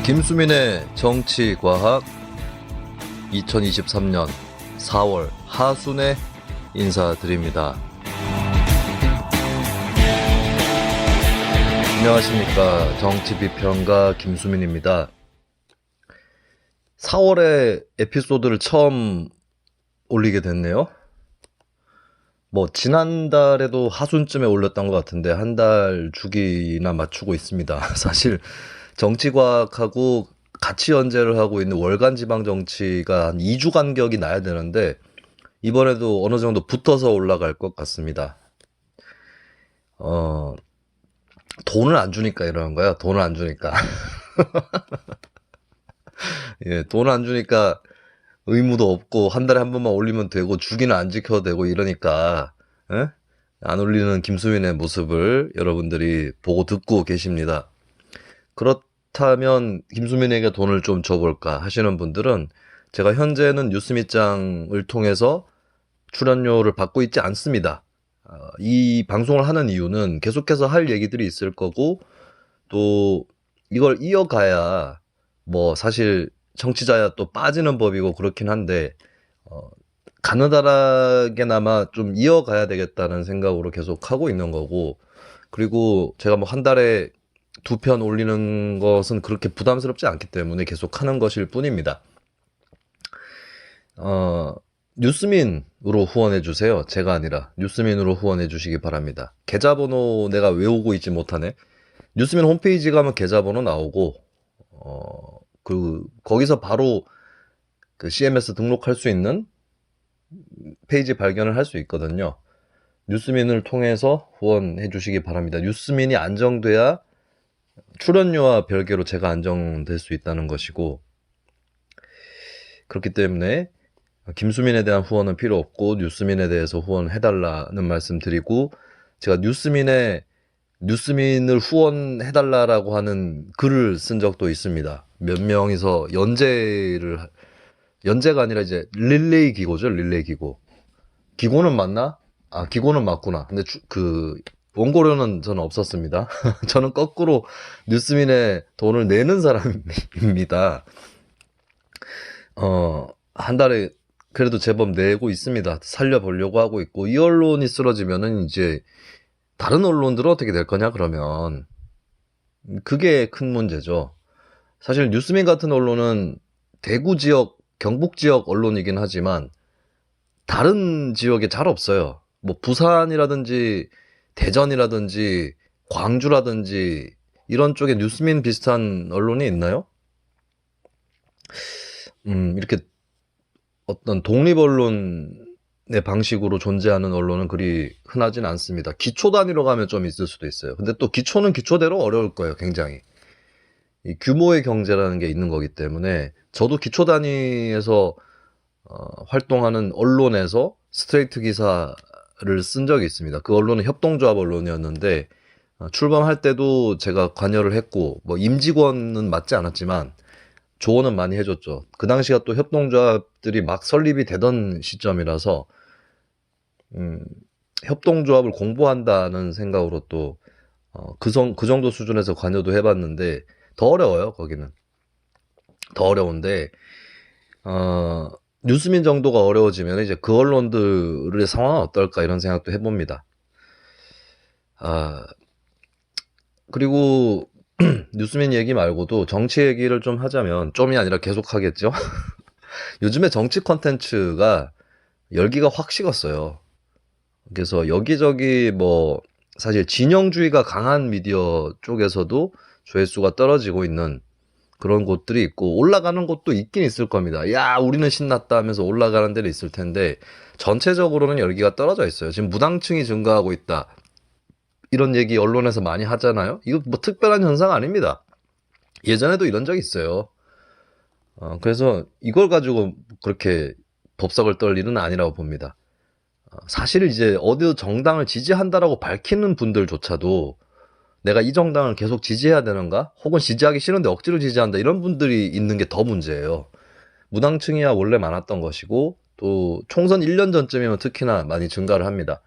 김수민의 정치과학 2023년 4월 하순에 인사드립니다. 안녕하십니까. 정치비평가 김수민입니다. 4월에 에피소드를 처음 올리게 됐네요. 지난달에도 하순쯤에 올렸던 것 같은데 한 달 주기나 맞추고 있습니다. 사실 정치과학하고 같이 연재를 하고 있는 월간 지방 정치가 한 2주 간격이 나야 되는데 이번에도 어느 정도 붙어서 올라갈 것 같습니다. 돈을 안 주니까 이러는 거야. 돈을 안 주니까. 예, 돈을 안 주니까 의무도 없고 한 달에 한 번만 올리면 되고 주기는 안 지켜도 되고 이러니까 예? 안 올리는 김수민의 모습을 여러분들이 보고 듣고 계십니다. 그렇다면 김수민에게 돈을 좀 줘볼까 하시는 분들은 제가 현재는 뉴스미장을 통해서 출연료를 받고 있지 않습니다. 이 방송을 하는 이유는 계속해서 할 얘기들이 있을 거고 또 이걸 이어가야 사실 청취자야 또 빠지는 법이고 그렇긴 한데 가느다랗게나마 좀 이어가야 되겠다는 생각으로 계속 하고 있는 거고, 그리고 제가 한 달에 2편 올리는 것은 그렇게 부담스럽지 않기 때문에 계속 하는 것일 뿐입니다. 뉴스민으로 후원해 주세요. 제가 아니라 뉴스민으로 후원해 주시기 바랍니다. 계좌번호 내가 외우고 있지 못하네. 뉴스민 홈페이지 가면 계좌번호 나오고 거기서 바로 그 CMS 등록할 수 있는 페이지 발견을 할 수 있거든요. 뉴스민을 통해서 후원해 주시기 바랍니다. 뉴스민이 안정돼야 출연료와 별개로 제가 안정될 수 있다는 것이고, 그렇기 때문에 김수민에 대한 후원은 필요 없고 뉴스민에 대해서 후원해달라는 말씀 드리고, 제가 뉴스민을 후원해달라라고 하는 글을 쓴 적도 있습니다. 몇 명이서 연재가 아니라 이제 릴레이 기고죠. 릴레이 기고. 기고는 맞나? 기고는 맞구나. 근데 원고료는 저는 없었습니다. 저는 거꾸로 뉴스민에 돈을 내는 사람입니다. 한 달에 그래도 제법 내고 있습니다. 살려보려고 하고 있고, 이 언론이 쓰러지면은 이제 다른 언론들은 어떻게 될 거냐 그러면 그게 큰 문제죠. 사실 뉴스민 같은 언론은 대구 지역, 경북 지역 언론이긴 하지만 다른 지역에 잘 없어요. 부산이라든지 대전이라든지 광주라든지 이런 쪽에 뉴스민 비슷한 언론이 있나요? 이렇게 어떤 독립 언론의 방식으로 존재하는 언론은 그리 흔하진 않습니다. 기초 단위로 가면 좀 있을 수도 있어요. 근데 또 기초는 기초대로 어려울 거예요. 굉장히. 이 규모의 경제라는 게 있는 거기 때문에 저도 기초 단위에서 활동하는 언론에서 스트레이트 기사를 쓴 적이 있습니다. 그 언론은 협동조합 언론이었는데 출범할 때도 제가 관여를 했고 임직원은 맞지 않았지만 조언은 많이 해줬죠. 그 당시가 또 협동조합들이 막 설립이 되던 시점이라서 협동조합을 공부한다는 생각으로 또 그 정도 수준에서 관여도 해봤는데 더 어려워요. 거기는 더 어려운데 뉴스민 정도가 어려워지면 이제 그 언론들의 상황은 어떨까 이런 생각도 해봅니다. 그리고 뉴스민 얘기 말고도 정치 얘기를 좀 하자면, 좀이 아니라 계속 하겠죠. 요즘에 정치 콘텐츠가 열기가 확 식었어요. 그래서 여기저기 사실 진영주의가 강한 미디어 쪽에서도 조회수가 떨어지고 있는 그런 곳들이 있고, 올라가는 곳도 있긴 있을 겁니다. 야, 우리는 신났다 하면서 올라가는 데는 있을 텐데 전체적으로는 열기가 떨어져 있어요. 지금 무당층이 증가하고 있다, 이런 얘기 언론에서 많이 하잖아요. 이거 특별한 현상 아닙니다. 예전에도 이런 적이 있어요. 그래서 이걸 가지고 그렇게 법석을 떨 일은 아니라고 봅니다. 사실 이제 어느 정당을 지지한다라고 밝히는 분들조차도 내가 이 정당을 계속 지지해야 되는가? 혹은 지지하기 싫은데 억지로 지지한다, 이런 분들이 있는 게 더 문제예요. 무당층이야 원래 많았던 것이고, 또 총선 1년 전쯤이면 특히나 많이 증가를 합니다.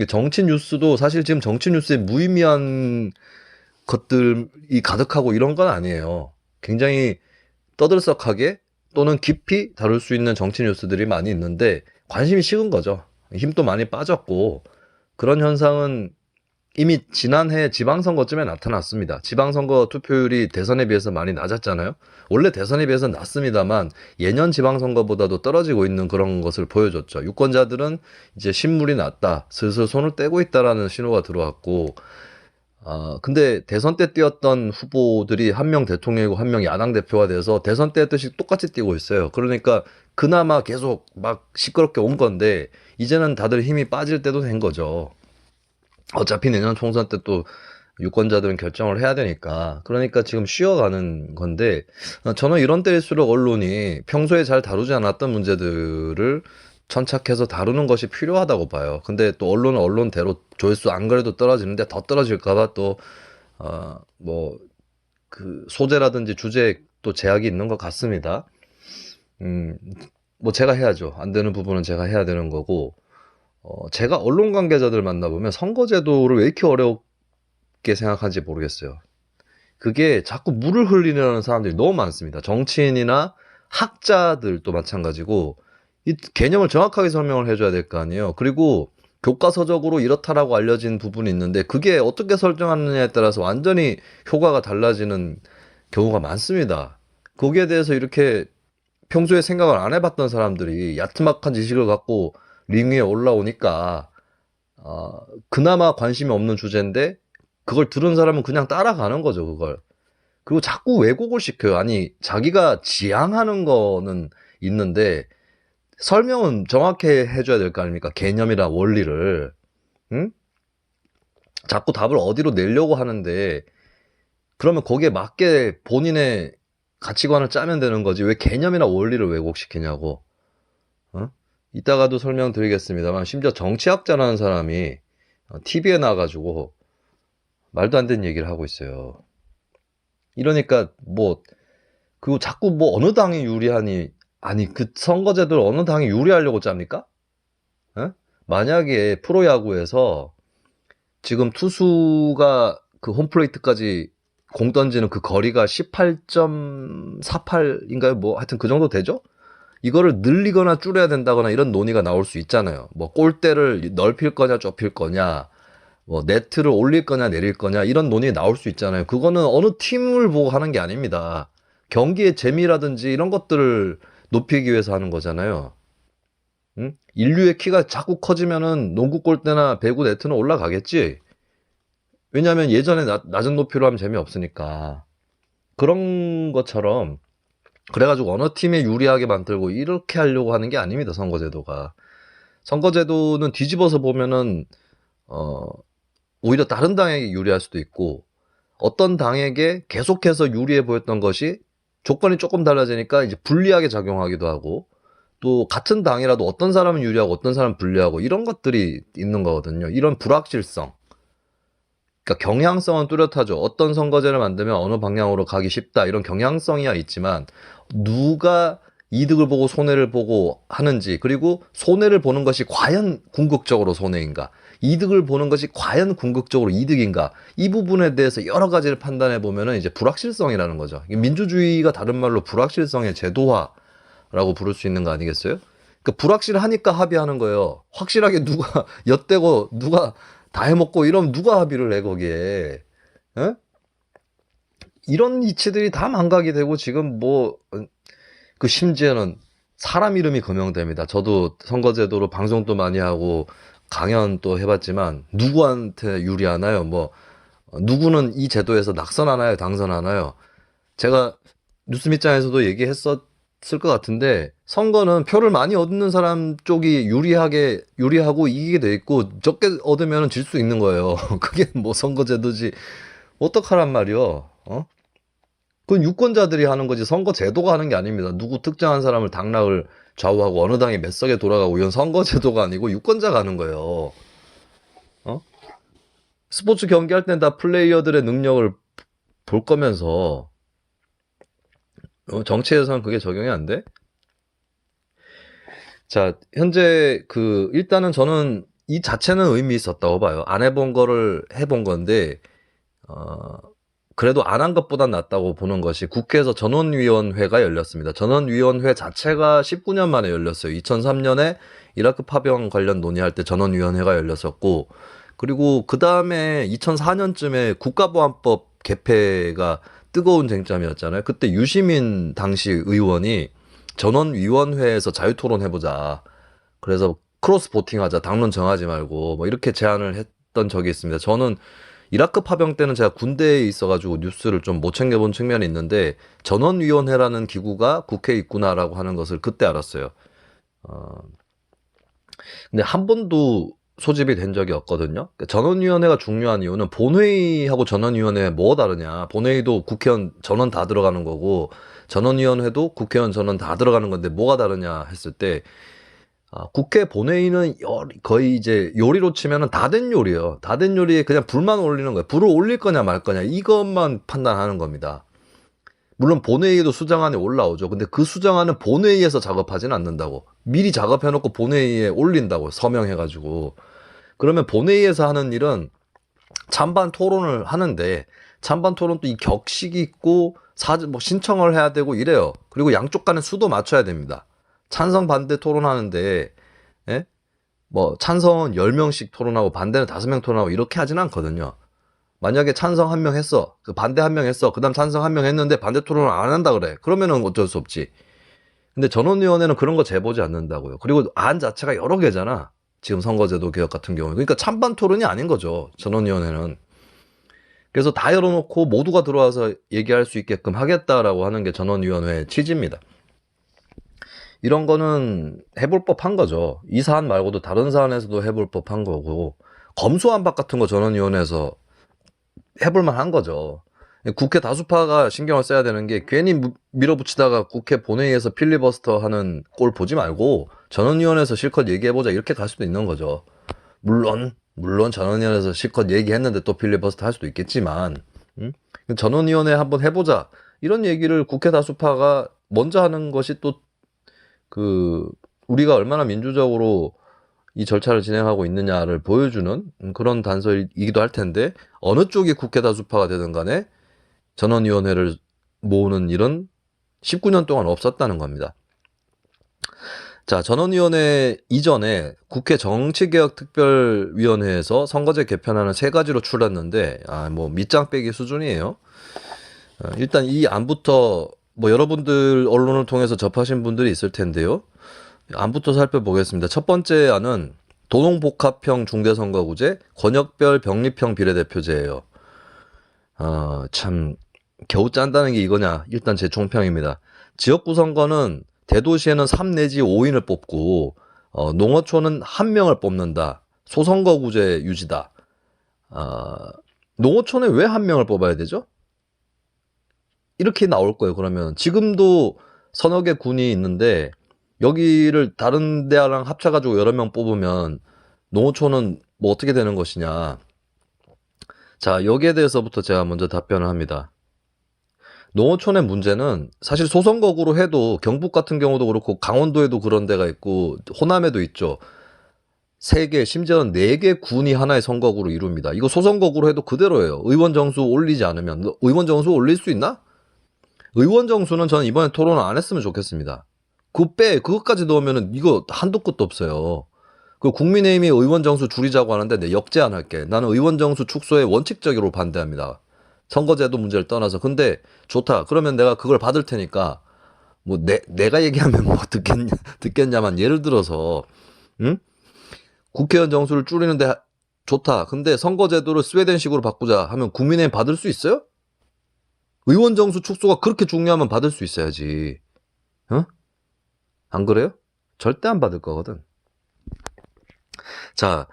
정치 뉴스도 사실 지금 정치 뉴스에 무의미한 것들이 가득하고 이런 건 아니에요. 굉장히 떠들썩하게 또는 깊이 다룰 수 있는 정치 뉴스들이 많이 있는데 관심이 식은 거죠. 힘도 많이 빠졌고 그런 현상은 이미 지난해 지방선거쯤에 나타났습니다. 지방선거 투표율이 대선에 비해서 많이 낮았잖아요. 원래 대선에 비해서는 낮습니다만 예년 지방선거보다도 떨어지고 있는 그런 것을 보여줬죠. 유권자들은 이제 신물이 났다, 슬슬 손을 떼고 있다라는 신호가 들어왔고, 근데 대선 때 뛰었던 후보들이 한 명 대통령이고 한 명 야당 대표가 돼서 대선 때 했듯이 똑같이 뛰고 있어요. 그러니까 그나마 계속 막 시끄럽게 온 건데 이제는 다들 힘이 빠질 때도 된 거죠. 어차피 내년 총선 때 또 유권자들은 결정을 해야 되니까. 그러니까 지금 쉬어가는 건데, 저는 이런 때일수록 언론이 평소에 잘 다루지 않았던 문제들을 천착해서 다루는 것이 필요하다고 봐요. 근데 또 언론은 언론대로 조회수 안 그래도 떨어지는데 더 떨어질까봐 또, 뭐, 그 소재라든지 주제에 또 제약이 있는 것 같습니다. 뭐 제가 해야죠. 안 되는 부분은 제가 해야 되는 거고, 제가 언론 관계자들 만나보면 선거제도를 왜 이렇게 어렵게 생각하는지 모르겠어요. 그게 자꾸 물을 흘리려는 사람들이 너무 많습니다. 정치인이나 학자들도 마찬가지고, 이 개념을 정확하게 설명을 해줘야 될 거 아니에요. 그리고 교과서적으로 이렇다라고 알려진 부분이 있는데, 그게 어떻게 설정하느냐에 따라서 완전히 효과가 달라지는 경우가 많습니다. 거기에 대해서 이렇게 평소에 생각을 안 해봤던 사람들이 야트막한 지식을 갖고 링 위에 올라오니까 그나마 관심이 없는 주제인데 그걸 들은 사람은 그냥 따라가는 거죠, 그걸. 그리고 자꾸 왜곡을 시켜요. 아니, 자기가 지향하는 거는 있는데 설명은 정확히 해줘야 될 거 아닙니까? 개념이나 원리를. 응? 자꾸 답을 어디로 내려고 하는데 그러면 거기에 맞게 본인의 가치관을 짜면 되는 거지 왜 개념이나 원리를 왜곡시키냐고. 어? 이따가도 설명드리겠습니다만 심지어 정치학자라는 사람이 TV에 나와가지고 말도 안 되는 얘기를 하고 있어요. 이러니까 뭐 그리고 자꾸 뭐 어느 당이 유리하니 아니 그 선거제도를 어느 당이 유리하려고 짭니까? 어? 만약에 프로야구에서 지금 투수가 그 홈플레이트까지 공 던지는 그 거리가 18.48인가요? 뭐 하여튼 그 정도 되죠? 이거를 늘리거나 줄여야 된다거나 이런 논의가 나올 수 있잖아요. 뭐 골대를 넓힐 거냐 좁힐 거냐, 뭐 네트를 올릴 거냐 내릴 거냐 이런 논의 나올 수 있잖아요. 그거는 어느 팀을 보고 하는 게 아닙니다. 경기의 재미라든지 이런 것들을 높이기 위해서 하는 거잖아요. 응? 인류의 키가 자꾸 커지면은 농구 골대나 배구 네트는 올라가겠지. 왜냐하면 예전에 낮은 높이로 하면 재미없으니까. 그런 것처럼 그래가지고 어느 팀에 유리하게 만들고 이렇게 하려고 하는 게 아닙니다. 선거제도가. 선거제도는 뒤집어서 보면은 오히려 다른 당에게 유리할 수도 있고 어떤 당에게 계속해서 유리해 보였던 것이 조건이 조금 달라지니까 이제 불리하게 작용하기도 하고 또 같은 당이라도 어떤 사람은 유리하고 어떤 사람은 불리하고 이런 것들이 있는 거거든요. 이런 불확실성. 그러니까 경향성은 뚜렷하죠. 어떤 선거제를 만들면 어느 방향으로 가기 쉽다. 이런 경향성이야 있지만 누가 이득을 보고 손해를 보고 하는지 그리고 손해를 보는 것이 과연 궁극적으로 손해인가 이득을 보는 것이 과연 궁극적으로 이득인가 이 부분에 대해서 여러 가지를 판단해 보면은 이제 불확실성이라는 거죠. 민주주의가 다른 말로 불확실성의 제도화라고 부를 수 있는 거 아니겠어요? 그러니까 불확실하니까 합의하는 거예요. 확실하게 누가 엿대고 누가 다 해먹고 이러면 누가 합의를 해 거기에. 에? 이런 이치들이 다 망각이 되고 지금 뭐 그 심지어는 사람 이름이 거명됩니다. 저도 선거제도로 방송도 많이 하고 강연도 해봤지만 누구한테 유리하나요? 뭐 누구는 이 제도에서 낙선하나요? 당선하나요? 제가 뉴스미장에서도 얘기했었을 것 같은데 선거는 표를 많이 얻는 사람 쪽이 유리하고 이기게 돼 있고 적게 얻으면 질 수 있는 거예요. 그게 뭐 선거제도지 어떡하란 말이요? 그건 유권자들이 하는 거지 선거 제도가 하는 게 아닙니다. 누구 특정한 사람을 당락을 좌우하고 어느 당이 몇 석에 돌아가고 이건 선거 제도가 아니고 유권자가 하는 거예요. 어? 스포츠 경기할 땐 다 플레이어들의 능력을 볼 거면서 정치에서는 그게 적용이 안 돼? 자, 현재 일단은 저는 이 자체는 의미 있었다고 봐요. 안 해본 거를 해본 건데 그래도 안 한 것보단 낫다고 보는 것이 국회에서 전원위원회가 열렸습니다. 전원위원회 자체가 19년 만에 열렸어요. 2003년에 이라크 파병 관련 논의할 때 전원위원회가 열렸었고, 그리고 그 다음에 2004년쯤에 국가보안법 개폐가 뜨거운 쟁점이었잖아요. 그때 유시민 당시 의원이 전원위원회에서 자유토론해보자. 그래서 크로스 보팅하자. 당론 정하지 말고 뭐 이렇게 제안을 했던 적이 있습니다. 저는 이라크 파병 때는 제가 군대에 있어가지고 뉴스를 좀 못 챙겨본 측면이 있는데 전원위원회라는 기구가 국회에 있구나라고 하는 것을 그때 알았어요. 근데 한 번도 소집이 된 적이 없거든요. 전원위원회가 중요한 이유는 본회의하고 전원위원회 뭐가 다르냐. 본회의도 국회의원 전원 다 들어가는 거고 전원위원회도 국회의원 전원 다 들어가는 건데 뭐가 다르냐 했을 때 국회 본회의는 거의 이제 요리로 치면은 다 된 요리예요. 다 된 요리에 그냥 불만 올리는 거예요. 불을 올릴 거냐 말 거냐 이것만 판단하는 겁니다. 물론 본회의에도 수정안이 올라오죠. 근데 그 수정안은 본회의에서 작업하지는 않는다고. 미리 작업해놓고 본회의에 올린다고 서명해가지고. 그러면 본회의에서 하는 일은 찬반 토론을 하는데 찬반 토론도 이 격식이 있고 뭐 신청을 해야 되고 이래요. 그리고 양쪽 간에 수도 맞춰야 됩니다. 찬성 반대 토론하는데 예? 뭐 찬성은 10명씩 토론하고 반대는 5명 토론하고 이렇게 하진 않거든요. 만약에 찬성 1명 했어. 반대 1명 했어. 그 다음 찬성 1명 했는데 반대 토론을 안 한다 그래. 그러면은 어쩔 수 없지. 근데 전원위원회는 그런 거 재보지 않는다고요. 그리고 안 자체가 여러 개잖아. 지금 선거제도 개혁 같은 경우에. 그러니까 찬반 토론이 아닌 거죠. 전원위원회는. 그래서 다 열어놓고 모두가 들어와서 얘기할 수 있게끔 하겠다라고 하는 게 전원위원회의 취지입니다. 이런 거는 해볼 법한 거죠. 이 사안 말고도 다른 사안에서도 해볼 법한 거고 검수완박 같은 거 전원위원회에서 해볼 만한 거죠. 국회 다수파가 신경을 써야 되는 게 괜히 밀어붙이다가 국회 본회의에서 필리버스터 하는 꼴 보지 말고 전원위원회에서 실컷 얘기해보자 이렇게 갈 수도 있는 거죠. 물론 전원위원회에서 실컷 얘기했는데 또 필리버스터 할 수도 있겠지만 전원위원회 한번 해보자 이런 얘기를 국회 다수파가 먼저 하는 것이 또 우리가 얼마나 민주적으로 이 절차를 진행하고 있느냐를 보여주는 그런 단서이기도 할 텐데 어느 쪽이 국회 다수파가 되든 간에 전원위원회를 모으는 일은 19년 동안 없었다는 겁니다. 자, 전원위원회 이전에 국회 정치개혁특별위원회에서 선거제 개편안을 3가지로 출했는데 뭐 밑장 빼기 수준이에요. 일단 이 안부터 뭐 여러분들 언론을 통해서 접하신 분들이 있을 텐데요. 안부터 살펴보겠습니다. 첫 번째 안은 도농복합형 중대선거구제 권역별 병립형 비례대표제예요. 참 겨우 짠다는 게 이거냐. 일단 제 총평입니다. 지역구 선거는 대도시에는 3 내지 5인을 뽑고 농어촌은 1명을 뽑는다. 소선거구제 유지다. 농어촌에 왜 1명을 뽑아야 되죠? 이렇게 나올 거예요. 그러면 지금도 서너 개 군이 있는데 여기를 다른 데랑 합쳐가지고 여러 명 뽑으면 농어촌은 뭐 어떻게 되는 것이냐. 자, 여기에 대해서부터 제가 먼저 답변을 합니다. 농어촌의 문제는 사실 소선거구로 해도 경북 같은 경우도 그렇고 강원도에도 그런 데가 있고 호남에도 있죠. 3개 심지어는 4개 군이 하나의 선거구로 이룹니다. 이거 소선거구로 해도 그대로예요. 의원 정수 올리지 않으면. 의원 정수 올릴 수 있나? 의원 정수는 저는 이번에 토론을 안 했으면 좋겠습니다. 그것까지 넣으면 이거 한도 끝도 없어요. 그 국민의힘이 의원 정수 줄이자고 하는데 내 역제 안 할게. 나는 의원 정수 축소에 원칙적으로 반대합니다. 선거제도 문제를 떠나서. 근데 좋다. 그러면 내가 그걸 받을 테니까 뭐 내가 얘기하면 뭐 듣겠냐만 예를 들어서 국회의원 정수를 줄이는데 좋다. 근데 선거제도를 스웨덴식으로 바꾸자 하면 국민의힘 받을 수 있어요? 의원 정수 축소가 그렇게 중요하면 받을 수 있어야지. 안 그래요? 절대 안 받을 거거든. 자,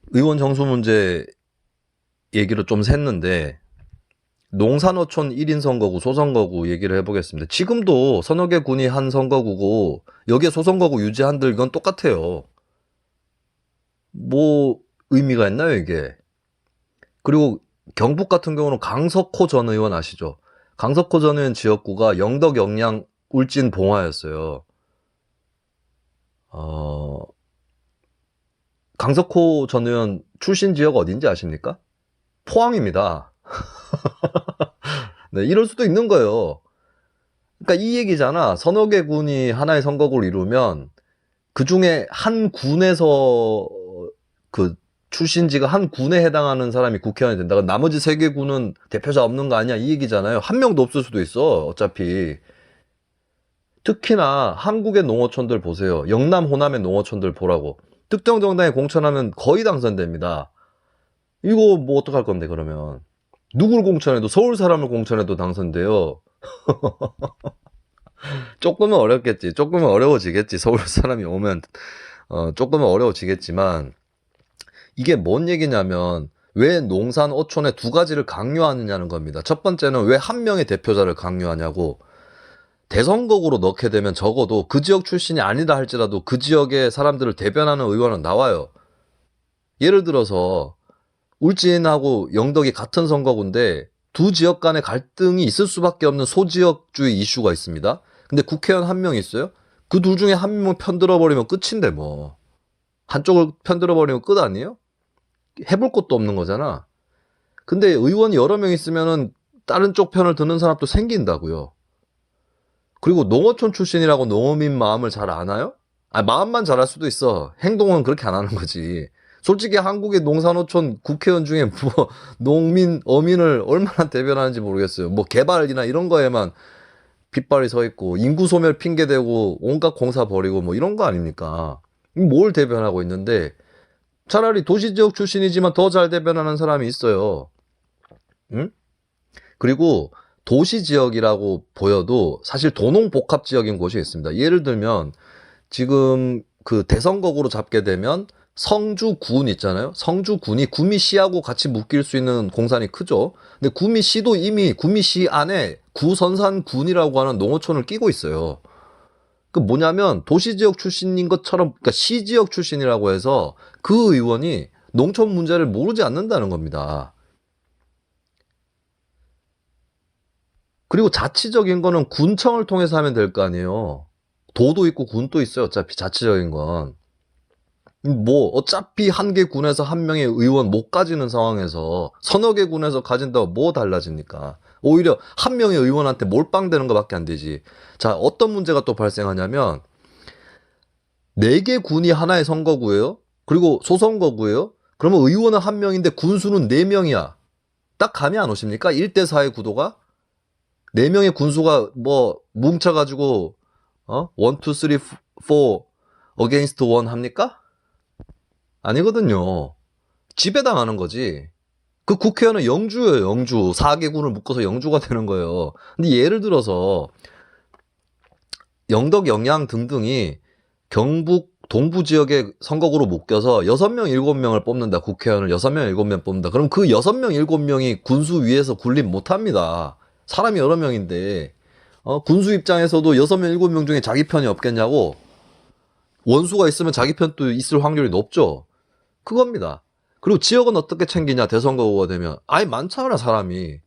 의원 정수 문제 얘기를 좀 샜는데 농산어촌 1인 선거구, 소선거구 얘기를 해보겠습니다. 지금도 서너 개 군이 한 선거구고 여기에 소선거구 유지한들 이건 똑같아요. 뭐 의미가 있나요 이게? 그리고 경북 같은 경우는 강석호 전 의원 아시죠? 강석호 전 의원 지역구가 영덕, 영양, 울진, 봉화였어요. 강석호 전 의원 출신 지역 어딘지 아십니까? 포항입니다. 네, 이럴 수도 있는 거예요. 그러니까 이 얘기잖아. 서너 개 군이 하나의 선거구를 이루면 그 중에 한 군에서 그 출신지가 한 군에 해당하는 사람이 국회의원이 된다. 그럼 나머지 세 개 군은 대표자 없는 거 아니야? 이 얘기잖아요. 한 명도 없을 수도 있어. 어차피. 특히나 한국의 농어촌들 보세요. 영남, 호남의 농어촌들 보라고. 특정 정당에 공천하면 거의 당선됩니다. 이거 뭐 어떡할 건데 그러면. 누구를 공천해도 서울 사람을 공천해도 당선돼요. 조금은 어렵겠지. 조금은 어려워지겠지. 서울 사람이 오면 조금은 어려워지겠지만 이게 뭔 얘기냐면 왜 농산 어촌의 두 가지를 강요하느냐는 겁니다. 첫 번째는 왜 한 명의 대표자를 강요하냐고. 대선거구로 넣게 되면 적어도 그 지역 출신이 아니다 할지라도 그 지역의 사람들을 대변하는 의원은 나와요. 예를 들어서 울진하고 영덕이 같은 선거구인데 두 지역 간의 갈등이 있을 수밖에 없는 소지역주의 이슈가 있습니다. 근데 국회의원 한 명 있어요? 그 둘 중에 한 명 편들어버리면 끝인데 뭐. 한쪽을 편들어버리면 끝 아니에요? 해볼 것도 없는 거잖아. 근데 의원이 여러 명 있으면은 다른 쪽 편을 드는 사람도 생긴다고요. 그리고 농어촌 출신이라고 농어민 마음을 잘 아나요? 아, 마음만 잘할 수도 있어. 행동은 그렇게 안 하는 거지. 솔직히 한국의 농산어촌 국회의원 중에 뭐 농민, 어민을 얼마나 대변하는지 모르겠어요. 뭐 개발이나 이런 거에만 빗발이 서 있고 인구 소멸 핑계 대고 온갖 공사 벌이고 뭐 이런 거 아닙니까? 뭘 대변하고 있는데 차라리 도시 지역 출신이지만 더 잘 대변하는 사람이 있어요. 응? 그리고 도시 지역이라고 보여도 사실 도농복합 지역인 곳이 있습니다. 예를 들면 지금 그 대선거구로 잡게 되면 성주군 있잖아요. 성주군이 구미시하고 같이 묶일 수 있는 공산이 크죠. 근데 구미시도 이미 구미시 안에 구선산군이라고 하는 농어촌을 끼고 있어요. 그 뭐냐면 도시지역 출신인 것처럼, 그러니까 시지역 출신이라고 해서 그 의원이 농촌 문제를 모르지 않는다는 겁니다. 그리고 자치적인 거는 군청을 통해서 하면 될 거 아니에요. 도도 있고 군도 있어요. 어차피 자치적인 건. 뭐 어차피 한 개 군에서 한 명의 의원 못 가지는 상황에서 서너 개 군에서 가진다고 뭐 달라집니까? 오히려 한 명의 의원한테 몰빵되는 것밖에 안 되지. 자, 어떤 문제가 또 발생하냐면 네 개 군이 하나의 선거구예요. 그리고 소선거구예요. 그러면 의원은 한 명인데 군수는 네 명이야. 딱 감이 안 오십니까? 1대 4의 구도가? 네 명의 군수가 뭐 뭉쳐가지고 1, 2, 3, 4 against 1 합니까? 아니거든요. 지배당하는 거지. 그 국회의원은 영주예요, 영주. 4개군을 묶어서 영주가 되는 거예요. 근데 예를 들어서 영덕, 영양 등등이 경북 동부 지역의 선거구로 묶여서 6명, 7명을 뽑는다. 국회의원을 6명, 7명 뽑는다. 그럼 그 6명, 7명이 군수 위에서 군림 못 합니다. 사람이 여러 명인데 군수 입장에서도 6명, 7명 중에 자기 편이 없겠냐고. 원수가 있으면 자기 편도 있을 확률이 높죠. 그겁니다. 그리고 지역은 어떻게 챙기냐, 대선거구가 되면. 아예 많잖아, 사람이.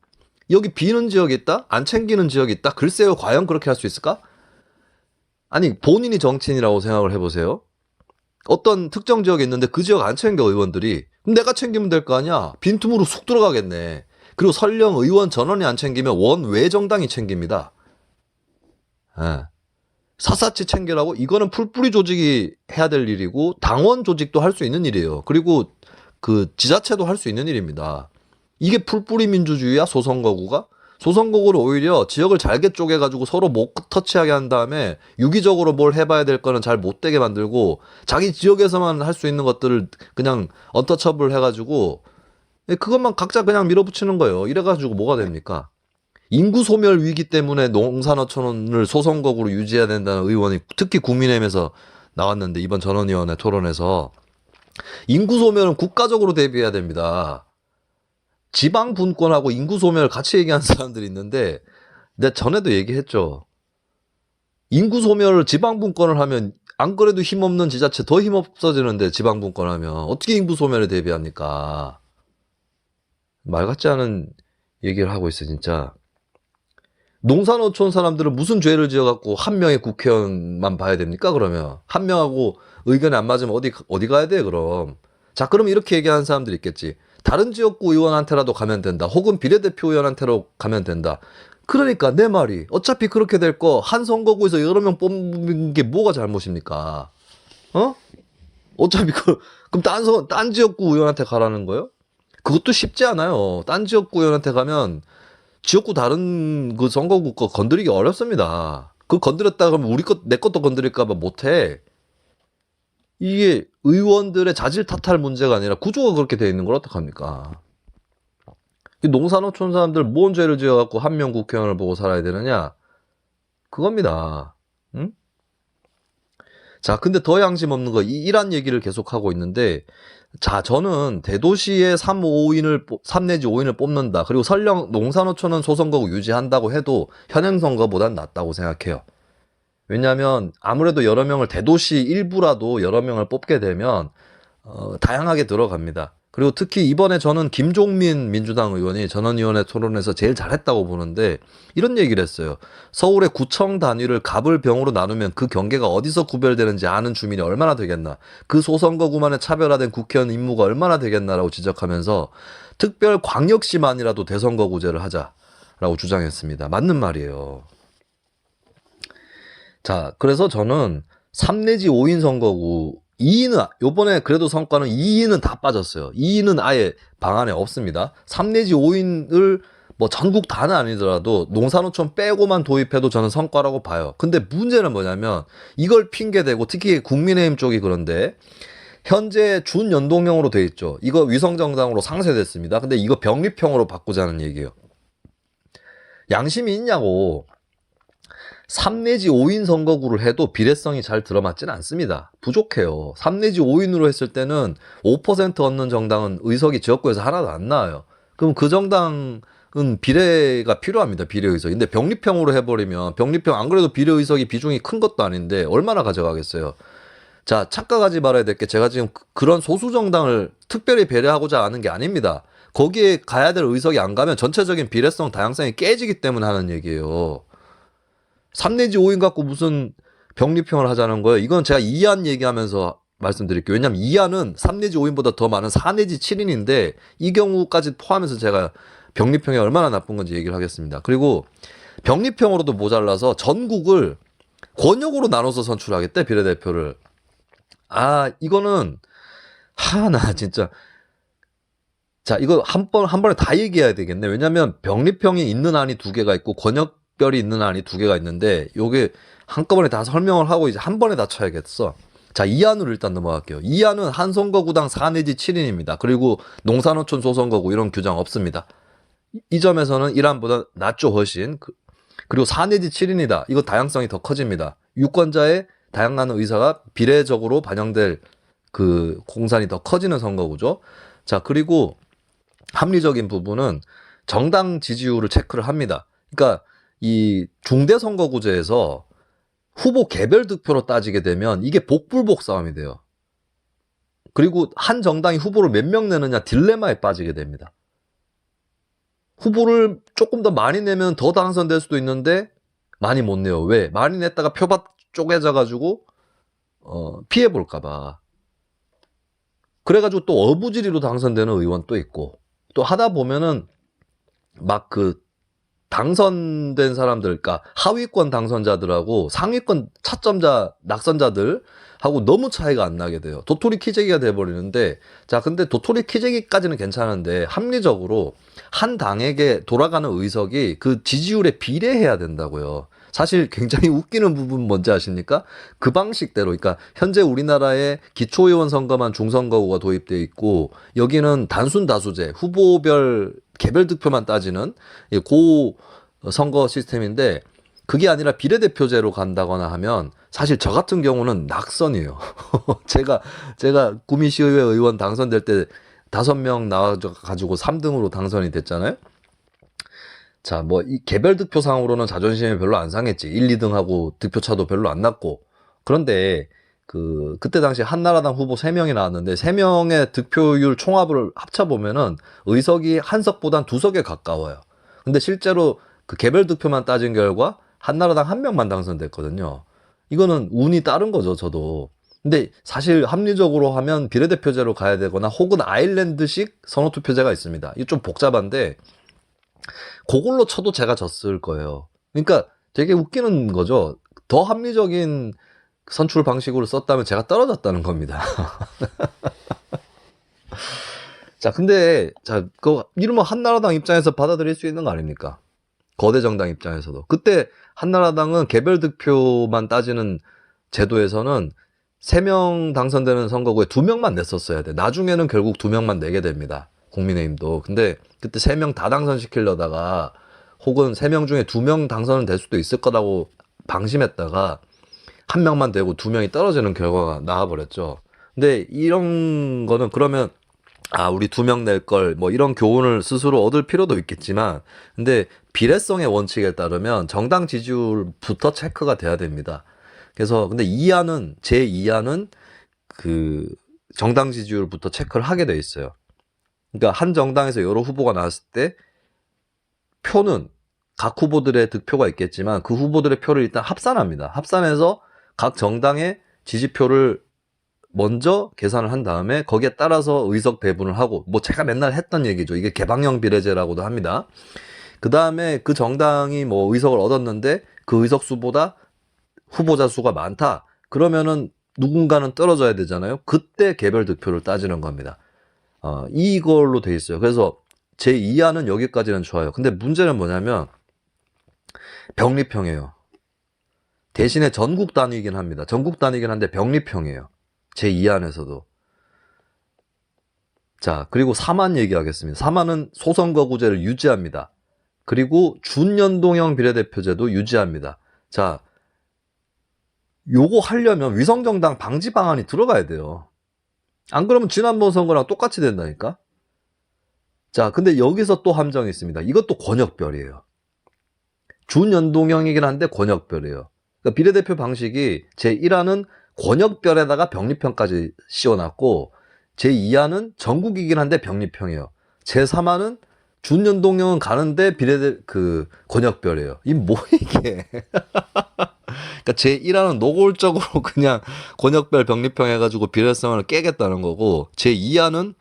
여기 비는 지역이 있다? 안 챙기는 지역이 있다? 글쎄요, 과연 그렇게 할 수 있을까? 아니, 본인이 정치인이라고 생각을 해보세요. 어떤 특정 지역에 있는데 그 지역 안 챙겨, 의원들이. 그럼 내가 챙기면 될 거 아니야? 빈틈으로 쑥 들어가겠네. 그리고 설령 의원 전원이 안 챙기면 원외 정당이 챙깁니다. 예. 샅샅이 챙기라고? 이거는 풀뿌리 조직이 해야 될 일이고 당원 조직도 할 수 있는 일이에요. 그리고 그 지자체도 할 수 있는 일입니다. 이게 풀뿌리 민주주의야, 소선거구가? 소선거구를 오히려 지역을 잘게 쪼개가지고 서로 못 터치하게 한 다음에 유기적으로 뭘 해봐야 될 거는 잘 못되게 만들고 자기 지역에서만 할 수 있는 것들을 그냥 언터처블 해가지고 그것만 각자 그냥 밀어붙이는 거예요. 이래가지고 뭐가 됩니까? 인구 소멸 위기 때문에 농산어촌을 소선거구로 유지해야 된다는 의원이 특히 국민의힘에서 나왔는데, 이번 전원위원회 토론에서 인구 소멸은 국가적으로 대비해야 됩니다. 지방 분권하고 인구 소멸을 같이 얘기하는 사람들이 있는데 내가 전에도 얘기했죠. 인구 소멸을 지방 분권을 하면 안 그래도 힘없는 지자체 더 힘없어지는데, 지방 분권하면 어떻게 인구 소멸에 대비합니까? 말 같지 않은 얘기를 하고 있어 진짜. 농산어촌 사람들은 무슨 죄를 지어갖고 한 명의 국회의원만 봐야 됩니까? 그러면 한 명하고 의견이 안 맞으면 어디 가야 돼? 그럼 자, 그럼 이렇게 얘기하는 사람들이 있겠지. 다른 지역구 의원한테라도 가면 된다. 혹은 비례대표 의원한테로 가면 된다. 그러니까 내 말이 어차피 그렇게 될 거 한 선거구에서 여러 명 뽑는 게 뭐가 잘못입니까? 어? 어차피 그럼 딴 지역구 의원한테 가라는 거예요? 그것도 쉽지 않아요. 딴 지역구 의원한테 가면 지역구 다른 그 선거구 거 건드리기 어렵습니다. 그 건드렸다 그러면 내 것도 건드릴까봐 못해. 이게 의원들의 자질 탓할 문제가 아니라 구조가 그렇게 돼 있는 걸 어떡합니까? 농사노촌 사람들 뭔 죄를 지어갖고 한 명 국회의원을 보고 살아야 되느냐? 그겁니다. 응? 자, 근데 더 양심 없는 거, 이란 얘기를 계속하고 있는데, 자, 저는 대도시에 3 내지 5인을 뽑는다. 그리고 설령 농사노촌은 소선거구 유지한다고 해도 현행 선거보단 낫다고 생각해요. 왜냐하면 아무래도 여러 명을 대도시 일부라도 여러 명을 뽑게 되면 다양하게 들어갑니다. 그리고 특히 이번에 저는 김종민 민주당 의원이 전원위원회 토론에서 제일 잘했다고 보는데 이런 얘기를 했어요. 서울의 구청 단위를 갑을 병으로 나누면 그 경계가 어디서 구별되는지 아는 주민이 얼마나 되겠나. 그 소선거구만의 차별화된 국회의원 임무가 얼마나 되겠나라고 지적하면서 특별 광역시만이라도 대선거구제를 하자라고 주장했습니다. 맞는 말이에요. 자, 그래서 저는 3 내지 5인 선거구 2인은 요번에 그래도 성과는 2인은 다 빠졌어요. 2인은 아예 방안에 없습니다. 3 내지 5인을 뭐 전국 다는 아니더라도 농사노촌 빼고만 도입해도 저는 성과라고 봐요. 근데 문제는 뭐냐면 이걸 핑계대고 특히 국민의힘 쪽이 그런데 현재 준연동형으로 돼 있죠. 이거 위성정당으로 상쇄됐습니다. 근데 이거 병립형으로 바꾸자는 얘기예요. 양심이 있냐고. 3 내지 5인 선거구를 해도 비례성이 잘 들어맞지는 않습니다. 부족해요. 3 내지 5인으로 했을 때는 5% 얻는 정당은 의석이 지역구에서 하나도 안 나와요. 그럼 그 정당은 비례가 필요합니다. 비례 의석이. 근데 병립형으로 해버리면 병립형 안 그래도 비례 의석이 비중이 큰 것도 아닌데 얼마나 가져가겠어요. 자, 착각하지 말아야 될 게 제가 지금 그런 소수 정당을 특별히 배려하고자 하는 게 아닙니다. 거기에 가야 될 의석이 안 가면 전체적인 비례성 다양성이 깨지기 때문에 하는 얘기예요. 3 내지 5인 갖고 무슨 병립형을 하자는 거예요. 이건 제가 이안 얘기하면서 말씀드릴게요. 왜냐면 이안은 3 내지 5인보다 더 많은 4 내지 7인인데 이 경우까지 포함해서 제가 병립형이 얼마나 나쁜 건지 얘기를 하겠습니다. 그리고 병립형으로도 모자라서 전국을 권역으로 나눠서 선출하겠대, 비례대표를. 아, 이거는 나 진짜 자, 이거 한 번에 다 얘기해야 되겠네. 왜냐면 병립형이 있는 안이 2개가 있고 권역별이 있는 안이 2개가 있는데 요게 한꺼번에 다 설명을 하고 이제 한 번에 다 쳐야겠어. 자, 이안으로 일단 넘어갈게요. 이안은 한 선거구당 4 내지 7인입니다. 그리고 농사노촌 소선거구 이런 규정 없습니다. 이 점에서는 1안보다 낫죠, 훨씬. 그리고 4 내지 7인이다. 이거 다양성이 더 커집니다. 유권자의 다양한 의사가 비례적으로 반영될 그 공산이 더 커지는 선거구죠. 자, 그리고 합리적인 부분은 정당 지지율을 체크를 합니다. 그러니까 이 중대선거구제에서 후보 개별 득표로 따지게 되면 이게 복불복 싸움이 돼요. 그리고 한 정당이 후보를 몇 명 내느냐 딜레마에 빠지게 됩니다. 후보를 조금 더 많이 내면 더 당선될 수도 있는데 많이 못 내요. 왜? 많이 냈다가 표밭 쪼개져가지고 피해볼까봐. 그래가지고 또 어부지리로 당선되는 의원 또 있고 또 하다 보면은 막 그 당선된 사람들, 그러니까 하위권 당선자들하고 상위권 차점자 낙선자들하고 너무 차이가 안 나게 돼요. 도토리 키재기가 돼버리는데, 자, 근데 도토리 키재기까지는 괜찮은데 합리적으로 한 당에게 돌아가는 의석이 그 지지율에 비례해야 된다고요. 사실 굉장히 웃기는 부분 뭔지 아십니까? 그 방식대로, 그러니까 현재 우리나라에 기초의원 선거만 중선거구가 도입되어 있고 여기는 단순 다수제, 후보별 개별 득표만 따지는 고 선거 시스템인데 그게 아니라 비례대표제로 간다거나 하면 사실 저 같은 경우는 낙선이에요. 제가 구미시의회 의원 당선될 때 5명 나와가지고 3등으로 당선이 됐잖아요. 자, 뭐 이 개별 득표상으로는 자존심이 별로 안 상했지. 1, 2등하고 득표차도 별로 안 났고. 그런데 그때 당시 한나라당 후보 3명이 나왔는데 3명의 득표율 총합을 합쳐보면은 의석이 한 석보단 2석에 가까워요. 근데 실제로 그 개별 득표만 따진 결과 한나라당 1명만 당선됐거든요. 이거는 운이 따른 거죠, 저도. 근데 사실 합리적으로 하면 비례대표제로 가야 되거나 혹은 아일랜드식 선호투표제가 있습니다. 이게 좀 복잡한데 그걸로 쳐도 제가 졌을 거예요. 그러니까 되게 웃기는 거죠. 더 합리적인 선출 방식으로 썼다면 제가 떨어졌다는 겁니다. 자, 근데 이러면 한나라당 입장에서 받아들일 수 있는 거 아닙니까? 거대 정당 입장에서도. 그때 한나라당은 개별 득표만 따지는 제도에서는 3명 당선되는 선거구에 2명만 냈었어야 돼. 나중에는 결국 2명만 내게 됩니다. 국민의힘도. 근데 그때 3명 다 당선시키려다가 혹은 3명 중에 2명 당선은 될 수도 있을 거라고 방심했다가 1명만 되고 2명이 떨어지는 결과가 나와버렸죠. 근데 이런 거는 그러면 우리 2명 낼 걸, 뭐 이런 교훈을 스스로 얻을 필요도 있겠지만, 근데 비례성의 원칙에 따르면 정당 지지율부터 체크가 돼야 됩니다. 그래서, 근데 제 2안은 그 정당 지지율부터 체크를 하게 돼 있어요. 그러니까 한 정당에서 여러 후보가 나왔을 때 표는 각 후보들의 득표가 있겠지만 그 후보들의 표를 일단 합산합니다. 합산해서 각 정당의 지지표를 먼저 계산을 한 다음에 거기에 따라서 의석 배분을 하고, 뭐 제가 맨날 했던 얘기죠. 이게 개방형 비례제라고도 합니다. 그 다음에 그 정당이 뭐 의석을 얻었는데 그 의석 수보다 후보자 수가 많다. 그러면은 누군가는 떨어져야 되잖아요. 그때 개별 득표를 따지는 겁니다. 이걸로 돼 있어요. 그래서 제 2안은 여기까지는 좋아요. 근데 문제는 뭐냐면 병립형이에요. 대신에 전국 단위이긴 합니다. 전국 단위이긴 한데 병립형이에요. 제 2안에서도. 자, 그리고 3안 얘기하겠습니다. 3안은 소선거구제를 유지합니다. 그리고 준연동형 비례대표제도 유지합니다. 자, 요거 하려면 위성정당 방지 방안이 들어가야 돼요. 안 그러면 지난번 선거랑 똑같이 된다니까? 자, 근데 여기서 또 함정이 있습니다. 이것도 권역별이에요. 준연동형이긴 한데 권역별이에요. 그러니까 비례대표 방식이 제1안은 권역별에다가 병립형까지 씌워놨고, 제2안은 전국이긴 한데 병립형이에요. 제3안은 준연동형은 가는데 권역별이에요. 이 뭐 이게? 그러니까 제1안은 노골적으로 그냥 권역별 병립형 해가지고 비례성을 깨겠다는 거고, 제2안은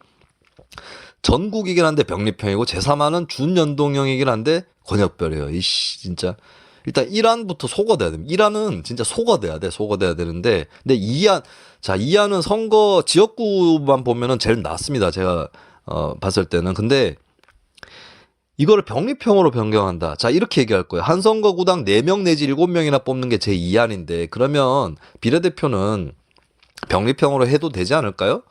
전국이긴 한데 병립형이고, 제3안은 준연동형이긴 한데 권역별이에요. 이씨, 진짜. 일단 1안부터 소거돼야 됩니다. 1안은 진짜 소거돼야 되는데, 근데 2안은 선거 지역구만 보면은 제일 낫습니다. 제가, 봤을 때는. 근데, 이거를 병립형으로 변경한다. 자, 이렇게 얘기할 거예요. 한 선거구당 4명 내지 7명이나 뽑는 게 제 2안인데, 그러면 비례대표는 병립형으로 해도 되지 않을까요?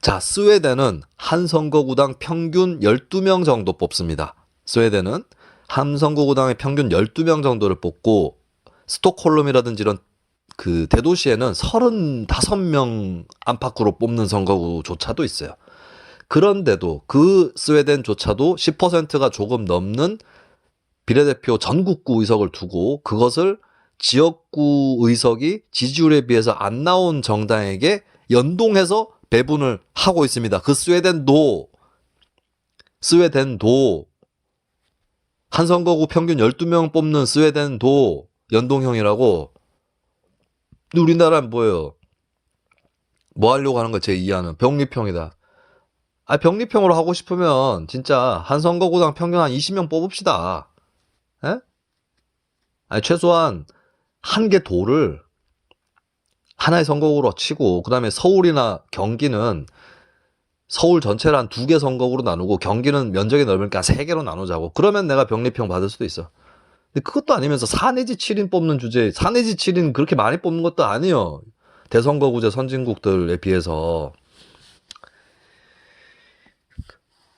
자, 스웨덴은 한 선거구당 평균 12명 정도 뽑습니다. 스웨덴은 한 선거구당의 평균 12명 정도를 뽑고, 스톡홀름이라든지 이런 그 대도시에는 35명 안팎으로 뽑는 선거구조차도 있어요. 그런데도 그 스웨덴조차도 10%가 조금 넘는 비례대표 전국구 의석을 두고 그것을 지역구 의석이 지지율에 비해서 안 나온 정당에게 연동해서 배분을 하고 있습니다. 그 스웨덴도 한 선거구 평균 12명 뽑는 스웨덴도 연동형이라고. 우리나라는 뭐예요? 뭐 하려고 하는 거야? 제2안은 병립형이다. 병립형으로 하고 싶으면 진짜 한 선거구당 평균 한 20명 뽑읍시다. 에? 최소한 한 개 도를 하나의 선거구로 치고, 그 다음에 서울이나 경기는 서울 전체를 한 2개 선거구로 나누고, 경기는 면적이 넓으니까 3개로 나누자고. 그러면 내가 병립형 받을 수도 있어. 근데 그것도 아니면서 4 내지 7인 뽑는 주제에 4 내지 7인 그렇게 많이 뽑는 것도 아니에요. 대선거구제 선진국들에 비해서.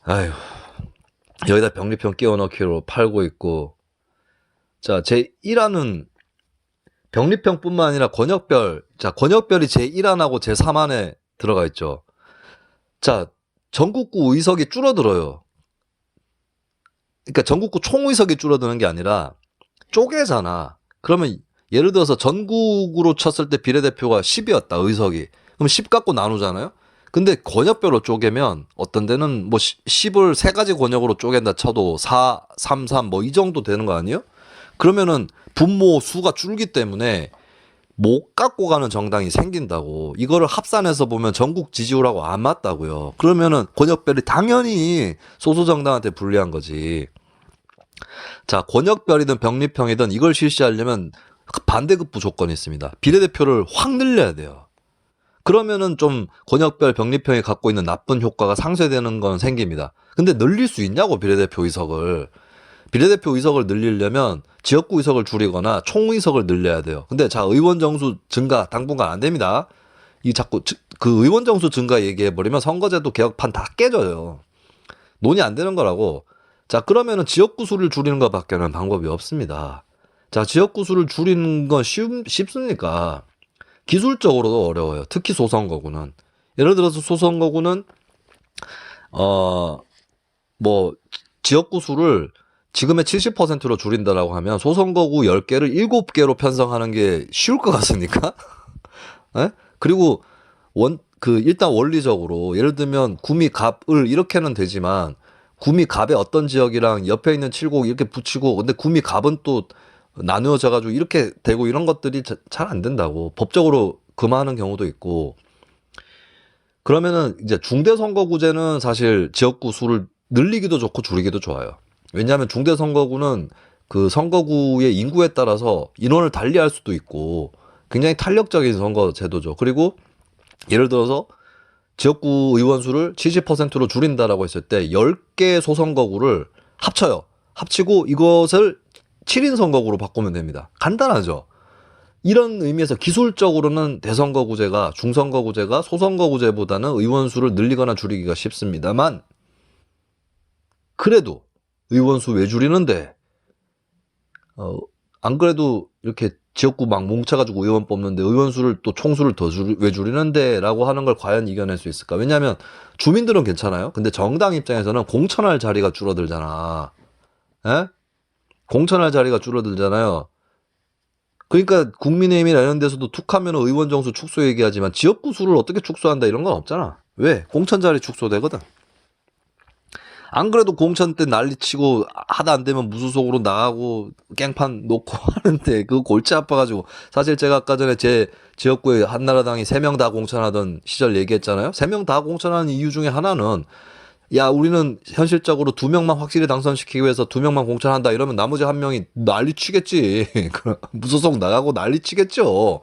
아휴, 여기다 병립형 끼워 넣기로 팔고 있고. 자, 제1안은 병립형뿐만 아니라 권역별. 자, 권역별이 제1안하고 제3안에 들어가 있죠. 자, 전국구 의석이 줄어들어요. 그러니까 전국구 총의석이 줄어드는 게 아니라 쪼개잖아. 그러면 예를 들어서 전국으로 쳤을 때 비례대표가 10이었다, 의석이. 그럼 10 갖고 나누잖아요. 근데 권역별로 쪼개면 어떤 데는 뭐 10을 3가지 권역으로 쪼갠다 쳐도 4, 3, 3 뭐 이 정도 되는 거 아니에요? 그러면은 분모 수가 줄기 때문에 못 갖고 가는 정당이 생긴다고. 이거를 합산해서 보면 전국 지지율하고 안 맞다고요. 그러면은 권역별이 당연히 소수 정당한테 불리한 거지. 자, 권역별이든 병립형이든 이걸 실시하려면 반대급부 조건이 있습니다. 비례대표를 확 늘려야 돼요. 그러면은 좀 권역별 병립형이 갖고 있는 나쁜 효과가 상쇄되는 건 생깁니다. 근데 늘릴 수 있냐고, 비례대표 의석을. 비례대표 의석을 늘리려면 지역구 의석을 줄이거나 총의석을 늘려야 돼요. 근데 자, 의원 정수 증가 당분간 안 됩니다. 이 자꾸 그 의원 정수 증가 얘기해버리면 선거제도 개혁판 다 깨져요. 논의 안 되는 거라고. 자, 그러면은 지역구 수를 줄이는 것밖에는 방법이 없습니다. 자, 지역구 수를 줄이는 건 쉽습니까? 기술적으로도 어려워요. 특히 소선거구는. 예를 들어서 소선거구는 뭐 지역구 수를 지금의 70%로 줄인다라고 하면 소선거구 10개를 7개로 편성하는 게 쉬울 것 같습니까? 예? 그리고 일단 원리적으로 예를 들면 구미, 갑, 을 이렇게는 되지만 구미, 갑의 어떤 지역이랑 옆에 있는 칠곡 이렇게 붙이고 근데 구미, 갑은 또 나누어져 가지고 이렇게 되고 이런 것들이 잘 안 된다고. 법적으로 금하는 경우도 있고. 그러면은 이제 중대선거구제는 사실 지역구 수를 늘리기도 좋고 줄이기도 좋아요. 왜냐하면 중대선거구는 그 선거구의 인구에 따라서 인원을 달리할 수도 있고 굉장히 탄력적인 선거 제도죠. 그리고 예를 들어서 지역구 의원 수를 70%로 줄인다라고 했을 때 10개 소선거구를 합쳐요. 합치고 이것을 7인 선거구로 바꾸면 됩니다. 간단하죠. 이런 의미에서 기술적으로는 대선거구제가 중선거구제가 소선거구제보다는 의원 수를 늘리거나 줄이기가 쉽습니다만 그래도 의원 수 왜 줄이는데 안 그래도 이렇게 지역구 막 뭉쳐가지고 의원 뽑는데 의원 수를 또 총수를 왜 줄이는데 라고 하는 걸 과연 이겨낼 수 있을까? 왜냐하면 주민들은 괜찮아요. 근데 정당 입장에서는 공천할 자리가 줄어들잖아. 에? 공천할 자리가 줄어들잖아요. 그러니까 국민의힘이나 이런 데서도 툭하면 의원 정수 축소 얘기하지만 지역구 수를 어떻게 축소한다 이런 건 없잖아. 왜? 공천 자리 축소되거든. 안 그래도 공천 때 난리치고 하다 안 되면 무소속으로 나가고 깽판 놓고 하는데 그거 골치 아파가지고 사실 제가 아까 전에 제 지역구에 한나라당이 3명 다 공천하던 시절 얘기했잖아요. 3명 다 공천하는 이유 중에 하나는 야 우리는 현실적으로 2명만 확실히 당선시키기 위해서 2명만 공천한다 이러면 나머지 1명이 난리치겠지. 무소속 나가고 난리치겠죠.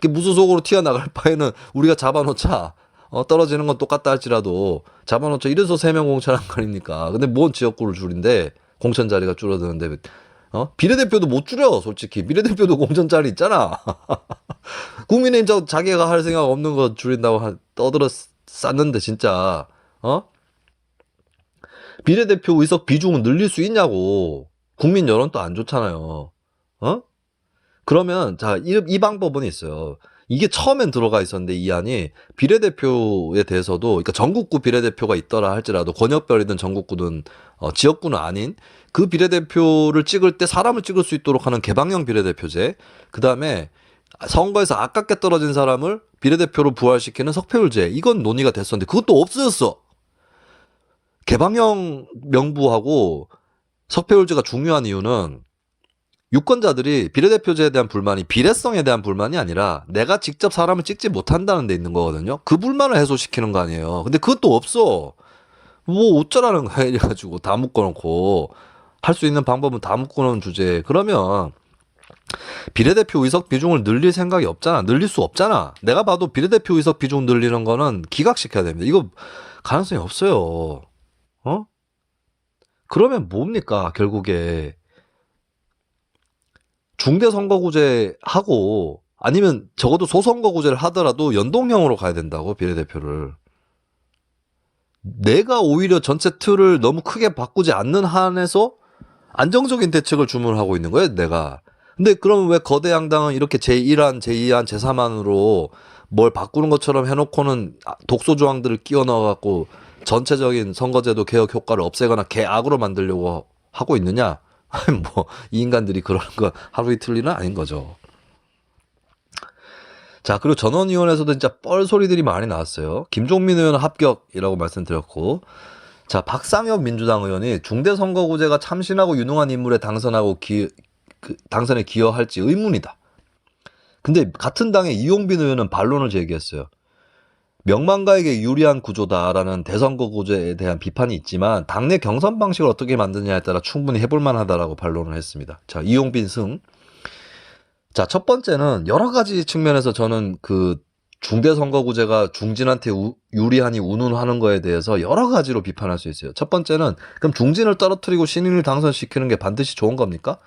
무소속으로 튀어나갈 바에는 우리가 잡아놓자. 떨어지는 건 똑같다 할지라도 잡아놓자. 이래서 3명 공천한 거 아닙니까? 근데 뭔 지역구를 줄인데 공천 자리가 줄어드는데 비례대표도 못 줄여 솔직히. 비례대표도 공천 자리 있잖아. 국민의힘 자기가 할 생각 없는 거 줄인다고 떠들어 쌌는데 진짜 비례대표 의석 비중을 늘릴 수 있냐고. 국민 여론도 안 좋잖아요. 그러면 자, 이 방법은 있어요. 이게 처음엔 들어가 있었는데 이 안이 비례대표에 대해서도 그러니까 전국구 비례대표가 있더라 할지라도 권역별이든 전국구든 지역구는 아닌 그 비례대표를 찍을 때 사람을 찍을 수 있도록 하는 개방형 비례대표제, 그다음에 선거에서 아깝게 떨어진 사람을 비례대표로 부활시키는 석패율제, 이건 논의가 됐었는데 그것도 없어졌어. 개방형 명부하고 석패율제가 중요한 이유는 유권자들이 비례대표제에 대한 불만이 비례성에 대한 불만이 아니라 내가 직접 사람을 찍지 못한다는 데 있는 거거든요. 그 불만을 해소시키는 거 아니에요. 근데 그것도 없어. 뭐 어쩌라는 거야 이래가지고 다 묶어놓고 할 수 있는 방법은 다 묶어놓은 주제에 그러면 비례대표 의석 비중을 늘릴 생각이 없잖아. 늘릴 수 없잖아. 내가 봐도 비례대표 의석 비중 늘리는 거는 기각시켜야 됩니다. 이거 가능성이 없어요. 그러면 뭡니까 결국에 중대선거구제 하고 아니면 적어도 소선거구제를 하더라도 연동형으로 가야 된다고 비례대표를. 내가 오히려 전체 틀을 너무 크게 바꾸지 않는 한에서 안정적인 대책을 주문하고 있는 거예요 내가. 근데 그럼 왜 거대 양당은 이렇게 제1안, 제2안, 제3안으로 뭘 바꾸는 것처럼 해놓고는 독소 조항들을 끼워 넣어갖고 전체적인 선거제도 개혁 효과를 없애거나 개악으로 만들려고 하고 있느냐? 뭐 이 인간들이 그러는 건 하루 이틀 일은 아닌 거죠. 자, 그리고 전원위원회에서도 진짜 뻘소리들이 많이 나왔어요. 김종민 의원은 합격이라고 말씀드렸고, 자, 박상혁 민주당 의원이 중대선거구제가 참신하고 유능한 인물에 당선에 기여할지 의문이다. 근데 같은 당의 이용빈 의원은 반론을 제기했어요. 명망가에게 유리한 구조다라는 대선거 구조에 대한 비판이 있지만 당내 경선 방식을 어떻게 만드냐에 따라 충분히 해볼 만하다라고 반론을 했습니다. 자, 이용빈 승. 자, 첫 번째는 여러 가지 측면에서 저는 그 중대선거구제가 중진한테 유리하니 운운하는 거에 대해서 여러 가지로 비판할 수 있어요. 첫 번째는 그럼 중진을 떨어뜨리고 신인을 당선시키는 게 반드시 좋은 겁니까?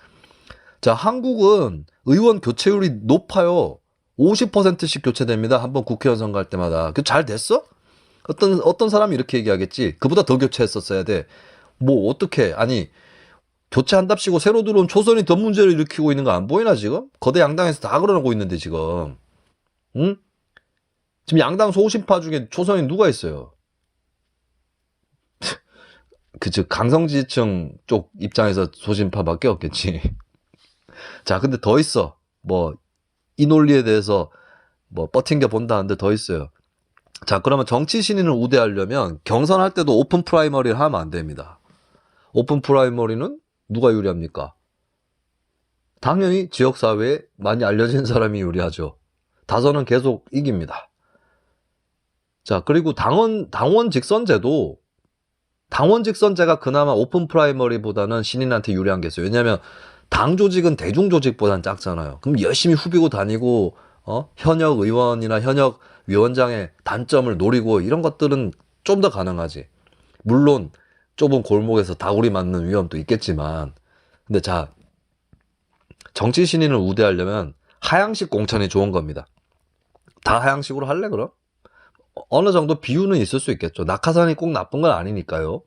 자, 한국은 의원 교체율이 높아요. 50%씩 교체됩니다. 한번 국회의원 선거할 때마다. 그 잘 됐어? 어떤 사람이 이렇게 얘기하겠지. 그보다 더 교체했었어야 돼. 뭐 어떻게 아니 교체한답시고 새로 들어온 초선이 더 문제를 일으키고 있는 거 안 보이나 지금? 거대 양당에서 다 그러고 있는데 지금. 응? 지금 양당 소신파 중에 초선이 누가 있어요? 즉 강성지층 쪽 입장에서 소신파밖에 없겠지. 자, 근데 더 있어. 뭐 이 논리에 대해서 뭐 버팅겨 본다는데 더 있어요. 자, 그러면 정치 신인을 우대하려면 경선할 때도 오픈 프라이머리를 하면 안 됩니다. 오픈 프라이머리는 누가 유리합니까? 당연히 지역사회에 많이 알려진 사람이 유리하죠. 다선은 계속 이깁니다. 자, 그리고 당원 직선제가 그나마 오픈 프라이머리보다는 신인한테 유리한 게 있어요. 왜냐하면 당 조직은 대중 조직보다는 작잖아요. 그럼 열심히 후비고 다니고 현역 의원이나 현역 위원장의 단점을 노리고 이런 것들은 좀 더 가능하지. 물론 좁은 골목에서 다구리 맞는 위험도 있겠지만 근데 자, 정치 신인을 우대하려면 하향식 공천이 좋은 겁니다. 다 하향식으로 할래 그럼? 어느 정도 비유는 있을 수 있겠죠. 낙하산이 꼭 나쁜 건 아니니까요.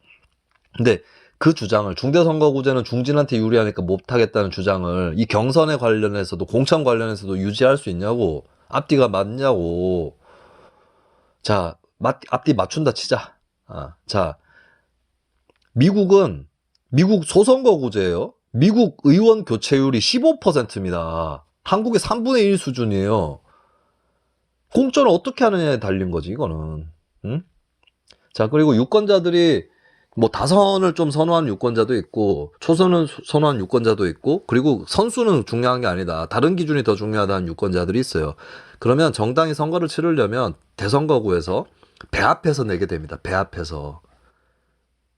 근데 그 주장을 중대선거구제는 중진한테 유리하니까 못하겠다는 주장을 이 경선에 관련해서도 공천 관련해서도 유지할 수 있냐고. 앞뒤가 맞냐고. 자, 앞뒤 맞춘다 치자. 자, 미국 소선거구제예요. 미국 의원 교체율이 15%입니다. 한국의 3분의 1 수준이에요. 공천을 어떻게 하느냐에 달린 거지 이거는. 응? 자, 그리고 유권자들이 뭐 다선을 좀 선호한 유권자도 있고 초선을 선호한 유권자도 있고 그리고 선수는 중요한 게 아니다. 다른 기준이 더 중요하다는 유권자들이 있어요. 그러면 정당이 선거를 치르려면 대선거구에서 배합해서 내게 됩니다. 배합해서.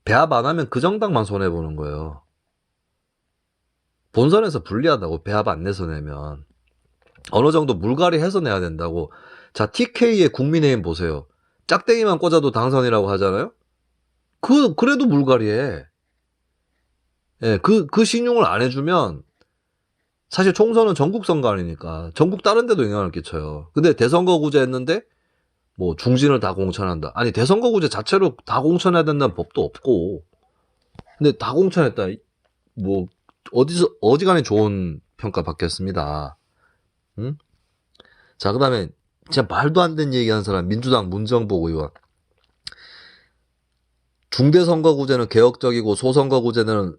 배합 안 하면 그 정당만 손해보는 거예요. 본선에서 불리하다고 배합 안 내서 내면. 어느 정도 물갈이 해서 내야 된다고. 자, TK의 국민의힘 보세요. 짝대기만 꽂아도 당선이라고 하잖아요? 그래도 물갈이해. 예, 그 신용을 안 해주면, 사실 총선은 전국 선거 아니니까, 전국 다른 데도 영향을 끼쳐요. 근데 대선거구제 했는데, 뭐, 중진을 다 공천한다. 아니, 대선거구제 자체로 다 공천해야 된다는 법도 없고, 근데 다 공천했다. 뭐, 어지간히 좋은 평가 받겠습니다. 응? 자, 그 다음에, 진짜 말도 안 되는 얘기 하는 사람, 민주당 문정복 의원. 중대선거구제는 개혁적이고 소선거구제는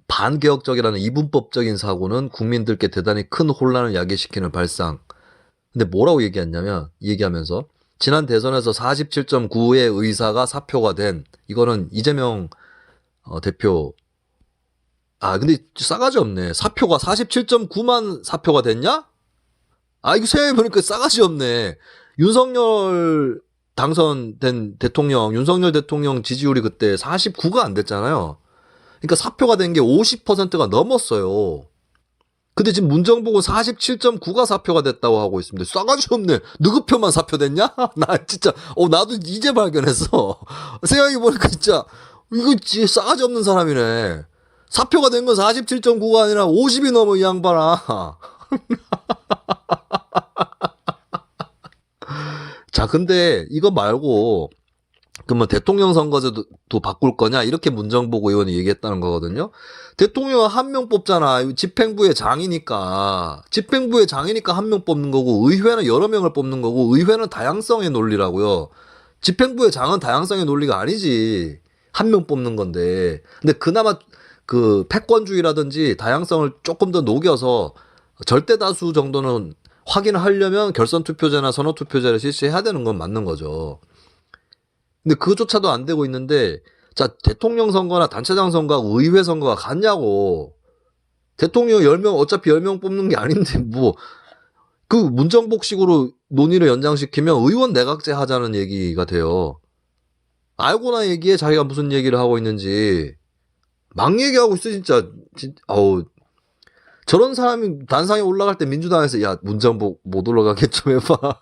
반개혁적이라는 이분법적인 사고는 국민들께 대단히 큰 혼란을 야기시키는 발상. 근데 뭐라고 얘기하면서 지난 대선에서 47.9의 의사가 사표가 된 이거는 이재명 대표. 근데 싸가지 없네. 사표가 47.9만 사표가 됐냐? 이거 생각해보니까 싸가지 없네. 윤석열 당선된 대통령, 윤석열 대통령 지지율이 그때 49가 안 됐잖아요. 그러니까 사표가 된 게 50%가 넘었어요. 근데 지금 문정복은 47.9가 사표가 됐다고 하고 있습니다. 싸가지 없네. 누구 표만 사표됐냐? 나 진짜, 나도 이제 발견했어. 생각해보니까 진짜, 이거 진짜 싸가지 없는 사람이네. 사표가 된 건 47.9가 아니라 50이 넘어, 이 양반아. 자, 근데 이거 말고 그러면 대통령 선거제도 바꿀 거냐 이렇게 문정복 의원이 얘기했다는 거거든요. 대통령은 한 명 뽑잖아. 집행부의 장이니까 한 명 뽑는 거고 의회는 여러 명을 뽑는 거고 의회는 다양성의 논리라고요. 집행부의 장은 다양성의 논리가 아니지. 한 명 뽑는 건데. 근데 그나마 그 패권주의라든지 다양성을 조금 더 녹여서 절대 다수 정도는 확인을 하려면 결선 투표제나 선호 투표제를 실시해야 되는 건 맞는 거죠. 근데 그조차도 안 되고 있는데, 자, 대통령 선거나 단체장 선거하고 의회 선거가 같냐고. 대통령 10명, 어차피 10명 뽑는 게 아닌데, 뭐, 그 문정복식으로 논의를 연장시키면 의원 내각제 하자는 얘기가 돼요. 알고나 얘기해 자기가 무슨 얘기를 하고 있는지. 막 얘기하고 있어 진짜. 어우. 저런 사람이 단상에 올라갈 때 민주당에서 야 문정복 못 올라가게 좀 해봐.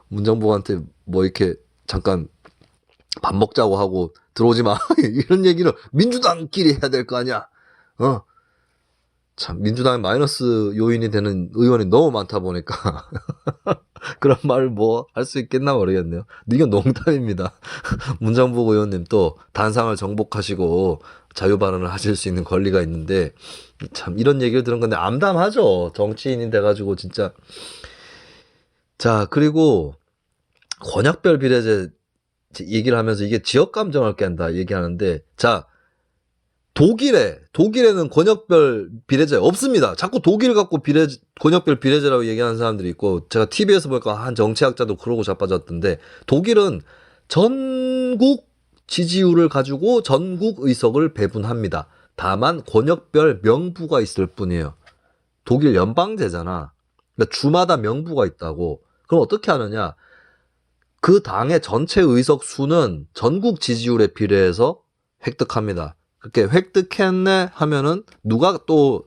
문정복한테 뭐 이렇게 잠깐 밥 먹자고 하고 들어오지 마. 이런 얘기를 민주당끼리 해야 될 거 아니야. 참 민주당에 마이너스 요인이 되는 의원이 너무 많다 보니까 그런 말을 뭐 할 수 있겠나 모르겠네요. 근데 이건 농담입니다. 문정복 의원님 또 단상을 정복하시고 자유발언을 하실 수 있는 권리가 있는데 참 이런 얘기를 들은 건데 암담하죠. 정치인이 돼가지고 진짜. 자, 그리고 권역별 비례제 얘기를 하면서 이게 지역 감정을 깬다 얘기하는데, 자, 독일에는 권역별 비례제 없습니다. 자꾸 독일 갖고 권역별 비례제라고 얘기하는 사람들이 있고, 제가 TV에서 보니까 한 정치학자도 그러고 자빠졌던데, 독일은 전국 지지율을 가지고 전국 의석을 배분합니다. 다만 권역별 명부가 있을 뿐이에요. 독일 연방제잖아. 그러니까 주마다 명부가 있다고. 그럼 어떻게 하느냐? 그 당의 전체 의석 수는 전국 지지율에 비례해서 획득합니다. 그렇게 획득했네 하면은 누가 또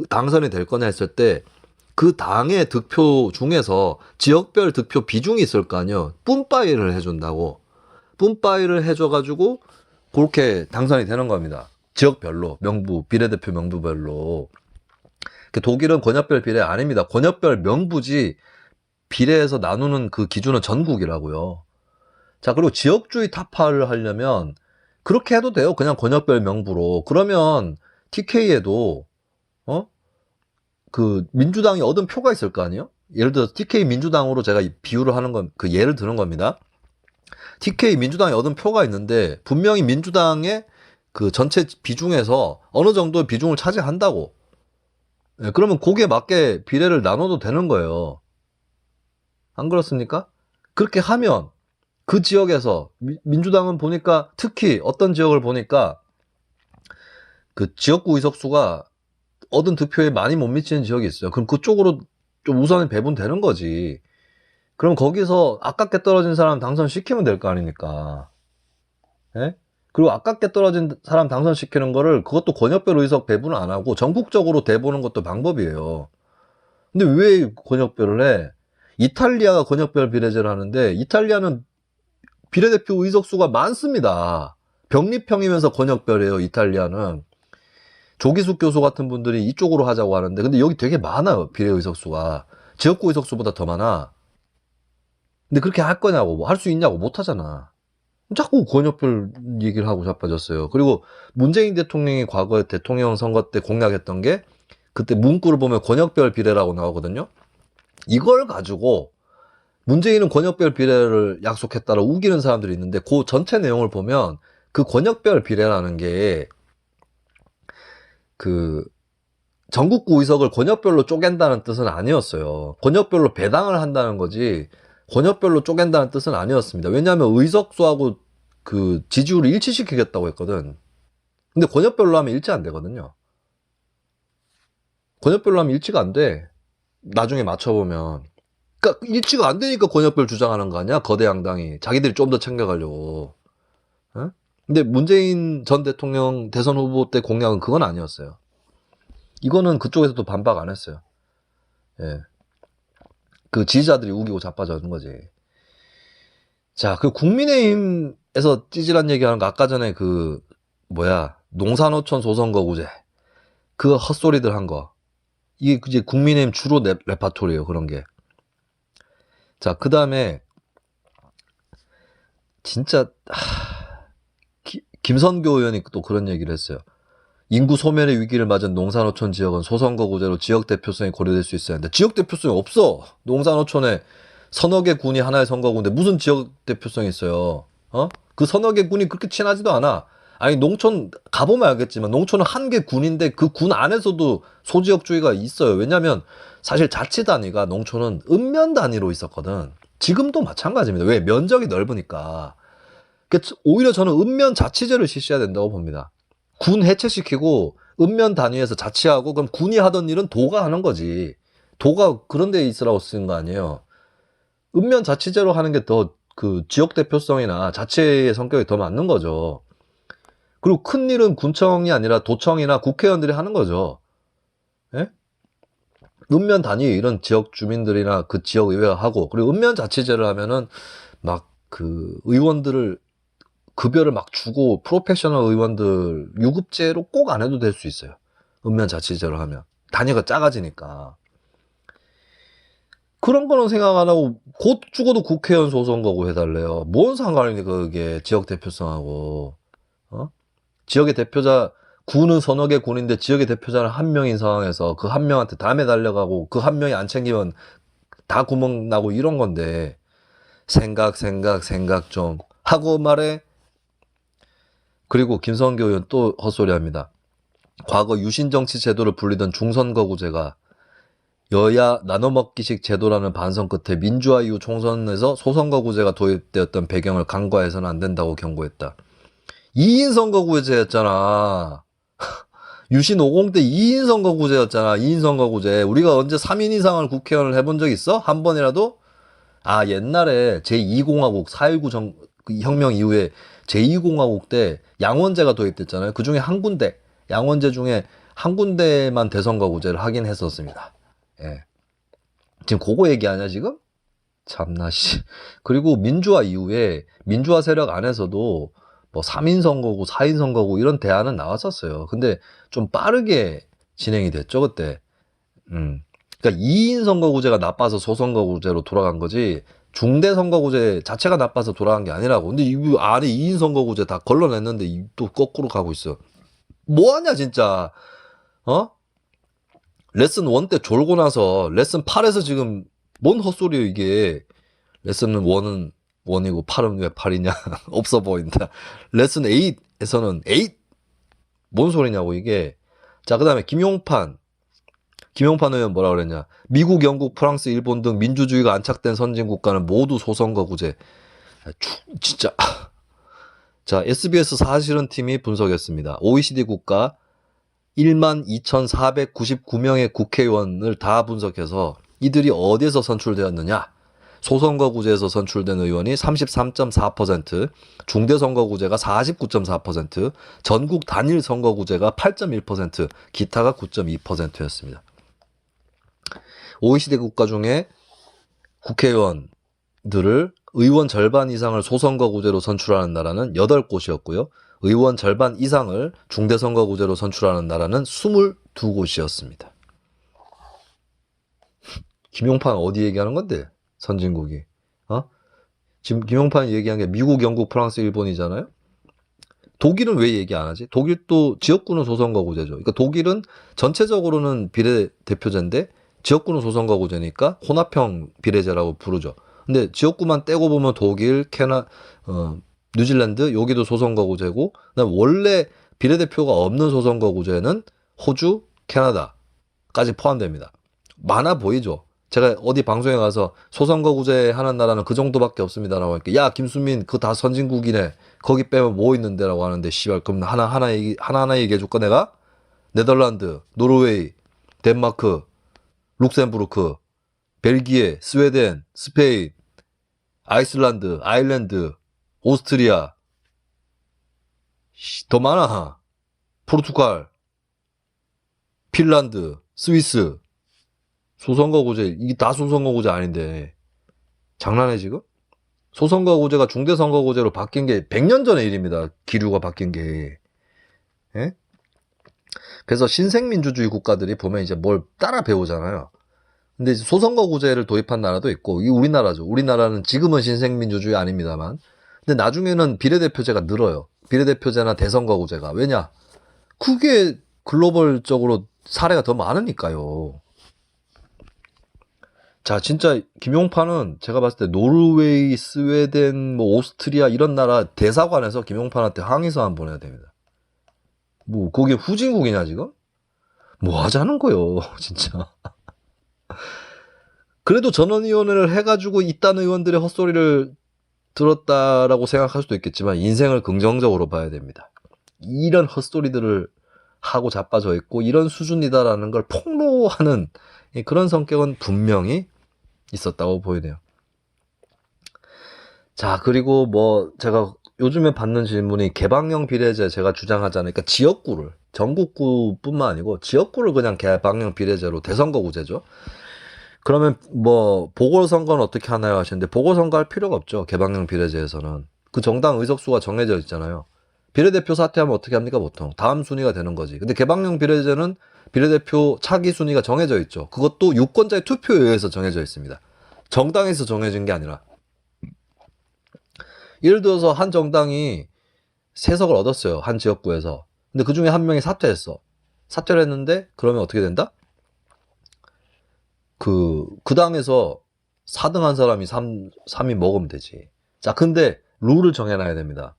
당선이 될 거냐 했을 때 그 당의 득표 중에서 지역별 득표 비중이 있을 거 아니에요. 뿜빠이를 해준다고. 뿜빠이를 해줘가지고 그렇게 당선이 되는 겁니다. 지역별로 명부 비례대표 명부별로. 독일은 권역별 비례 아닙니다. 권역별 명부지 비례해서 나누는 그 기준은 전국이라고요. 자, 그리고 지역주의 타파를 하려면 그렇게 해도 돼요. 그냥 권역별 명부로. 그러면 TK에도 그 민주당이 얻은 표가 있을 거 아니에요? 예를 들어서 TK 민주당으로 제가 비유를 하는 건 그 예를 드는 겁니다. TK 민주당이 얻은 표가 있는데 분명히 민주당의 그 전체 비중에서 어느 정도의 비중을 차지한다고. 예, 그러면 거기에 맞게 비례를 나눠도 되는 거예요. 안 그렇습니까? 그렇게 하면 그 지역에서 민주당은 보니까 특히 어떤 지역을 보니까 그 지역구 의석수가 얻은 득표에 많이 못 미치는 지역이 있어요. 그럼 그쪽으로 좀 우선이 배분되는 거지. 그럼 거기서 아깝게 떨어진 사람 당선시키면 될 거 아닙니까? 예? 그리고 아깝게 떨어진 사람 당선시키는 거를 그것도 권역별 의석 배분을 안 하고 전국적으로 대보는 것도 방법이에요. 근데 왜 권역별을 해? 이탈리아가 권역별 비례제를 하는데 이탈리아는 비례대표 의석수가 많습니다. 병립형이면서 권역별이에요. 이탈리아는. 조기숙 교수 같은 분들이 이쪽으로 하자고 하는데 근데 여기 되게 많아요. 비례 의석수가. 지역구 의석수보다 더 많아. 근데 그렇게 할 거냐고, 뭐 할 수 있냐고, 못 하잖아. 자꾸 권역별 얘기를 하고 자빠졌어요. 그리고 문재인 대통령이 과거에 대통령 선거 때 공약했던 게 그때 문구를 보면 권역별 비례라고 나오거든요. 이걸 가지고 문재인은 권역별 비례를 약속했다라 우기는 사람들이 있는데 그 전체 내용을 보면 그 권역별 비례라는 게 그 전국구 의석을 권역별로 쪼갠다는 뜻은 아니었어요. 권역별로 배당을 한다는 거지 권역별로 쪼갠다는 뜻은 아니었습니다. 왜냐하면 의석수하고 그 지지율을 일치시키겠다고 했거든. 근데 권역별로 하면 일치 안 되거든요. 권역별로 하면 일치가 안 돼. 나중에 맞춰보면. 그러니까 일치가 안 되니까 권역별 주장하는 거 아니야? 거대 양당이. 자기들이 좀 더 챙겨가려고. 어? 근데 문재인 전 대통령 대선 후보 때 공약은 그건 아니었어요. 이거는 그쪽에서도 반박 안 했어요. 예. 그 지지자들이 우기고 자빠져는 거지. 자, 그 국민의힘에서 찌질한 얘기하는 거 아까 전에 그 농산어촌 소선거구제 그 헛소리들 한 거. 이게 이제 국민의힘 주로 레파토리예요. 그런 게. 자, 그 다음에 진짜 김선교 의원이 또 그런 얘기를 했어요. 인구 소멸의 위기를 맞은 농산어촌 지역은 소선거구제로 지역 대표성이 고려될 수 있어야 하는데 지역 대표성이 없어. 농산어촌에 서너 개 군이 하나의 선거구인데 무슨 지역 대표성이 있어요. 그 서너 개 군이 그렇게 친하지도 않아. 아니 농촌 가보면 알겠지만 농촌은 한 개 군인데 그 군 안에서도 소지역주의가 있어요. 왜냐하면 사실 자치 단위가 농촌은 읍면 단위로 있었거든. 지금도 마찬가지입니다. 왜? 면적이 넓으니까. 오히려 저는 읍면 자치제를 실시해야 된다고 봅니다. 군 해체시키고 읍면 단위에서 자치하고 그럼 군이 하던 일은 도가 하는 거지. 도가 그런 데 있으라고 쓰는 거 아니에요. 읍면자치제로 하는 게 더 그 지역 대표성이나 자치의 성격이 더 맞는 거죠. 그리고 큰일은 군청이 아니라 도청이나 국회의원들이 하는 거죠. 예? 읍면 단위 이런 지역 주민들이나 그 지역 의회가 하고, 그리고 읍면자치제를 하면은 막 그 의원들을 급여를 막 주고 프로페셔널 의원들 유급제로 꼭 안 해도 될 수 있어요. 읍면자치제로 하면 단위가 작아지니까. 그런 거는 생각 안 하고 곧 죽어도 국회의원 소선거구 해달래요. 뭔 상관입니까 그게 지역 대표성하고. 어? 지역의 대표자, 군은 서너 개 군인데 지역의 대표자는 한 명인 상황에서 그 한 명한테 다 매달려가고 그 한 명이 안 챙기면 다 구멍 나고 이런 건데, 생각 좀 하고 말해. 그리고 김성교 의원 또 헛소리합니다. 과거 유신정치 제도를 불리던 중선거구제가 여야 나눠먹기식 제도라는 반성 끝에 민주화 이후 총선에서 소선거구제가 도입되었던 배경을 간과해서는 안 된다고 경고했다. 2인 선거구제였잖아. 유신 50대 2인 선거구제였잖아. 2인 선거구제. 우리가 언제 3인 이상을 국회의원을 해본 적 있어? 한 번이라도? 아, 옛날에 제2공화국 4.19 혁명 이후에 제2공화국 때 양원제가 도입됐잖아요. 그 중에 한 군데, 양원제 중에 한 군데만 대선거구제를 하긴 했었습니다. 예. 지금 그거 얘기하냐 지금? 참나 씨. 그리고 민주화 이후에 민주화 세력 안에서도 뭐 3인 선거구, 4인 선거구 이런 대안은 나왔었어요. 근데 좀 빠르게 진행이 됐죠 그때. 그러니까 2인 선거구제가 나빠서 소선거구제로 돌아간 거지 중대 선거구제 자체가 나빠서 돌아간 게 아니라고. 근데 이 안에 2인 선거구제 다 걸러냈는데 또 거꾸로 가고 있어. 뭐하냐 진짜. 어? 레슨 1 때 졸고 나서 레슨 8에서 지금 뭔 헛소리예요 이게. 레슨 1은 1이고 8은 왜 8이냐. 없어 보인다. 레슨 8에서는 8? 뭔 소리냐고 이게. 자, 그 다음에 김용판 의원 뭐라 그랬냐. 미국, 영국, 프랑스, 일본 등 민주주의가 안착된 선진국가는 모두 소선거구제. 진짜. 자, SBS 사실은 팀이 분석했습니다. OECD 국가 12,499명의 국회의원을 다 분석해서 이들이 어디에서 선출되었느냐. 소선거구제에서 선출된 의원이 33.4%, 중대선거구제가 49.4%, 전국 단일 선거구제가 8.1%, 기타가 9.2%였습니다. OECD 국가 중에 국회의원들을 의원 절반 이상을 소선거구제로 선출하는 나라는 8곳이었고요. 의원 절반 이상을 중대선거구제로 선출하는 나라는 22곳이었습니다. 김용판 어디 얘기하는 건데? 선진국이. 지금 김용판이 얘기한 게 미국, 영국, 프랑스, 일본이잖아요? 독일은 왜 얘기 안 하지? 독일도 지역구는 소선거구제죠. 그러니까 독일은 전체적으로는 비례대표제인데 지역구는 소선거구제니까 혼합형 비례제라고 부르죠. 근데 지역구만 떼고 보면 독일, 뉴질랜드 여기도 소선거구제고, 그다음에 원래 비례대표가 없는 소선거구제는 호주, 캐나다까지 포함됩니다. 많아 보이죠? 제가 어디 방송에 가서 소선거구제 하는 나라는 그 정도밖에 없습니다라고 하니까 야 김수민 그거 다 선진국이네. 거기 빼면 뭐 있는데라고 하는데 씨발 그럼 하나하나 얘기해 줄까 내가? 네덜란드, 노르웨이, 덴마크, 룩셈부르크, 벨기에, 스웨덴, 스페인, 아이슬란드, 아일랜드, 오스트리아, 더 많아. 포르투갈, 핀란드, 스위스. 소선거구제 이게 다 소선거구제 아닌데 장난해 지금? 소선거구제가 중대선거구제로 바뀐 게 100년 전의 일입니다. 기류가 바뀐 게. 예? 그래서 신생민주주의 국가들이 보면 이제 뭘 따라 배우잖아요. 근데 이제 소선거구제를 도입한 나라도 있고 이 우리나라죠. 우리나라는 지금은 신생민주주의 아닙니다만 근데 나중에는 비례대표제가 늘어요. 비례대표제나 대선거구제가. 왜냐? 그게 글로벌적으로 사례가 더 많으니까요. 자, 진짜 김용판은 제가 봤을 때 노르웨이, 스웨덴, 뭐 오스트리아 이런 나라 대사관에서 김용판한테 항의서한 보내야 됩니다. 뭐 거기 후진국이냐 지금? 뭐 하자는 거요, 진짜. 그래도 전원위원회를 해가지고 이딴 의원들의 헛소리를 들었다라고 생각할 수도 있겠지만 인생을 긍정적으로 봐야 됩니다. 이런 헛소리들을 하고 자빠져 있고 이런 수준이다라는 걸 폭로하는 그런 성격은 분명히 있었다고 보이네요. 자, 그리고 뭐 제가 요즘에 받는 질문이 개방형 비례제 제가 주장하잖아요. 그러니까 지역구를, 전국구뿐만 아니고 지역구를 그냥 개방형 비례제로, 대선거구제죠. 그러면 뭐 보궐선거는 어떻게 하나요 하시는데, 보궐선거 할 필요가 없죠. 개방형 비례제에서는 그 정당 의석수가 정해져 있잖아요. 비례대표 사퇴하면 어떻게 합니까? 보통 다음 순위가 되는 거지. 근데 개방형 비례제는 비례대표 차기 순위가 정해져 있죠. 그것도 유권자의 투표에 의해서 정해져 있습니다. 정당에서 정해진 게 아니라. 예를 들어서 한 정당이 3석을 얻었어요. 한 지역구에서. 근데 그 중에 한 명이 사퇴했어. 사퇴를 했는데 그러면 어떻게 된다? 그 당에서 4등 한 사람이 3위 먹으면 되지. 자, 근데 룰을 정해놔야 됩니다.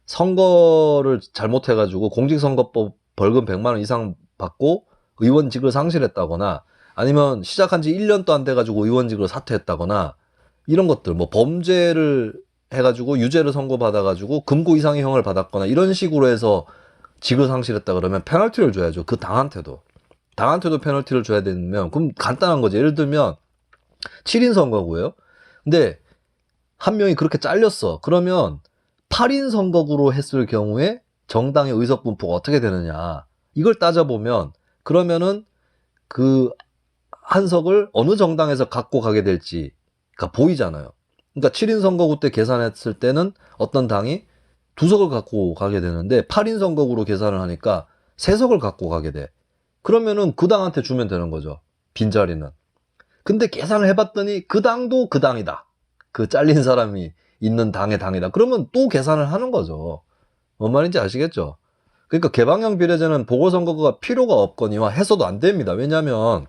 선거를 잘못해가지고 공직선거법 벌금 100만 원 이상 받고 의원직을 상실했다거나, 아니면 시작한 지 1년도 안 돼가지고 의원직을 사퇴했다거나, 이런 것들, 뭐 범죄를 해가지고 유죄를 선고받아가지고 금고 이상의 형을 받았거나 이런 식으로 해서 직을 상실했다 그러면 페널티를 줘야죠. 그 당한테도 페널티를 줘야 되면, 그럼 간단한 거지. 예를 들면 7인 선거구예요. 근데 한 명이 그렇게 잘렸어. 그러면 8인 선거구로 했을 경우에 정당의 의석 분포가 어떻게 되느냐, 이걸 따져보면, 그러면은 그 한석을 어느 정당에서 갖고 가게 될지가 보이잖아요. 그러니까 7인 선거구 때 계산했을 때는 어떤 당이 2석을 갖고 가게 되는데, 8인 선거구로 계산을 하니까 3석을 갖고 가게 돼. 그러면은 그 당한테 주면 되는 거죠. 빈자리는. 근데 계산을 해봤더니 그 당도 그 당이다. 그 잘린 사람이 있는 당의 당이다. 그러면 또 계산을 하는 거죠. 뭔 말인지 아시겠죠? 그러니까 개방형 비례제는 보궐선거구가 필요가 없거니와 해서도 안 됩니다. 왜냐하면,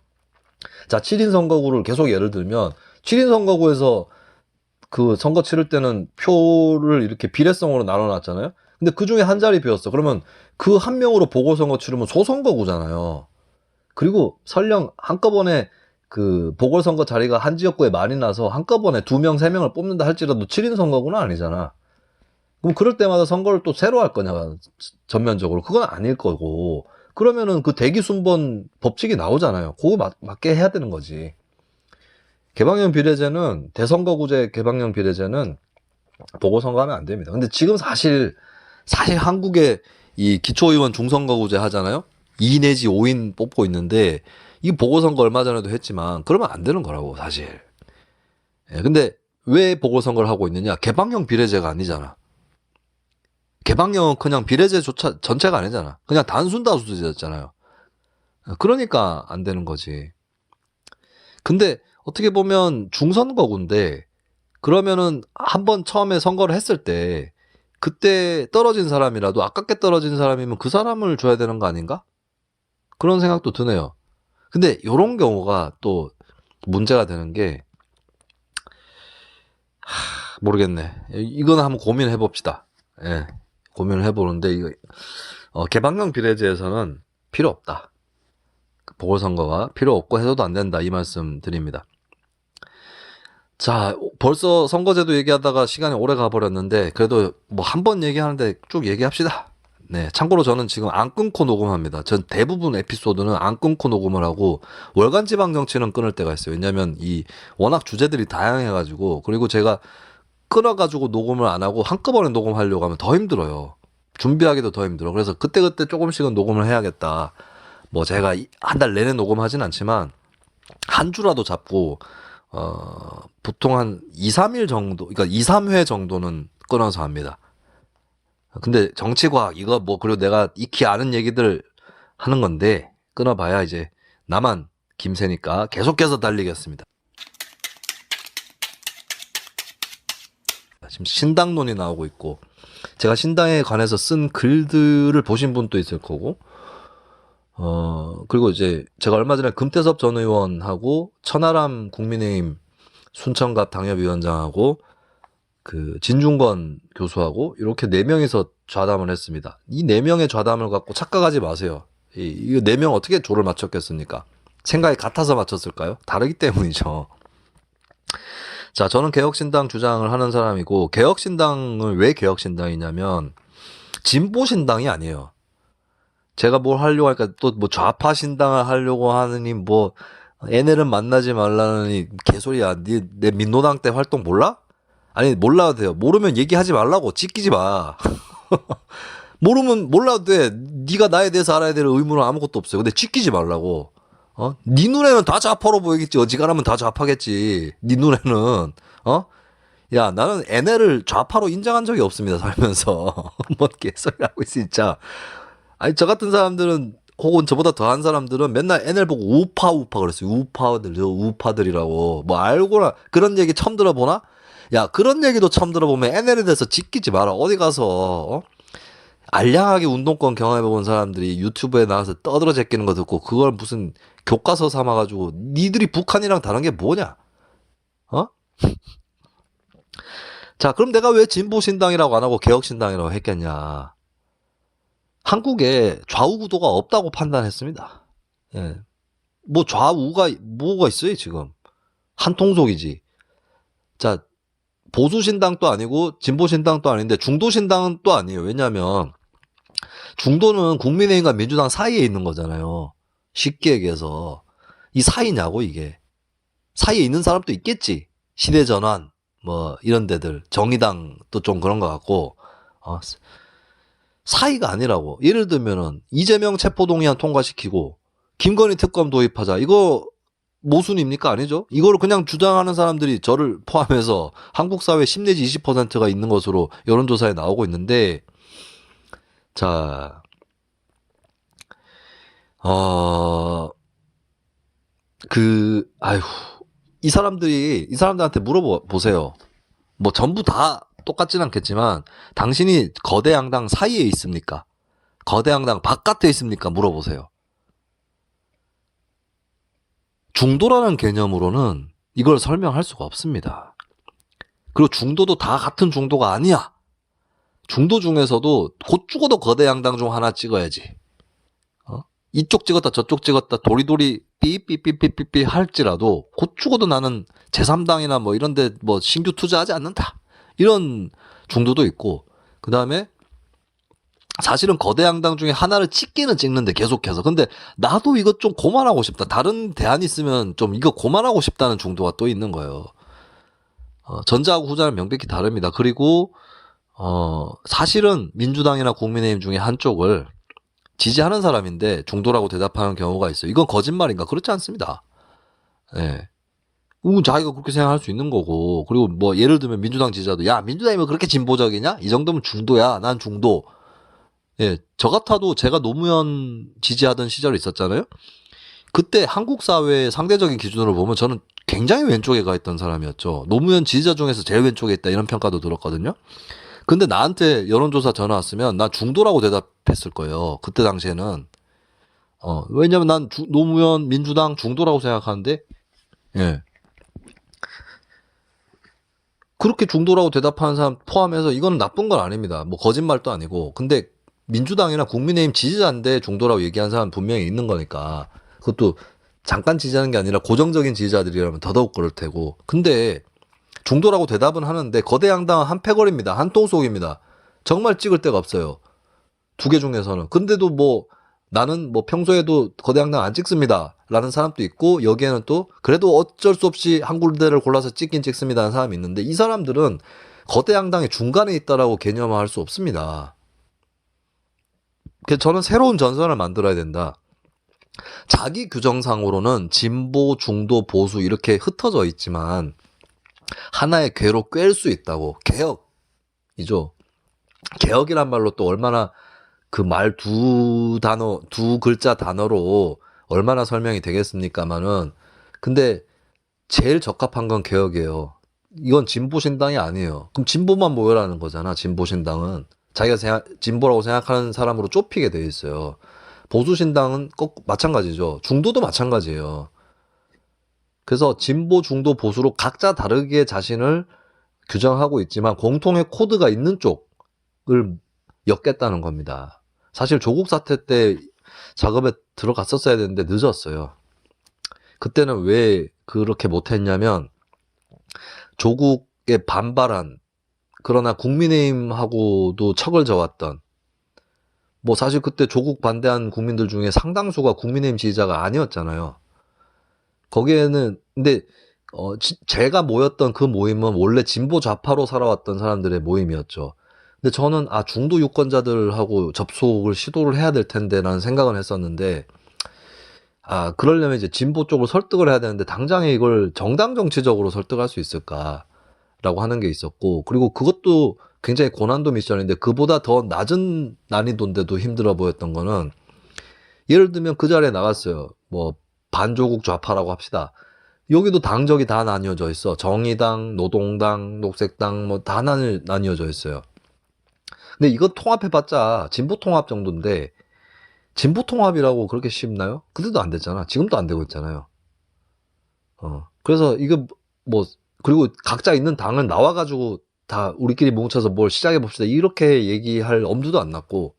자, 7인 선거구를 계속 예를 들면, 7인 선거구에서 그 선거 치를 때는 표를 이렇게 비례성으로 나눠놨잖아요. 근데 그 중에 한 자리 비었어. 그러면 그 한 명으로 보궐선거 치르면 소선거구잖아요. 그리고 설령 한꺼번에 그 보궐선거 자리가 한 지역구에 많이 나서 한꺼번에 2명, 3명을 뽑는다 할지라도 7인 선거구는 아니잖아. 그럼 그럴 때마다 선거를 또 새로 할 거냐, 전면적으로. 그건 아닐 거고. 그러면은 그 대기 순번 법칙이 나오잖아요. 그거 맞게 해야 되는 거지. 개방형 비례제는, 대선거구제 개방형 비례제는 보궐선거 하면 안 됩니다. 근데 지금 사실 한국에 이 기초의원 중선거구제 하잖아요. 2 내지 5인 뽑고 있는데, 이 보궐선거 얼마 전에도 했지만 그러면 안 되는 거라고, 사실. 예, 근데 왜 보궐선거를 하고 있느냐? 개방형 비례제가 아니잖아. 개방형은 그냥 비례제조차 전체가 아니잖아. 그냥 단순 다수제였잖아요. 그러니까 안 되는 거지. 근데 어떻게 보면 중선거구인데, 그러면은 한번 처음에 선거를 했을 때 그때 떨어진 사람이라도, 아깝게 떨어진 사람이면 그 사람을 줘야 되는 거 아닌가? 그런 생각도 드네요. 근데 이런 경우가 또 문제가 되는 게, 모르겠네. 이건 한번 고민해 봅시다. 예, 고민을 해보는데, 이거 개방형 비례제에서는 필요 없다. 보궐선거가 필요 없고 해서도 안 된다, 이 말씀 드립니다. 자, 벌써 선거제도 얘기하다가 시간이 오래 가버렸는데, 그래도 뭐 한 번 얘기하는데 쭉 얘기합시다. 네, 참고로 저는 지금 안 끊고 녹음합니다. 전 대부분 에피소드는 안 끊고 녹음을 하고, 월간 지방 정치는 끊을 때가 있어요. 왜냐면 이 워낙 주제들이 다양해가지고, 그리고 제가 끊어가지고 녹음을 안 하고 한꺼번에 녹음하려고 하면 더 힘들어요. 준비하기도 더 힘들어. 그래서 그때그때 조금씩은 녹음을 해야겠다. 뭐 제가 한 달 내내 녹음하진 않지만 한 주라도 잡고, 보통 한 2, 3일 정도, 그러니까 2, 3회 정도는 끊어서 합니다. 근데 정치과학, 이거 뭐, 그리고 내가 익히 아는 얘기들 하는 건데, 끊어봐야 이제 나만 김새니까 계속해서 달리겠습니다. 지금 신당론이 나오고 있고, 제가 신당에 관해서 쓴 글들을 보신 분도 있을 거고, 그리고 이제 제가 얼마 전에 금태섭 전 의원하고 천하람 국민의힘 순천갑 당협위원장하고 그 진중권 교수하고 이렇게 4명이서 좌담을 했습니다. 이 4명의 좌담을 갖고 착각하지 마세요. 이 4명 어떻게 조를 맞췄겠습니까? 생각이 같아서 맞췄을까요? 다르기 때문이죠. 자, 저는 개혁신당 주장을 하는 사람이고, 개혁신당을 왜 개혁신당이냐면 진보신당이 아니에요. 제가 뭘 하려고 하니까 또 뭐 좌파 신당을 하려고 하느니 뭐 얘네는 만나지 말라느니 개소리야. 내 민노당 때 활동 몰라? 아니 몰라도 돼요. 모르면 얘기하지 말라고. 찢기지 마. 모르면 몰라도 돼. 네가 나에 대해서 알아야 될 의무는 아무것도 없어요. 근데 찢기지 말라고. 네 눈에는 다 좌파로 보이겠지. 어지간하면 다 좌파겠지. 네 눈에는. 야, 나는 NL을 좌파로 인정한 적이 없습니다, 살면서. 뭔 개소리 하고 있어, 진짜. 아니, 저 같은 사람들은, 혹은 저보다 더한 사람들은 맨날 NL 보고 우파 그랬어요. 우파들이라고. 뭐, 알고나, 그런 얘기 처음 들어보나? 야, 그런 얘기도 처음 들어보면 NL에 대해서 지키지 마라. 어디 가서, 알량하게 운동권 경험해본 사람들이 유튜브에 나와서 떠들어 제끼는 거 듣고, 그걸 무슨 교과서 삼아가지고, 니들이 북한이랑 다른 게 뭐냐? 어? 자, 그럼 내가 왜 진보신당이라고 안 하고 개혁신당이라고 했겠냐. 한국에 좌우 구도가 없다고 판단했습니다. 예. 뭐 좌우가 뭐가 있어요, 지금. 한통속이지. 자, 보수신당도 아니고 진보신당도 아닌데 중도신당은 또 아니에요. 왜냐하면 중도는 국민의힘과 민주당 사이에 있는 거잖아요. 쉽게 얘기해서. 이 사이냐고, 이게. 사이에 있는 사람도 있겠지. 시대전환, 뭐, 이런 데들. 정의당도 좀 그런 것 같고, 사이가 아니라고. 예를 들면은, 이재명 체포동의안 통과시키고, 김건희 특검 도입하자. 이거 모순입니까? 아니죠? 이거를 그냥 주장하는 사람들이 저를 포함해서 한국 사회 10 내지 20%가 있는 것으로 여론조사에 나오고 있는데, 자, 이 사람들한테 물어보세요. 뭐 전부 다 똑같진 않겠지만, 당신이 거대 양당 사이에 있습니까? 거대 양당 바깥에 있습니까? 물어보세요. 중도라는 개념으로는 이걸 설명할 수가 없습니다. 그리고 중도도 다 같은 중도가 아니야. 중도 중에서도 곧 죽어도 거대 양당 중 하나 찍어야지. 이쪽 찍었다 저쪽 찍었다 도리도리 삐삐삐삐삐삐 할지라도 곧 죽어도 나는 제3당이나 뭐 이런데 뭐 신규 투자하지 않는다. 이런 중도도 있고, 그 다음에 사실은 거대 양당 중에 하나를 찍기는 찍는데 계속해서. 근데 나도 이것 좀 고만하고 싶다. 다른 대안이 있으면 좀 이거 고만하고 싶다는 중도가 또 있는 거예요. 전자하고 후자는 명백히 다릅니다. 그리고 사실은 민주당이나 국민의힘 중에 한쪽을 지지하는 사람인데 중도라고 대답하는 경우가 있어요. 이건 거짓말인가? 그렇지 않습니다. 예. 자기가 그렇게 생각할 수 있는 거고. 그리고 뭐 예를 들면 민주당 지지자도 야, 민주당이 뭐 그렇게 진보적이냐? 이 정도면 중도야. 난 중도. 예, 저 같아도 제가 노무현 지지하던 시절이 있었잖아요. 그때 한국 사회의 상대적인 기준으로 보면 저는 굉장히 왼쪽에 가 있던 사람이었죠. 노무현 지지자 중에서 제일 왼쪽에 있다 이런 평가도 들었거든요. 근데 나한테 여론조사 전화 왔으면 나 중도라고 대답했을 거예요. 그때 당시에는. 왜냐면 난 노무현 민주당 중도라고 생각하는데, 예. 그렇게 중도라고 대답하는 사람 포함해서 이건 나쁜 건 아닙니다. 뭐 거짓말도 아니고. 근데 민주당이나 국민의힘 지지자인데 중도라고 얘기한 사람 분명히 있는 거니까. 그것도 잠깐 지지하는 게 아니라 고정적인 지지자들이라면 더더욱 그럴 테고. 근데 중도라고 대답은 하는데 거대 양당은 한 패거리입니다. 한 통속입니다. 정말 찍을 데가 없어요. 두 개 중에서는. 근데도 뭐 나는 뭐 평소에도 거대 양당 안 찍습니다. 라는 사람도 있고, 여기에는 또 그래도 어쩔 수 없이 한 군데를 골라서 찍긴 찍습니다 하는 사람이 있는데, 이 사람들은 거대 양당의 중간에 있다라고 개념화할 수 없습니다. 그래서 저는 새로운 전선을 만들어야 된다. 자기 규정상으로는 진보, 중도, 보수 이렇게 흩어져 있지만 하나의 궤로 꿰을 수 있다고. 개혁이죠. 개혁이란 말로 또 얼마나 그 말 두 글자 단어로 얼마나 설명이 되겠습니까마는, 근데 제일 적합한 건 개혁이에요. 이건 진보신당이 아니에요. 그럼 진보만 모여라는 거잖아. 진보신당은 자기가 진보라고 생각하는 사람으로 좁히게 돼 있어요. 보수신당은 꼭 마찬가지죠. 중도도 마찬가지예요. 그래서 진보, 중도, 보수로 각자 다르게 자신을 규정하고 있지만 공통의 코드가 있는 쪽을 엮겠다는 겁니다. 사실 조국 사태 때 작업에 들어갔었어야 되는데 늦었어요. 그때는 왜 그렇게 못했냐면, 조국에 반발한, 그러나 국민의힘하고도 척을 저었던 뭐 사실 그때 조국 반대한 국민들 중에 상당수가 국민의힘 지지자가 아니었잖아요. 거기에는 근데 제가 모였던 그 모임은 원래 진보 좌파로 살아왔던 사람들의 모임이었죠. 근데 저는 중도 유권자들하고 접속을 시도를 해야 될 텐데라는 생각은 했었는데 그러려면 이제 진보 쪽으로 설득을 해야 되는데 당장에 이걸 정당 정치적으로 설득할 수 있을까라고 하는 게 있었고, 그리고 그것도 굉장히 고난도 미션인데 그보다 더 낮은 난이도인데도 힘들어 보였던 거는, 예를 들면 그 자리에 나갔어요. 뭐 반조국 좌파라고 합시다. 여기도 당적이 다 나뉘어져 있어. 정의당, 노동당, 녹색당 뭐 다 나뉘어져 있어요. 근데 이거 통합해봤자 진보 통합 정도인데, 진보 통합이라고 그렇게 쉽나요? 그때도 안 됐잖아. 지금도 안 되고 있잖아요. 그래서 이거 뭐, 그리고 각자 있는 당은 나와가지고 다 우리끼리 뭉쳐서 뭘 시작해봅시다, 이렇게 얘기할 엄두도 안 났고,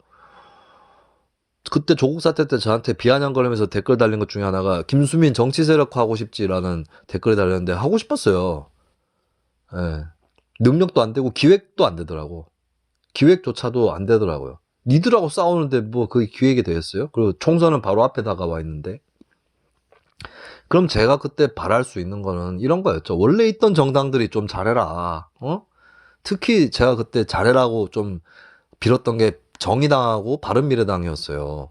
그때 조국 사태 때 저한테 비아냥거리면서 댓글 달린 것 중에 하나가 김수민 정치 세력화 하고 싶지라는 댓글이 달렸는데, 하고 싶었어요. 예. 능력도 안 되고 기획도 안 되더라고. 기획조차도 안 되더라고요. 니들하고 싸우는데 뭐 그게 기획이 되겠어요? 그리고 총선은 바로 앞에 다가와 있는데. 그럼 제가 그때 바랄 수 있는 거는 이런 거였죠. 원래 있던 정당들이 좀 잘해라. 특히 제가 그때 잘해라고 좀 빌었던 게 정의당하고 바른미래당이었어요.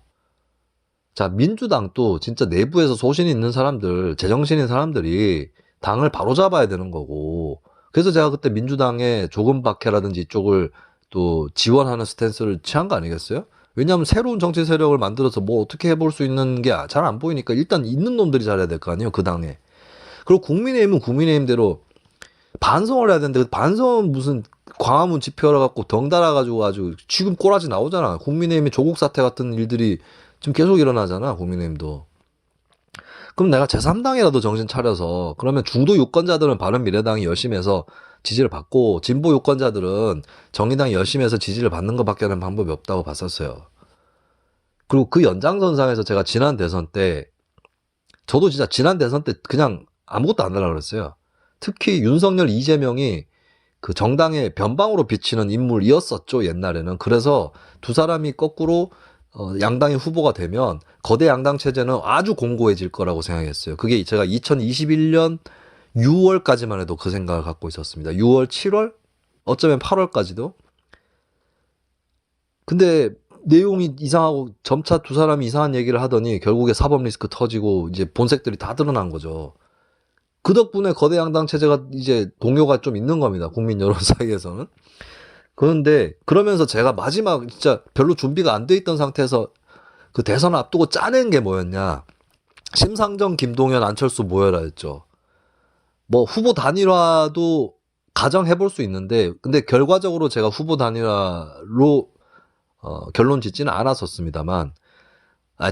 자, 민주당도 진짜 내부에서 소신 있는 사람들, 제정신인 사람들이 당을 바로잡아야 되는 거고, 그래서 제가 그때 민주당의 조금박해라든지 이쪽을 또 지원하는 스탠스를 취한 거 아니겠어요? 왜냐하면 새로운 정치 세력을 만들어서 뭐 어떻게 해볼 수 있는 게 잘 안 보이니까 일단 있는 놈들이 잘해야 될 거 아니에요, 그 당에. 그리고 국민의힘은 국민의힘대로 반성을 해야 되는데, 반성은 무슨 광화문 집회하러 갖고 덩달아 가지고 아주 지금 꼬라지 나오잖아. 국민의힘의 조국 사태 같은 일들이 지금 계속 일어나잖아, 국민의힘도. 그럼 내가 제3당이라도 정신 차려서, 그러면 중도 유권자들은 바른미래당이 열심히 해서 지지를 받고, 진보 유권자들은 정의당이 열심히 해서 지지를 받는 것밖에 하는 방법이 없다고 봤었어요. 그리고 그 연장선상에서 제가 지난 대선 때, 저도 진짜 지난 대선 때 그냥 아무것도 안 하려고 그랬어요. 특히 윤석열, 이재명이 그 정당의 변방으로 비치는 인물이었었죠, 옛날에는. 그래서 두 사람이 거꾸로 양당의 후보가 되면 거대 양당 체제는 아주 공고해질 거라고 생각했어요. 그게 제가 2021년 6월까지만 해도 그 생각을 갖고 있었습니다. 6월, 7월? 어쩌면 8월까지도. 근데 내용이 이상하고 점차 두 사람이 이상한 얘기를 하더니 결국에 사법 리스크 터지고 이제 본색들이 다 드러난 거죠. 그 덕분에 거대 양당 체제가 이제 동요가 좀 있는 겁니다, 국민 여론 사이에서는. 그런데 그러면서 제가 마지막 진짜 별로 준비가 안 돼 있던 상태에서 그 대선 앞두고 짜낸 게 뭐였냐. 심상정, 김동연, 안철수 모여라 했죠. 뭐 후보 단일화도 가정해볼 수 있는데, 근데 결과적으로 제가 후보 단일화로 결론 짓지는 않았었습니다만,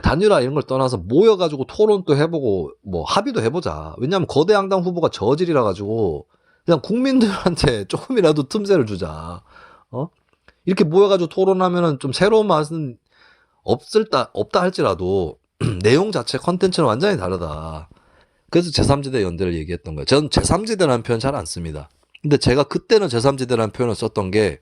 단일화 이런 걸 떠나서 모여가지고 토론도 해보고 뭐 합의도 해보자. 왜냐하면 거대 양당 후보가 저질이라 가지고 그냥 국민들한테 조금이라도 틈새를 주자. 이렇게 모여가지고 토론하면은 좀 새로운 맛은 없다 할지라도 내용 자체 컨텐츠는 완전히 다르다. 그래서 제3지대 연대를 얘기했던 거예요. 저는 제3지대라는 표현 잘 안 씁니다. 근데 제가 그때는 제3지대라는 표현을 썼던 게,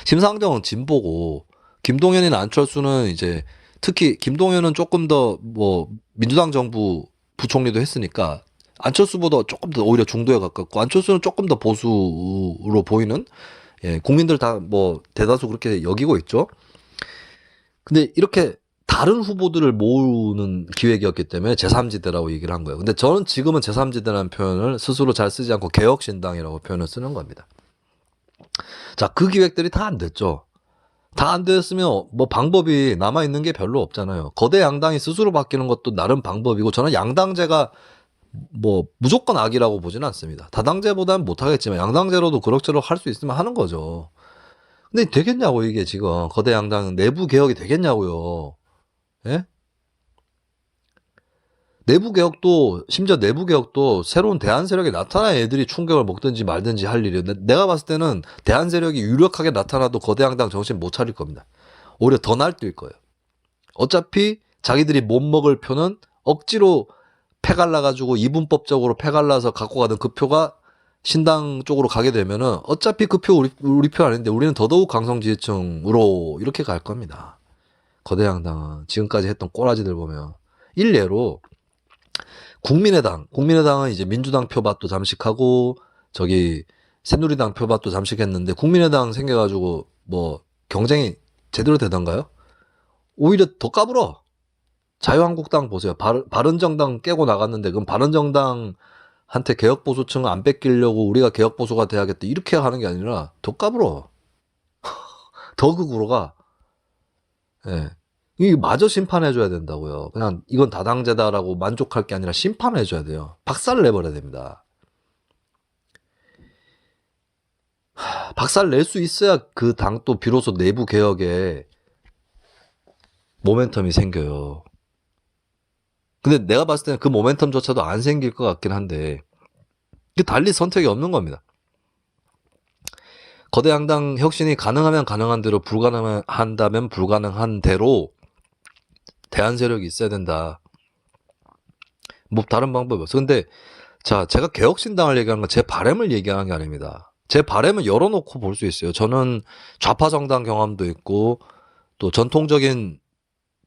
심상정은 진보고 김동연이나 안철수는 이제, 특히 김동연은 조금 더 뭐 민주당 정부 부총리도 했으니까 안철수보다 조금 더 오히려 중도에 가깝고, 안철수는 조금 더 보수로 보이는, 국민들 다 뭐 대다수 그렇게 여기고 있죠. 근데 이렇게 다른 후보들을 모으는 기획이었기 때문에 제3지대라고 얘기를 한 거예요. 근데 저는 지금은 제3지대라는 표현을 스스로 잘 쓰지 않고 개혁신당이라고 표현을 쓰는 겁니다. 자, 그 기획들이 다 안 됐죠. 다 안 됐으면 뭐 방법이 남아있는 게 별로 없잖아요. 거대 양당이 스스로 바뀌는 것도 나름 방법이고, 저는 양당제가 뭐 무조건 악이라고 보지는 않습니다. 다당제보다는 못하겠지만 양당제로도 그럭저럭 할 수 있으면 하는 거죠. 근데 되겠냐고, 이게 지금 거대 양당 내부 개혁이 되겠냐고요. 예? 심지어 내부 개혁도 새로운 대안 세력이 나타나야 애들이 충격을 먹든지 말든지 할 일이에요. 내가 봤을 때는 대안 세력이 유력하게 나타나도 거대 양당 정신 못 차릴 겁니다. 오히려 더 날뛸 거예요. 어차피 자기들이 못 먹을 표는 억지로 패갈라가지고 이분법적으로 패갈라서 갖고 가던 그 표가 신당 쪽으로 가게 되면은 어차피 그 표 우리 표 아닌데 우리는 더더욱 강성 지지층으로 이렇게 갈 겁니다. 거대 양당은 지금까지 했던 꼬라지들 보면 일례로 국민의당은 이제 민주당 표밭도 잠식하고 저기 새누리당 표밭도 잠식했는데 국민의당 생겨가지고 뭐 경쟁이 제대로 되던가요? 오히려 더 까불어. 자유한국당 보세요. 바른정당 깨고 나갔는데 그럼 바른정당한테 개혁보수층 안 뺏기려고 우리가 개혁보수가 돼야겠다 이렇게 하는 게 아니라 더 까불어. 더 극으로 가. 예. 이 마저 심판해줘야 된다고요. 그냥 이건 다당제다라고 만족할 게 아니라 심판해줘야 돼요. 박살 내버려야 됩니다. 박살 낼 수 있어야 그 당 또 비로소 내부 개혁에 모멘텀이 생겨요. 근데 내가 봤을 때는 그 모멘텀조차도 안 생길 것 같긴 한데 달리 선택이 없는 겁니다. 거대 양당 혁신이 가능하면 가능한 대로 불가능한다면 불가능한 대로 대안 세력이 있어야 된다. 뭐 다른 방법이 없어. 근데 자, 제가 개혁신당을 얘기하는 건 제 바람을 얘기하는 게 아닙니다. 제 바람은 열어놓고 볼 수 있어요. 저는 좌파 정당 경험도 있고 또 전통적인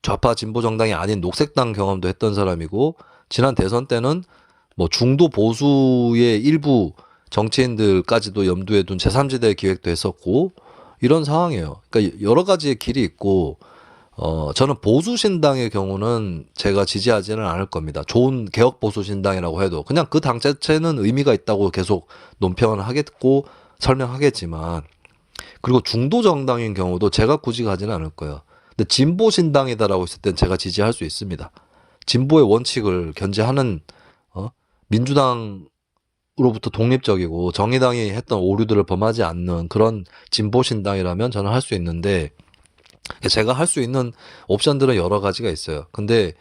좌파 진보 정당이 아닌 녹색당 경험도 했던 사람이고 지난 대선 때는 뭐 중도 보수의 일부 정치인들까지도 염두에 둔 제3지대 기획도 했었고 이런 상황이에요. 그러니까 여러 가지의 길이 있고 저는 보수신당의 경우는 제가 지지하지는 않을 겁니다. 좋은 개혁보수신당이라고 해도 그냥 그 당 자체는 의미가 있다고 계속 논평을 하겠고 설명하겠지만 그리고 중도정당인 경우도 제가 굳이 가지는 않을 거예요. 근데 진보신당이다라고 했을 땐 제가 지지할 수 있습니다. 진보의 원칙을 견제하는 민주당으로부터 독립적이고 정의당이 했던 오류들을 범하지 않는 그런 진보신당이라면 저는 할 수 있는데 제가 할 수 있는 옵션들은 여러 가지가 있어요. 근데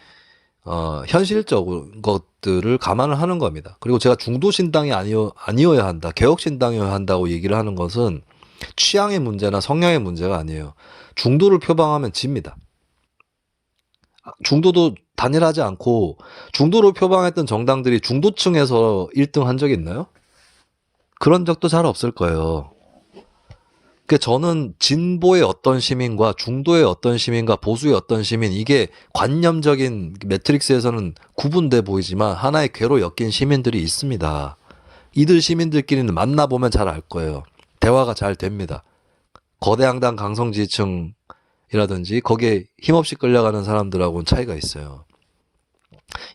현실적인 것들을 감안을 하는 겁니다. 그리고 제가 중도신당이 아니어야 한다, 개혁신당이어야 한다고 얘기를 하는 것은 취향의 문제나 성향의 문제가 아니에요. 중도를 표방하면 집니다. 중도도 단일하지 않고 중도를 표방했던 정당들이 중도층에서 1등 한 적이 있나요? 그런 적도 잘 없을 거예요. 그러니까 저는 진보의 어떤 시민과 중도의 어떤 시민과 보수의 어떤 시민 이게 관념적인 매트릭스에서는 구분돼 보이지만 하나의 궤로 엮인 시민들이 있습니다. 이들 시민들끼리는 만나보면 잘 알 거예요. 대화가 잘 됩니다. 거대 양당 강성 지지층이라든지 거기에 힘없이 끌려가는 사람들하고는 차이가 있어요.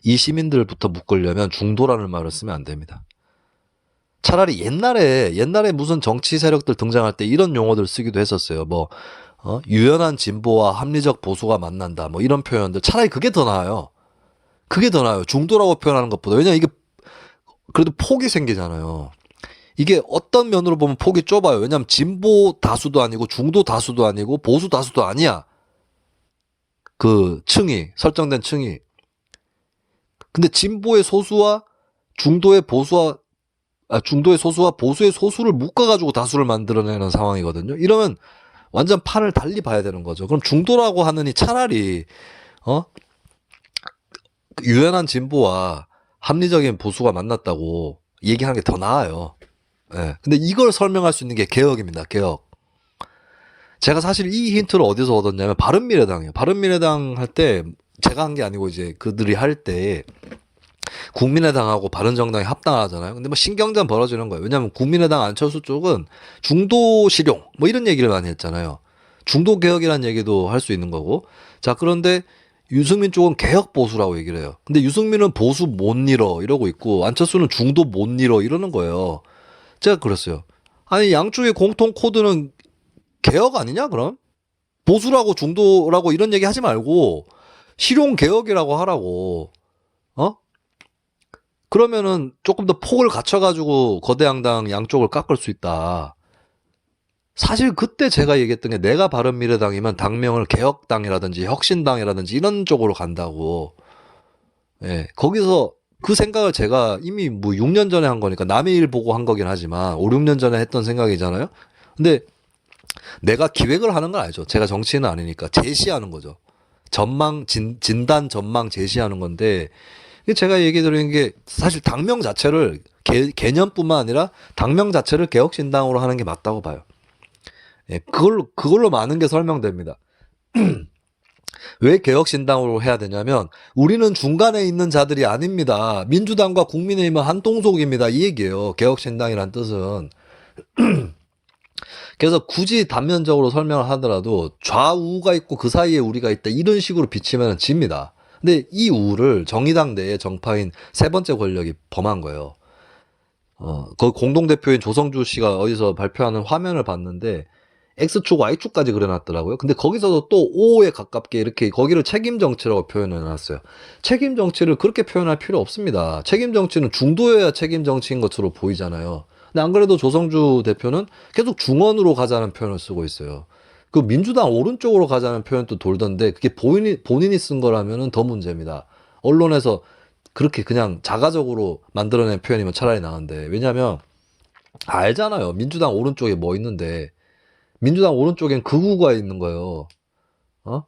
이 시민들부터 묶으려면 중도라는 말을 쓰면 안 됩니다. 차라리 옛날에 무슨 정치 세력들 등장할 때 이런 용어들 쓰기도 했었어요. 뭐 유연한 진보와 합리적 보수가 만난다. 뭐 이런 표현들 차라리 그게 더 나아요. 그게 더 나아요. 중도라고 표현하는 것보다. 왜냐면 이게 그래도 폭이 생기잖아요. 이게 어떤 면으로 보면 폭이 좁아요. 왜냐면 진보 다수도 아니고 중도 다수도 아니고 보수 다수도 아니야. 그 층이 설정된 층이. 근데 진보의 소수와 중도의 소수와 보수의 소수를 묶어가지고 다수를 만들어내는 상황이거든요. 이러면 완전 판을 달리 봐야 되는 거죠. 그럼 중도라고 하느니 차라리 유연한 진보와 합리적인 보수가 만났다고 얘기하는 게 더 나아요. 예. 근데 이걸 설명할 수 있는 게 개혁입니다. 개혁. 제가 사실 이 힌트를 어디서 얻었냐면 바른미래당이에요. 바른미래당 할 때 제가 한 게 아니고 이제 그들이 할 때 국민의당하고 바른정당이 합당하잖아요. 근데 뭐 신경전 벌어지는 거예요. 왜냐하면 국민의당 안철수 쪽은 중도 실용 뭐 이런 얘기를 많이 했잖아요. 중도 개혁이라는 얘기도 할 수 있는 거고. 자, 그런데 유승민 쪽은 개혁 보수라고 얘기를 해요. 근데 유승민은 보수 못 잃어 이러고 있고 안철수는 중도 못 잃어 이러는 거예요. 제가 그랬어요. 아니 양쪽의 공통 코드는 개혁 아니냐 그럼? 보수라고 중도라고 이런 얘기 하지 말고 실용 개혁이라고 하라고. 그러면은 조금 더 폭을 갖춰가지고 거대 양당 양쪽을 깎을 수 있다. 사실 그때 제가 얘기했던 게 내가 바른미래당이면 당명을 개혁당이라든지 혁신당이라든지 이런 쪽으로 간다고. 예, 거기서 그 생각을 제가 이미 뭐 6년 전에 한 거니까 남의 일 보고 한 거긴 하지만 5, 6년 전에 했던 생각이잖아요. 근데 내가 기획을 하는 건 아니죠. 제가 정치인은 아니니까 제시하는 거죠. 진단 전망 제시하는 건데 제가 얘기 드리는 게 사실 당명 자체를 개념뿐만 아니라 당명 자체를 개혁신당으로 하는 게 맞다고 봐요. 예, 그걸로 많은 게 설명됩니다. 왜 개혁신당으로 해야 되냐면 우리는 중간에 있는 자들이 아닙니다. 민주당과 국민의힘은 한 통속입니다. 이 얘기예요. 개혁신당이란 뜻은. 그래서 굳이 단면적으로 설명을 하더라도 좌우가 있고 그 사이에 우리가 있다 이런 식으로 비치면 집니다. 근데 이 우를 정의당 내의 정파인 세 번째 권력이 범한 거예요. 그 공동대표인 조성주 씨가 어디서 발표하는 화면을 봤는데 X축, Y축까지 그려놨더라고요. 근데 거기서도 또 O에 가깝게 이렇게 거기를 책임 정치라고 표현해놨어요. 책임 정치를 그렇게 표현할 필요 없습니다. 책임 정치는 중도여야 책임 정치인 것으로 보이잖아요. 근데 안 그래도 조성주 대표는 계속 중원으로 가자는 표현을 쓰고 있어요. 그 민주당 오른쪽으로 가자는 표현도 돌던데 그게 본인이 쓴 거라면 더 문제입니다. 언론에서 그렇게 그냥 자가적으로 만들어낸 표현이면 차라리 나은데 왜냐면 알잖아요. 민주당 오른쪽에 뭐 있는데 민주당 오른쪽엔 극우가 있는 거예요. 어?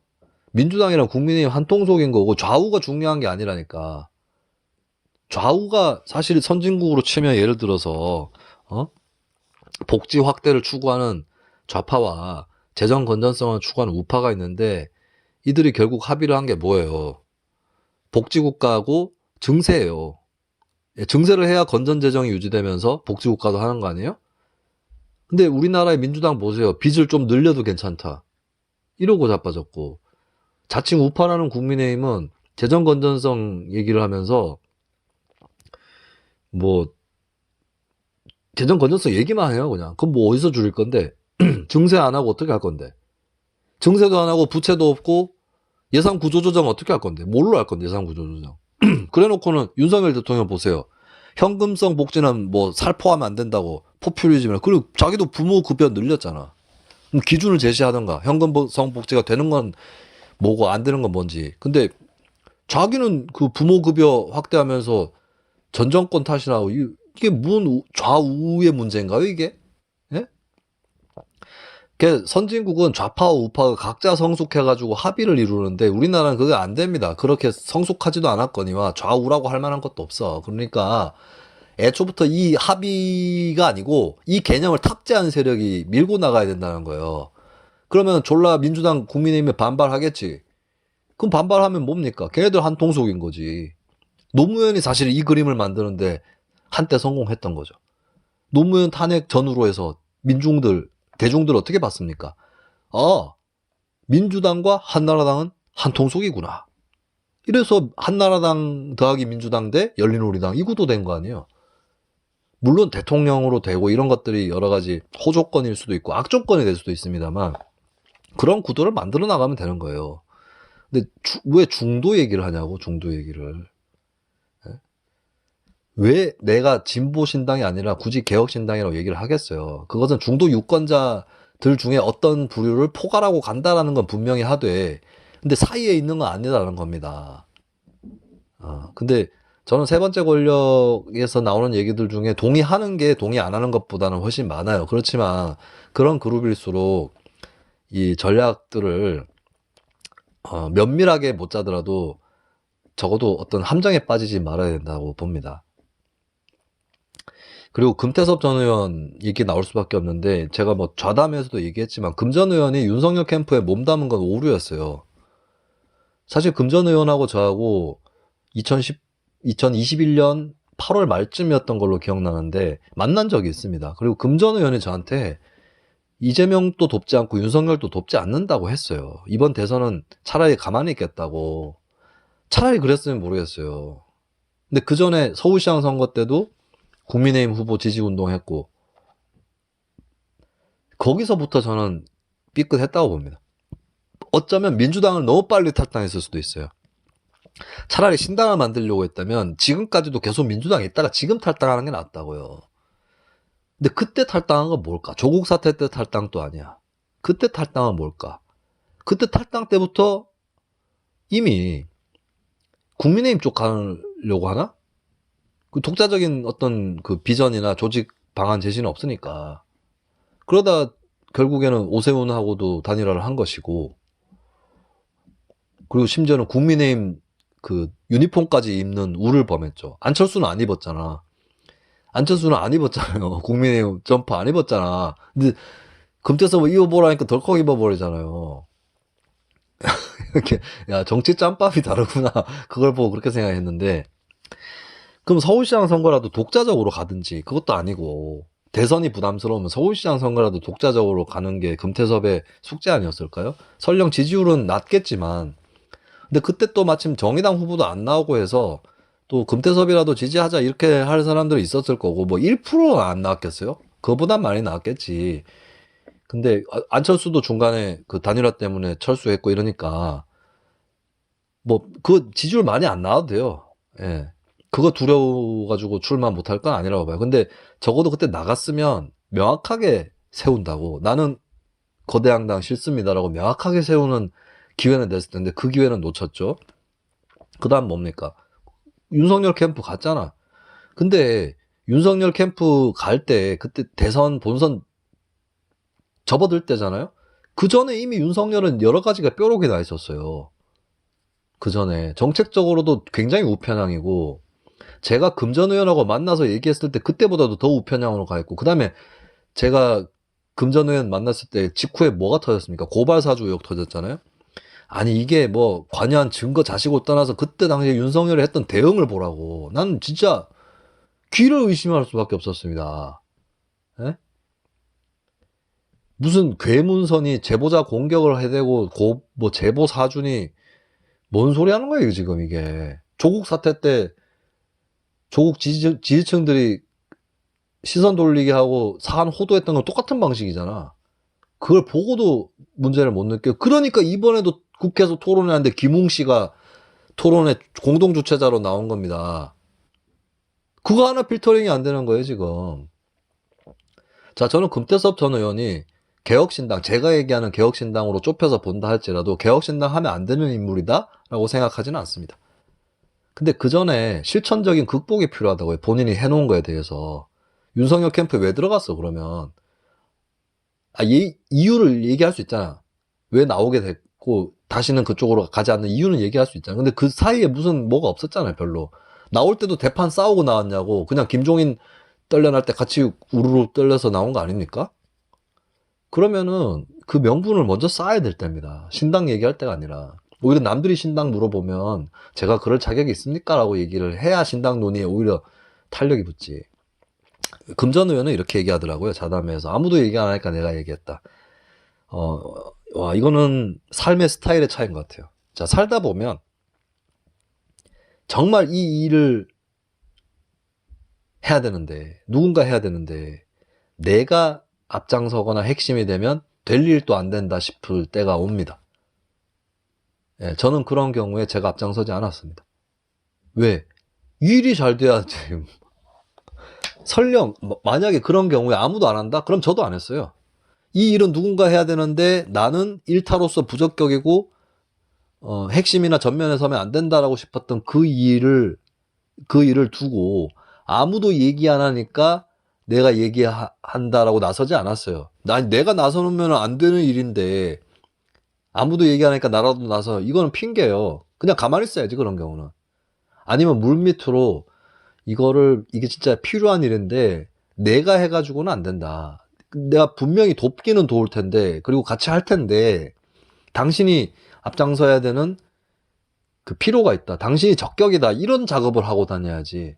민주당이랑 국민의힘 한 통속인 거고 좌우가 중요한 게 아니라니까. 좌우가 사실 선진국으로 치면 예를 들어서 복지 확대를 추구하는 좌파와 재정 건전성을 추구하는 우파가 있는데 이들이 결국 합의를 한 게 뭐예요? 복지국가하고 증세예요. 증세를 해야 건전 재정이 유지되면서 복지국가도 하는 거 아니에요? 근데 우리나라의 민주당 보세요. 빚을 좀 늘려도 괜찮다. 이러고 자빠졌고 자칭 우파라는 국민의힘은 재정 건전성 얘기를 하면서 뭐 재정 건전성 얘기만 해요 그냥. 그럼 뭐 어디서 줄일 건데 증세 안 하고 어떻게 할 건데 증세도 안 하고 부채도 없고 예산 구조조정 어떻게 할 건데 뭘로 할 건데 예산 구조조정 그래놓고는 윤석열 대통령 보세요. 현금성 복지는 뭐 살포하면 안 된다고 포퓰리즘을 그리고 자기도 부모 급여 늘렸잖아. 그럼 기준을 제시하던가 현금성 복지가 되는 건 뭐고 안 되는 건 뭔지. 근데 자기는 그 부모 급여 확대하면서 전 정권 탓이라고 이게 무슨 좌우의 문제인가요 이게? 예? 선진국은 좌파와 우파가 각자 성숙해가지고 합의를 이루는데 우리나라는 그게 안 됩니다. 그렇게 성숙하지도 않았거니와 좌우라고 할 만한 것도 없어. 그러니까 애초부터 이 합의가 아니고 이 개념을 탑재한 세력이 밀고 나가야 된다는 거예요. 그러면 졸라 민주당 국민의힘에 반발하겠지. 그럼 반발하면 뭡니까? 걔네들 한 통속인 거지. 노무현이 사실 이 그림을 만드는데 한때 성공했던 거죠. 노무현 탄핵 전후로 해서 대중들 어떻게 봤습니까? 민주당과 한나라당은 한 통속이구나. 이래서 한나라당 더하기 민주당 대 열린우리당 이 구도 된 거 아니에요. 물론 대통령으로 되고 이런 것들이 여러 가지 호조건일 수도 있고 악조건이 될 수도 있습니다만 그런 구도를 만들어 나가면 되는 거예요. 근데 왜 중도 얘기를 하냐고 중도 얘기를. 왜 내가 진보신당이 아니라 굳이 개혁신당이라고 얘기를 하겠어요. 그것은 중도 유권자들 중에 어떤 부류를 포괄하고 간다라는 건 분명히 하되 근데 사이에 있는 건 아니라는 겁니다. 근데 저는 세 번째 권력에서 나오는 얘기들 중에 동의하는 게 동의 안 하는 것보다는 훨씬 많아요. 그렇지만 그런 그룹일수록 이 전략들을 면밀하게 못 짜더라도 적어도 어떤 함정에 빠지지 말아야 된다고 봅니다. 그리고 금태섭 전 의원 얘기 나올 수밖에 없는데 제가 뭐 좌담에서도 얘기했지만 금 전 의원이 윤석열 캠프에 몸담은 건 오류였어요. 사실 금 전 의원하고 저하고 2021년 8월 말쯤이었던 걸로 기억나는데 만난 적이 있습니다. 그리고 금 전 의원이 저한테 이재명도 돕지 않고 윤석열도 돕지 않는다고 했어요. 이번 대선은 차라리 가만히 있겠다고. 차라리 그랬으면 모르겠어요. 근데 그 전에 서울시장 선거 때도 국민의힘 후보 지지운동했고 거기서부터 저는 삐끗했다고 봅니다. 어쩌면 민주당을 너무 빨리 탈당했을 수도 있어요. 차라리 신당을 만들려고 했다면 지금까지도 계속 민주당에 있다가 지금 탈당하는 게 낫다고요. 근데 그때 탈당한 건 뭘까? 조국 사태 때 탈당도 아니야. 그때 탈당은 뭘까? 그때 탈당 때부터 이미 국민의힘 쪽 가려고 하나? 그 독자적인 어떤 그 비전이나 조직 방안 제시는 없으니까. 그러다 결국에는 오세훈하고도 단일화를 한 것이고, 그리고 심지어는 국민의힘 그 유니폼까지 입는 우를 범했죠. 안철수는 안 입었잖아. 안철수는 안 입었잖아요. 국민의힘 점퍼 안 입었잖아. 근데 금태섭을 입어보라니까 덜컥 입어버리잖아요. 이렇게, 야, 정치 짬밥이 다르구나. 그걸 보고 그렇게 생각했는데, 그럼 서울시장 선거라도 독자적으로 가든지, 그것도 아니고, 대선이 부담스러우면 서울시장 선거라도 독자적으로 가는 게 금태섭의 숙제 아니었을까요? 설령 지지율은 낮겠지만, 근데 그때 또 마침 정의당 후보도 안 나오고 해서, 또 금태섭이라도 지지하자 이렇게 할 사람들이 있었을 거고, 뭐 1%는 안 나왔겠어요? 그거보단 많이 나왔겠지. 근데 안철수도 중간에 그 단일화 때문에 철수했고 이러니까, 뭐 그 지지율 많이 안 나와도 돼요. 예. 그거 두려워가지고 출마 못할 건 아니라고 봐요. 근데 적어도 그때 나갔으면 명확하게 세운다고. 나는 거대양당 싫습니다라고 명확하게 세우는 기회는 됐을 텐데 그 기회는 놓쳤죠. 그 다음 뭡니까? 윤석열 캠프 갔잖아. 근데 윤석열 캠프 갈 때 그때 대선 본선 접어들 때잖아요. 그 전에 이미 윤석열은 여러 가지가 뾰록이 나 있었어요. 그 전에 정책적으로도 굉장히 우편향이고, 제가 금전 의원하고 만나서 얘기했을 때 그때보다도 더 우편향으로 가 있고, 그 다음에 제가 금전 의원 만났을 때 직후에 뭐가 터졌습니까? 고발 사주 의혹 터졌잖아요. 아니 이게 뭐 관여한 증거 자식을 떠나서 그때 당시에 윤석열이 했던 대응을 보라고. 난 진짜 귀를 의심할 수밖에 없었습니다. 예? 무슨 괴문선이 제보자 공격을 해대고 뭐 제보 사준이 뭔 소리 하는 거예요 지금 이게. 조국 사태 때 조국 지지층들이 시선 돌리게 하고 사안 호도했던 건 똑같은 방식이잖아. 그걸 보고도 문제를 못 느껴. 그러니까 이번에도 국회에서 토론을 하는데 김웅 씨가 토론의 공동 주최자로 나온 겁니다. 그거 하나 필터링이 안 되는 거예요 지금. 자, 저는 금태섭 전 의원이 개혁신당, 제가 얘기하는 개혁신당으로 좁혀서 본다 할지라도 개혁신당 하면 안 되는 인물이다 라고 생각하지는 않습니다. 근데 그 전에 실천적인 극복이 필요하다고요. 본인이 해놓은 거에 대해서. 윤석열 캠프에 왜 들어갔어 그러면. 이유를 얘기할 수 있잖아. 왜 나오게 됐고 다시는 그쪽으로 가지 않는 이유는 얘기할 수 있잖아. 근데 그 사이에 무슨 뭐가 없었잖아요 별로. 나올 때도 대판 싸우고 나왔냐고. 그냥 김종인 떨려날 때 같이 우르르 떨려서 나온 거 아닙니까? 그러면은 그 명분을 먼저 쌓아야 될 때입니다. 신당 얘기할 때가 아니라. 오히려 남들이 신당 물어보면 제가 그럴 자격이 있습니까? 라고 얘기를 해야 신당 논의에 오히려 탄력이 붙지. 금전 의원은 이렇게 얘기하더라고요. 자담회에서. 아무도 얘기 안 하니까 내가 얘기했다. 와, 이거는 삶의 스타일의 차이인 것 같아요. 자, 살다 보면 정말 이 일을 해야 되는데, 누군가 해야 되는데, 내가 앞장서거나 핵심이 되면 될 일도 안 된다 싶을 때가 옵니다. 예, 저는 그런 경우에 제가 앞장서지 않았습니다. 왜? 이 일이 잘 돼야지. 설령 만약에 그런 경우에 아무도 안 한다? 그럼 저도 안 했어요. 이 일은 누군가 해야 되는데 나는 일타로서 부적격이고 핵심이나 전면에 서면 안 된다라고 싶었던 그 일을 두고 아무도 얘기 안 하니까 내가 얘기한다라고 나서지 않았어요. 내가 나서면 안 되는 일인데 아무도 얘기 안 하니까 나라도 나서. 이거는 핑계예요. 그냥 가만히 있어야지 그런 경우는. 아니면 물밑으로 이게 진짜 필요한 일인데 내가 해가지고는 안 된다. 내가 분명히 돕기는 도울 텐데 그리고 같이 할 텐데 당신이 앞장서야 되는 그 필요가 있다. 당신이 적격이다. 이런 작업을 하고 다녀야지.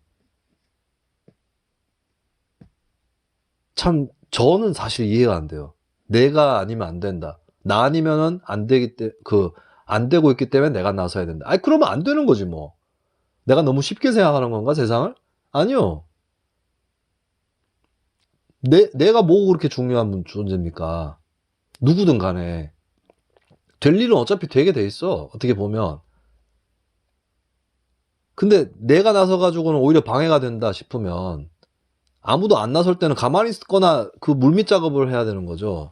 참 저는 사실 이해가 안 돼요. 내가 아니면 안 된다. 나 아니면은 안 되고 있기 때문에 내가 나서야 된다. 아니 그러면 안 되는 거지 뭐. 내가 너무 쉽게 생각하는 건가 세상을? 아니요. 내가 뭐가 그렇게 중요한 존재입니까? 누구든 간에. 될 일은 어차피 되게 돼 있어. 어떻게 보면. 근데 내가 나서가지고는 오히려 방해가 된다 싶으면 아무도 안 나설 때는 가만히 있거나 그 물밑 작업을 해야 되는 거죠.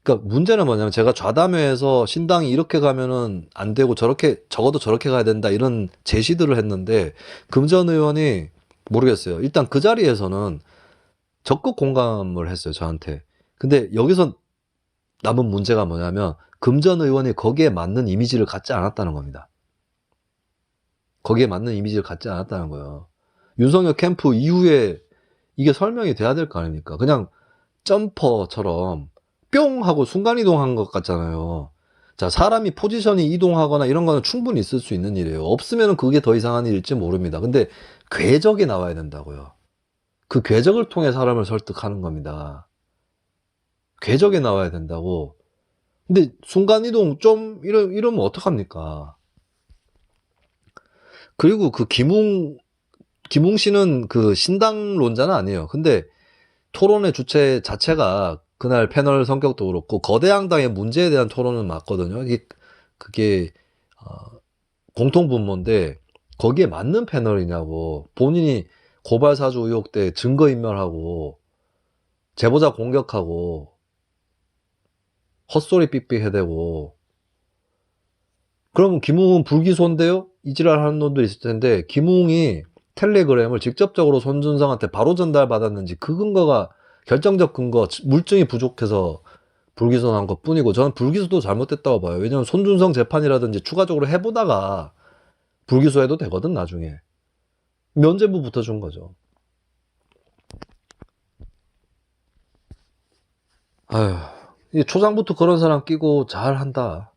그러니까 문제는 뭐냐면 제가 좌담회에서 신당이 이렇게 가면은 안 되고 적어도 저렇게 가야 된다 이런 제시들을 했는데 금전 의원이 모르겠어요. 일단 그 자리에서는 적극 공감을 했어요, 저한테. 근데 여기서 남은 문제가 뭐냐면 금전 의원이 거기에 맞는 이미지를 갖지 않았다는 겁니다. 거기에 맞는 이미지를 갖지 않았다는 거예요. 윤석열 캠프 이후에 이게 설명이 돼야 될 거 아닙니까? 그냥 점퍼처럼 뿅 하고 순간이동한 것 같잖아요. 자, 사람이 포지션이 이동하거나 이런 거는 충분히 있을 수 있는 일이에요. 없으면 그게 더 이상한 일일지 모릅니다. 근데 궤적이 나와야 된다고요. 그 궤적을 통해 사람을 설득하는 겁니다. 궤적이 나와야 된다고. 근데 순간이동 좀 이러면 어떡합니까? 그리고 그 김웅 씨는 그 신당론자는 아니에요. 근데 토론의 주체 자체가 그날 패널 성격도 그렇고 거대 양당의 문제에 대한 토론은 맞거든요. 그게 공통분모인데 거기에 맞는 패널이냐고. 본인이 고발사주 의혹 때 증거인멸하고 제보자 공격하고 헛소리 삑삑 해대고 그러면 김웅은 불기소인데요? 이지랄 하는 놈도 있을 텐데 김웅이 텔레그램을 직접적으로 손준성한테 바로 전달받았는지 그 근거가 결정적 근거, 물증이 부족해서 불기소 난 것 뿐이고 저는 불기소도 잘못됐다고 봐요. 왜냐면 손준성 재판이라든지 추가적으로 해보다가 불기소해도 되거든 나중에. 면죄부 붙어준 거죠. 아휴, 초장부터 그런 사람 끼고 잘한다.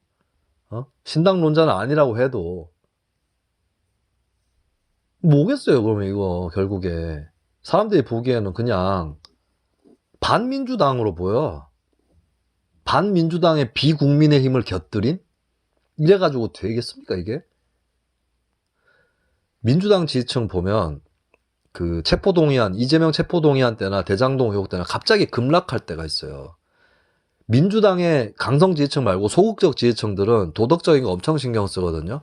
신당론자는 아니라고 해도 뭐겠어요 그러면 이거 결국에. 사람들이 보기에는 그냥 반민주당으로 보여. 반민주당의 비국민의 힘을 곁들인? 이래가지고 되겠습니까 이게? 민주당 지지층 보면 그 체포동의안, 이재명 체포동의안 때나 대장동 의혹 때나 갑자기 급락할 때가 있어요. 민주당의 강성 지지층 말고 소극적 지지층들은 도덕적인 거 엄청 신경 쓰거든요.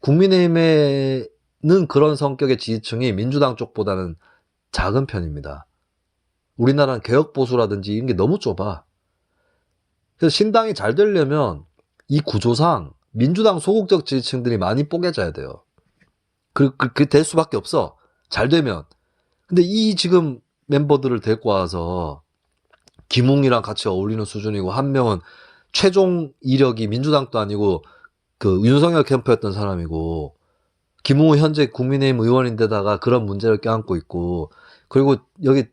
국민의힘에는 그런 성격의 지지층이 민주당 쪽보다는 작은 편입니다. 우리나라는 개혁보수라든지 이런 게 너무 좁아. 그래서 신당이 잘 되려면 이 구조상 민주당 소극적 지지층들이 많이 뽀개져야 돼요. 그 될 수밖에 없어. 잘 되면. 근데 이 지금 멤버들을 데리고 와서 김웅이랑 같이 어울리는 수준이고 한 명은 최종 이력이 민주당도 아니고 그 윤석열 캠프였던 사람이고 김웅은 현재 국민의힘 의원인데다가 그런 문제를 껴안고 있고 그리고 여기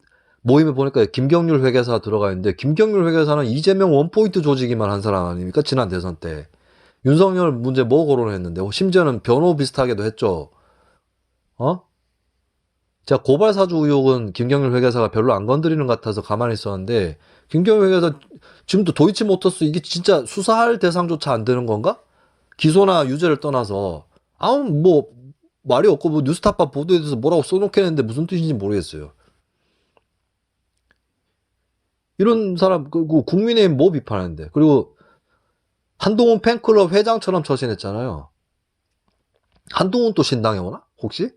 모임에 보니까 김경률 회계사 들어가 있는데 김경률 회계사는 이재명 원포인트 조지기만 한 사람 아닙니까? 지난 대선 때. 윤석열 문제 뭐 거론했는데 심지어는 변호 비슷하게도 했죠. 제가 고발사주 의혹은 김경률 회계사가 별로 안 건드리는 것 같아서 가만히 있었는데 김경률 회계사 지금도 도이치모터스 이게 진짜 수사할 대상조차 안 되는 건가? 기소나 유죄를 떠나서 아무 뭐 말이 없고 뭐 뉴스타파 보도에 대해서 뭐라고 써놓겠는데 무슨 뜻인지 모르겠어요. 이런 사람 그리고 국민의힘 뭐 비판하는데 그리고 한동훈 팬클럽 회장처럼 처신했잖아요. 한동훈 또 신당에 오나? 혹시?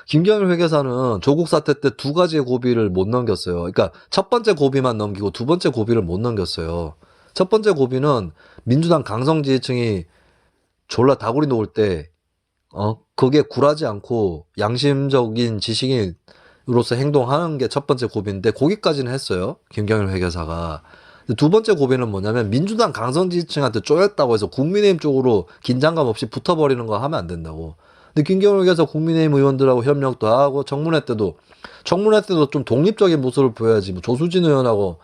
김경일 회계사는 조국 사태 때 두 가지의 고비를 못 넘겼어요. 그러니까 첫 번째 고비만 넘기고 두 번째 고비를 못 넘겼어요. 첫 번째 고비는 민주당 강성 지지층이 졸라 다구리 놓을 때 그게 굴하지 않고 양심적인 지식인으로서 행동하는 게 첫 번째 고비인데 거기까지는 했어요. 김경일 회계사가. 두 번째 고비는 뭐냐면 민주당 강성 지지층한테 쪼였다고 해서 국민의힘 쪽으로 긴장감 없이 붙어버리는 거 하면 안 된다고. 근데 김경일 회계사 국민의힘 의원들하고 협력도 하고 청문회 때도 좀 독립적인 모습을 보여야지 뭐 조수진 의원하고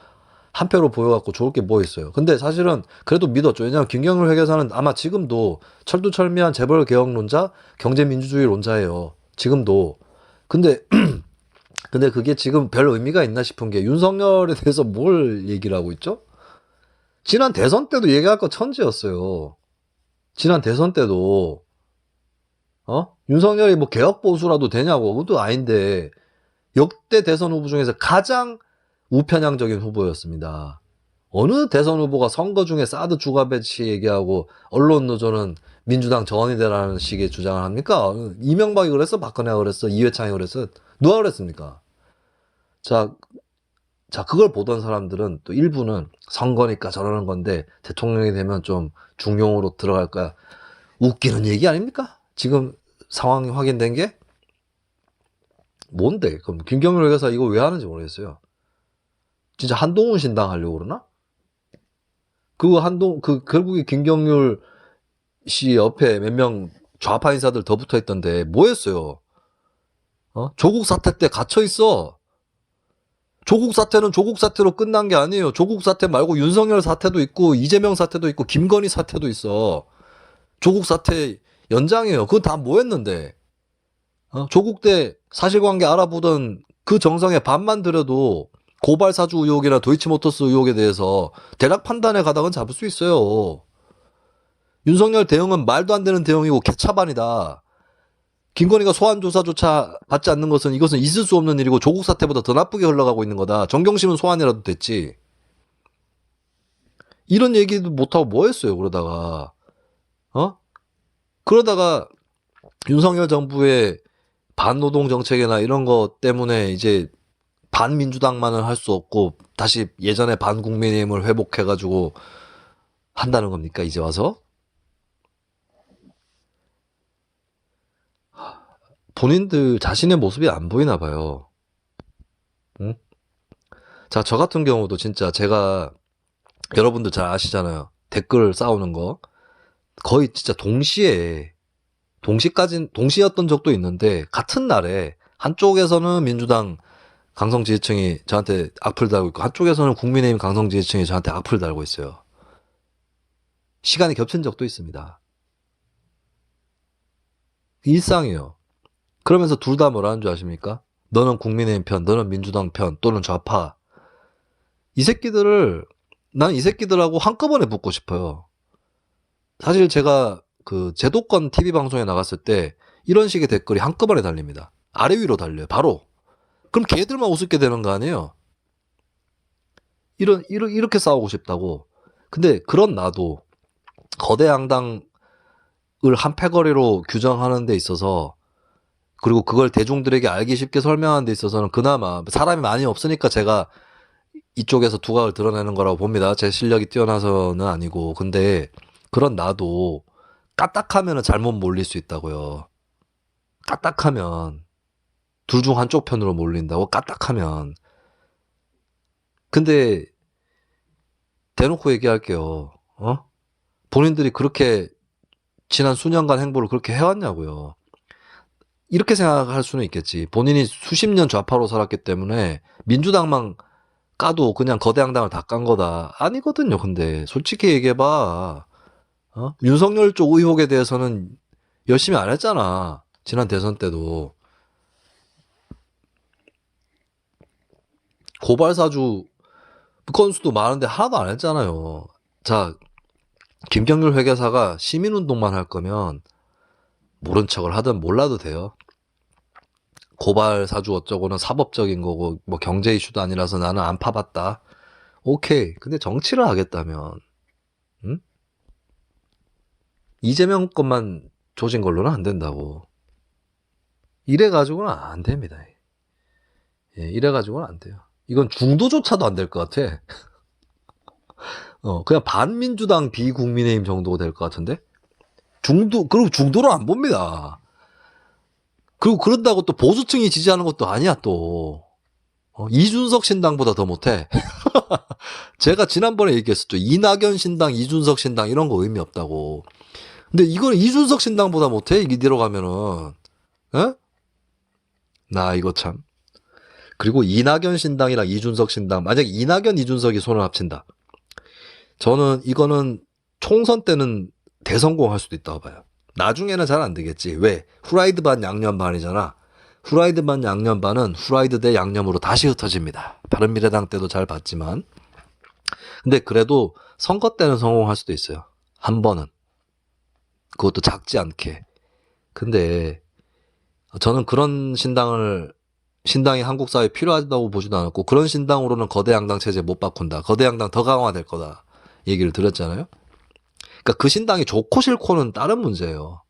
한 표로 보여갖고 좋을 게 뭐 있어요. 근데 사실은 그래도 믿었죠. 왜냐하면 김경일 회계사는 아마 지금도 철두철미한 재벌 개혁론자, 경제민주주의론자예요. 지금도. 근데 그게 지금 별 의미가 있나 싶은 게 윤석열에 대해서 뭘 얘기를 하고 있죠? 지난 대선 때도 얘기할 거 천지였어요. 지난 대선 때도 윤석열이 뭐 개혁보수라도 되냐고 그것도 아닌데 역대 대선 후보 중에서 가장 우편향적인 후보였습니다. 어느 대선 후보가 선거 중에 사드 추가 배치 얘기하고 언론 노조는 민주당 정원이 되라는 식의 주장을 합니까? 이명박이 그랬어? 박근혜가 그랬어? 이회창이 그랬어? 누가 그랬습니까? 자, 그걸 보던 사람들은 또 일부는 선거니까 저러는 건데 대통령이 되면 좀 중용으로 들어갈까 웃기는 얘기 아닙니까? 지금 상황이 확인된 게 뭔데? 그럼 김경률 회계사 이거 왜 하는지 모르겠어요. 진짜 한동훈 신당 하려고 그러나? 결국에 김경률 씨 옆에 몇 명 좌파 인사들 더 붙어 있던데 뭐 했어요? 조국 사태 때 갇혀 있어. 조국 사태는 조국 사태로 끝난 게 아니에요. 조국 사태 말고 윤석열 사태도 있고 이재명 사태도 있고 김건희 사태도 있어. 조국 사태 연장이에요. 그건 다 뭐 했는데. 조국 때 사실관계 알아보던 그 정성의 반만 들여도 고발 사주 의혹이나 도이치모터스 의혹에 대해서 대략 판단해 가닥은 잡을 수 있어요. 윤석열 대응은 말도 안 되는 대응이고 개차반이다. 김건희가 소환 조사조차 받지 않는 것은 이것은 있을 수 없는 일이고 조국 사태보다 더 나쁘게 흘러가고 있는 거다. 정경심은 소환이라도 됐지. 이런 얘기도 못하고 뭐 했어요, 그러다가. 그러다가 윤석열 정부의 반노동 정책이나 이런 것 때문에 이제 반민주당만은 할 수 없고 다시 예전에 반국민의힘을 회복해가지고 한다는 겁니까, 이제 와서? 본인들 자신의 모습이 안 보이나 봐요. 응? 자, 저 같은 경우도 진짜 제가 여러분들 잘 아시잖아요. 댓글 싸우는 거. 거의 진짜 동시였던 적도 있는데 같은 날에 한쪽에서는 민주당 강성 지지층이 저한테 악플 달고 있고 한쪽에서는 국민의힘 강성 지지층이 저한테 악플 달고 있어요. 시간이 겹친 적도 있습니다. 일상이에요. 그러면서 둘 다 뭐라는 줄 아십니까? 너는 국민의힘 편, 너는 민주당 편, 또는 좌파. 난 이 새끼들하고 한꺼번에 붙고 싶어요. 사실 제가 그 제도권 TV 방송에 나갔을 때 이런 식의 댓글이 한꺼번에 달립니다. 아래 위로 달려요. 바로. 그럼 걔들만 우습게 되는 거 아니에요? 이렇게 싸우고 싶다고. 근데 그런 나도 거대 양당을 한 패거리로 규정하는 데 있어서 그리고 그걸 대중들에게 알기 쉽게 설명하는 데 있어서는 그나마 사람이 많이 없으니까 제가 이쪽에서 두각을 드러내는 거라고 봅니다. 제 실력이 뛰어나서는 아니고. 근데 그런 나도 까딱하면 잘못 몰릴 수 있다고요. 까딱하면 둘 중 한쪽 편으로 몰린다고 까딱하면. 근데 대놓고 얘기할게요. 본인들이 그렇게 지난 수년간 행보를 그렇게 해왔냐고요. 이렇게 생각할 수는 있겠지. 본인이 수십 년 좌파로 살았기 때문에 민주당만 까도 그냥 거대 양당을 다 깐 거다. 아니거든요. 근데 솔직히 얘기해봐. 윤석열 쪽 의혹에 대해서는 열심히 안 했잖아. 지난 대선 때도. 고발 사주 건수도 많은데 하나도 안 했잖아요. 자, 김경률 회계사가 시민운동만 할 거면 모른 척을 하든 몰라도 돼요. 고발 사주 어쩌고는 사법적인 거고 뭐 경제 이슈도 아니라서 나는 안 파봤다. 오케이. 근데 정치를 하겠다면 이재명 것만 조진 걸로는 안 된다고. 이래가지고는 안 됩니다. 예, 이래가지고는 안 돼요. 이건 중도조차도 안 될 것 같아. 그냥 반민주당 비국민의힘 정도가 될 것 같은데? 그리고 중도로 안 봅니다. 그리고 그런다고 또 보수층이 지지하는 것도 아니야, 또. 이준석 신당보다 더 못해. 제가 지난번에 얘기했었죠. 이낙연 신당, 이준석 신당 이런 거 의미 없다고. 근데 이거는 이준석 신당보다 못해? 이대로 가면은. 에? 나 이거 참. 그리고 이낙연 신당이랑 이준석 신당, 만약에 이낙연, 이준석이 손을 합친다. 저는 이거는 총선 때는 대성공할 수도 있다고 봐요. 나중에는 잘 안 되겠지. 왜? 후라이드 반 양념 반이잖아. 후라이드 반 양념 반은 후라이드 대 양념으로 다시 흩어집니다. 바른미래당 때도 잘 봤지만. 근데 그래도 선거 때는 성공할 수도 있어요. 한 번은. 그것도 작지 않게. 근데 저는 그런 신당이 한국 사회에 필요하다고 보지도 않았고 그런 신당으로는 거대 양당 체제 못 바꾼다. 거대 양당 더 강화될 거다. 얘기를 드렸잖아요. 그러니까 그 신당이 좋고 싫고는 다른 문제예요.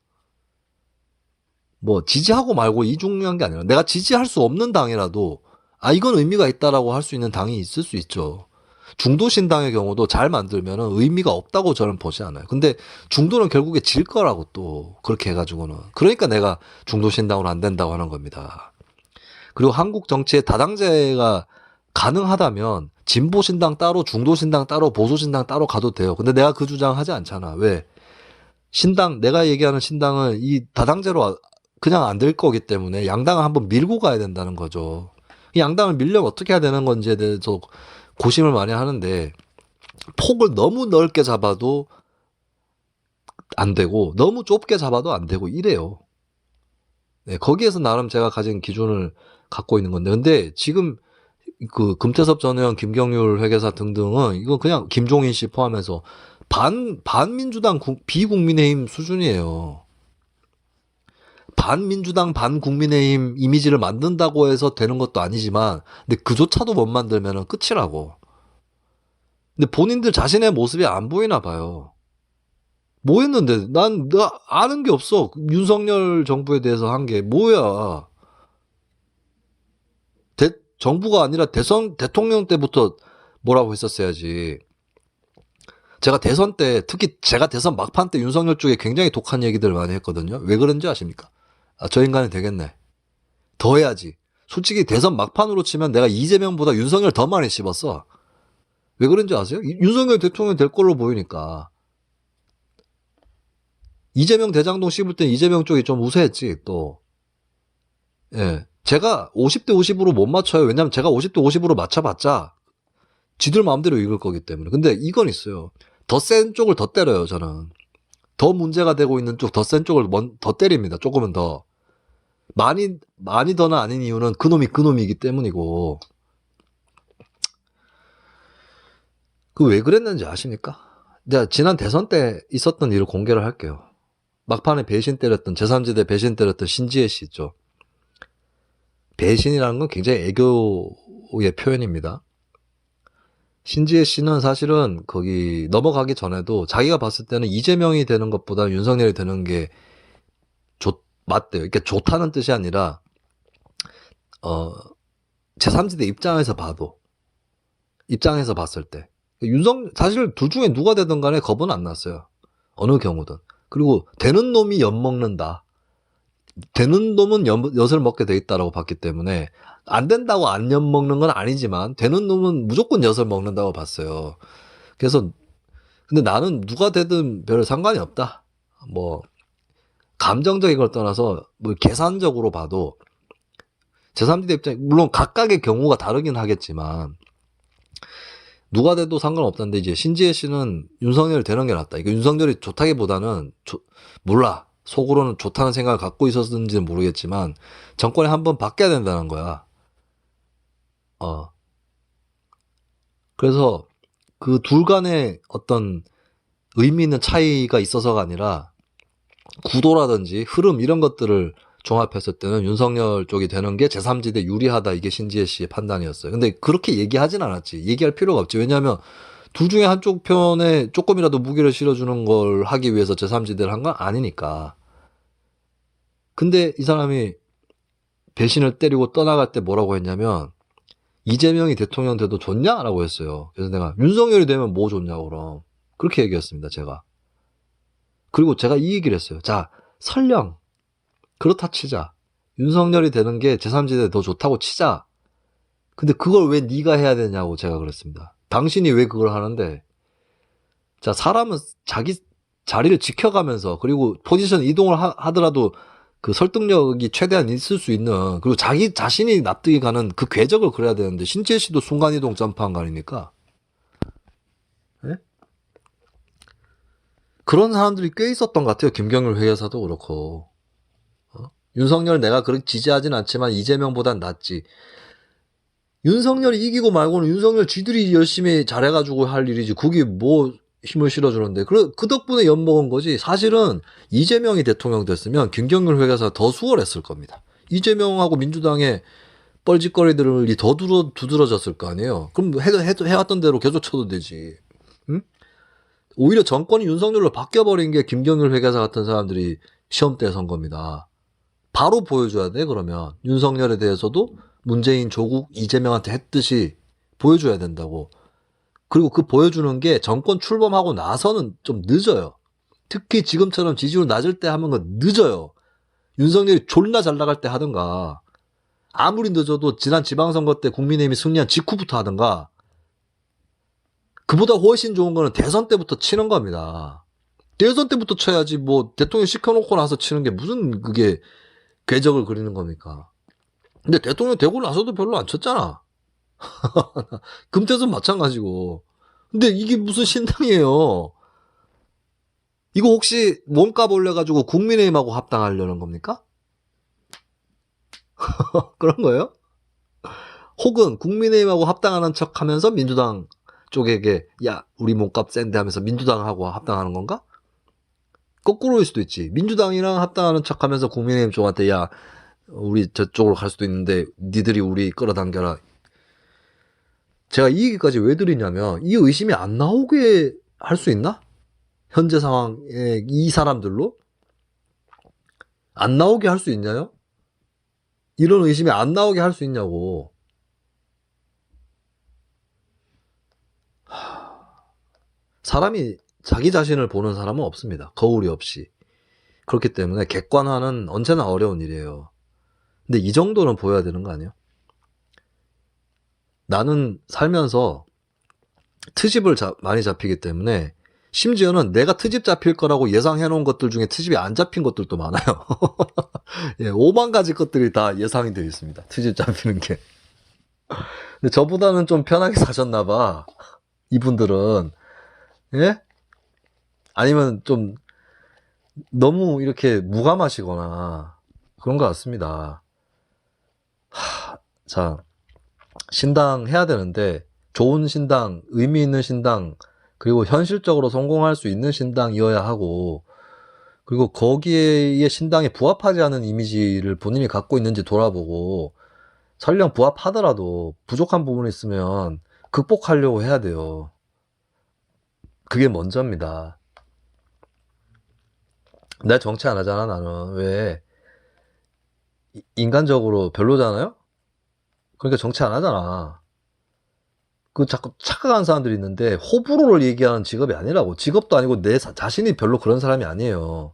뭐 지지하고 말고 이 중요한 게 아니라 내가 지지할 수 없는 당이라도 이건 의미가 있다라고 할 수 있는 당이 있을 수 있죠. 중도 신당의 경우도 잘 만들면 의미가 없다고 저는 보지 않아요. 근데 중도는 결국에 질 거라고 또 그렇게 해가지고는. 그러니까 내가 중도 신당으로 안 된다고 하는 겁니다. 그리고 한국 정치의 다당제가 가능하다면 진보 신당 따로, 중도 신당 따로, 보수 신당 따로 가도 돼요. 근데 내가 그 주장 하지 않잖아. 왜? 내가 얘기하는 신당은 이 다당제로 그냥 안 될 거기 때문에 양당을 한번 밀고 가야 된다는 거죠. 양당을 밀려면 어떻게 해야 되는 건지에 대해서 고심을 많이 하는데, 폭을 너무 넓게 잡아도 안 되고 너무 좁게 잡아도 안 되고 이래요. 네, 거기에서 나름 제가 가진 기준을 갖고 있는 건데, 근데 지금 그 금태섭 전 의원, 김경률 회계사 등등은 이건 그냥 김종인 씨 포함해서 반민주당 비국민의힘 수준이에요. 반민주당 반국민의힘 이미지를 만든다고 해서 되는 것도 아니지만, 근데 그조차도 못 만들면 끝이라고. 근데 본인들 자신의 모습이 안 보이나 봐요. 뭐 했는데? 나 아는 게 없어. 윤석열 정부에 대해서 한 게 뭐야. 정부가 아니라 대통령 때부터 뭐라고 했었어야지. 제가 대선 때, 특히 제가 대선 막판 때 윤석열 쪽에 굉장히 독한 얘기들을 많이 했거든요. 왜 그런지 아십니까? 저 인간이 되겠네. 더 해야지. 솔직히 대선 막판으로 치면 내가 이재명보다 윤석열 더 많이 씹었어. 왜 그런지 아세요? 윤석열 대통령 될 걸로 보이니까. 이재명 대장동 씹을 때 이재명 쪽이 좀 우세했지, 또. 예. 제가 50대 50으로 못 맞춰요. 왜냐면 제가 50대 50으로 맞춰봤자 지들 마음대로 읽을 거기 때문에. 근데 이건 있어요. 더 센 쪽을 더 때려요, 저는. 더 문제가 되고 있는 쪽, 더 센 쪽을 더 때립니다. 조금은 더. 많이 더는 아닌 이유는 그놈이 그놈이기 때문이고. 그 왜 그랬는지 아십니까? 내가 지난 대선 때 있었던 일을 공개를 할게요. 막판에 배신 때렸던, 제3지대 배신 때렸던 신지혜 씨 있죠. 배신이라는 건 굉장히 애교의 표현입니다. 신지혜 씨는 사실은 거기 넘어가기 전에도 자기가 봤을 때는 이재명이 되는 것보다 윤석열이 되는 게 맞대요. 그러니까 좋다는 뜻이 아니라 제3지대 입장에서 봤을 때 사실 둘 중에 누가 되든 간에 겁은 안 났어요. 어느 경우든. 그리고 되는 놈이 엿먹는다. 되는 놈은 엿을 먹게 돼 있다라고 봤기 때문에 안 된다고 안 엿먹는 건 아니지만 되는 놈은 무조건 엿을 먹는다고 봤어요. 그래서 근데 나는 누가 되든 별 상관이 없다. 뭐 감정적인 걸 떠나서 뭐 계산적으로 봐도 제3지대 입장, 물론 각각의 경우가 다르긴 하겠지만 누가 돼도 상관없다는데, 이제 신지혜 씨는 윤석열이 되는 게 낫다. 이거 윤석열이 좋다기보다는 몰라. 속으로는 좋다는 생각을 갖고 있었는지는 모르겠지만 정권이 한번 바뀌어야 된다는 거야. 그래서 그 둘 간의 어떤 의미 있는 차이가 있어서가 아니라 구도라든지 흐름 이런 것들을 종합했을 때는 윤석열 쪽이 되는 게 제3지대 유리하다. 이게 신지혜 씨의 판단이었어요. 근데 그렇게 얘기하진 않았지. 얘기할 필요가 없지. 왜냐하면 둘 중에 한쪽 편에 조금이라도 무게를 실어주는 걸 하기 위해서 제3지대를 한 건 아니니까. 근데 이 사람이 배신을 때리고 떠나갈 때 뭐라고 했냐면, 이재명이 대통령 돼도 좋냐라고 했어요. 그래서 내가 윤석열이 되면 뭐 좋냐고 그럼. 그렇게 얘기했습니다, 제가. 그리고 제가 이 얘기를 했어요. 자, 설령 그렇다 치자. 윤석열이 되는 게 제3지대 더 좋다고 치자. 근데 그걸 왜 네가 해야 되냐고 제가 그랬습니다. 당신이 왜 그걸 하는데. 자, 사람은 자기 자리를 지켜가면서, 그리고 포지션 이동을 하더라도 그 설득력이 최대한 있을 수 있는, 그리고 자기 자신이 납득이 가는 그 궤적을 그려야 되는데, 신지혜 씨도 순간이동 점프한 거 아닙니까? 네? 그런 사람들이 꽤 있었던 것 같아요. 김경률 회계사도 그렇고. 윤석열 내가 그렇게 지지하진 않지만 이재명보단 낫지. 윤석열이 이기고 말고는 윤석열 지들이 열심히 잘해가지고 할 일이지. 그게 뭐 힘을 실어주는데. 그 덕분에 엿먹은 거지. 사실은 이재명이 대통령 됐으면 김경률 회계사 더 수월했을 겁니다. 이재명하고 민주당의 뻘짓거리들이 더 두드러졌을 거 아니에요. 그럼 해왔던 대로 계속 쳐도 되지. 응? 오히려 정권이 윤석열로 바뀌어버린 게 김경률 회계사 같은 사람들이 시험대에 선 겁니다. 바로 보여줘야 돼. 그러면 윤석열에 대해서도 문재인, 조국, 이재명한테 했듯이 보여줘야 된다고. 그리고 그 보여주는 게 정권 출범하고 나서는 좀 늦어요. 특히 지금처럼 지지율 낮을 때 하면 건 늦어요. 윤석열이 졸라 잘 나갈 때 하든가, 아무리 늦어도 지난 지방선거 때 국민의힘이 승리한 직후부터 하든가. 그보다 훨씬 좋은 거는 대선 때부터 치는 겁니다. 대선 때부터 쳐야지. 뭐 대통령 시켜놓고 나서 치는 게 무슨 그게 궤적을 그리는 겁니까? 근데 대통령 되고 나서도 별로 안 쳤잖아. 금태섭 마찬가지고. 근데 이게 무슨 신당이에요? 이거 혹시 몸값 올려가지고 국민의힘하고 합당하려는 겁니까? 그런 거예요? 혹은 국민의힘하고 합당하는 척 하면서 민주당 쪽에게 야 우리 몸값 센데 하면서 민주당하고 합당하는 건가? 거꾸로일 수도 있지. 민주당이랑 합당하는 척 하면서 국민의힘 쪽한테 야 우리 저쪽으로 갈 수도 있는데 니들이 우리 끌어당겨라. 제가 이 얘기까지 왜 드리냐면 이 의심이 안 나오게 할 수 있나? 현재 상황에 이 사람들로 안 나오게 할 수 있냐요? 이런 의심이 안 나오게 할 수 있냐고. 사람이 자기 자신을 보는 사람은 없습니다. 거울이 없이. 그렇기 때문에 객관화는 언제나 어려운 일이에요. 근데 이 정도는 보여야 되는 거 아니에요? 나는 살면서 트집을 많이 잡히기 때문에 심지어는 내가 트집 잡힐 거라고 예상해 놓은 것들 중에 트집이 안 잡힌 것들도 많아요. 예, 5만 가지 것들이 다 예상이 되어 있습니다. 트집 잡히는 게. 근데 저보다는 좀 편하게 사셨나 봐. 이분들은. 예? 아니면 좀 너무 이렇게 무감하시거나 그런 것 같습니다. 자, 신당 해야 되는데 좋은 신당, 의미 있는 신당, 그리고 현실적으로 성공할 수 있는 신당이어야 하고, 그리고 거기에 신당에 부합하지 않은 이미지를 본인이 갖고 있는지 돌아보고, 설령 부합하더라도 부족한 부분이 있으면 극복하려고 해야 돼요. 그게 먼저입니다. 내 정치 안 하잖아, 나는. 왜? 인간적으로 별로잖아요? 그러니까 정치 안 하잖아. 그 자꾸 착각하는 사람들이 있는데 호불호를 얘기하는 직업이 아니라고. 직업도 아니고 내 자신이 별로 그런 사람이 아니에요.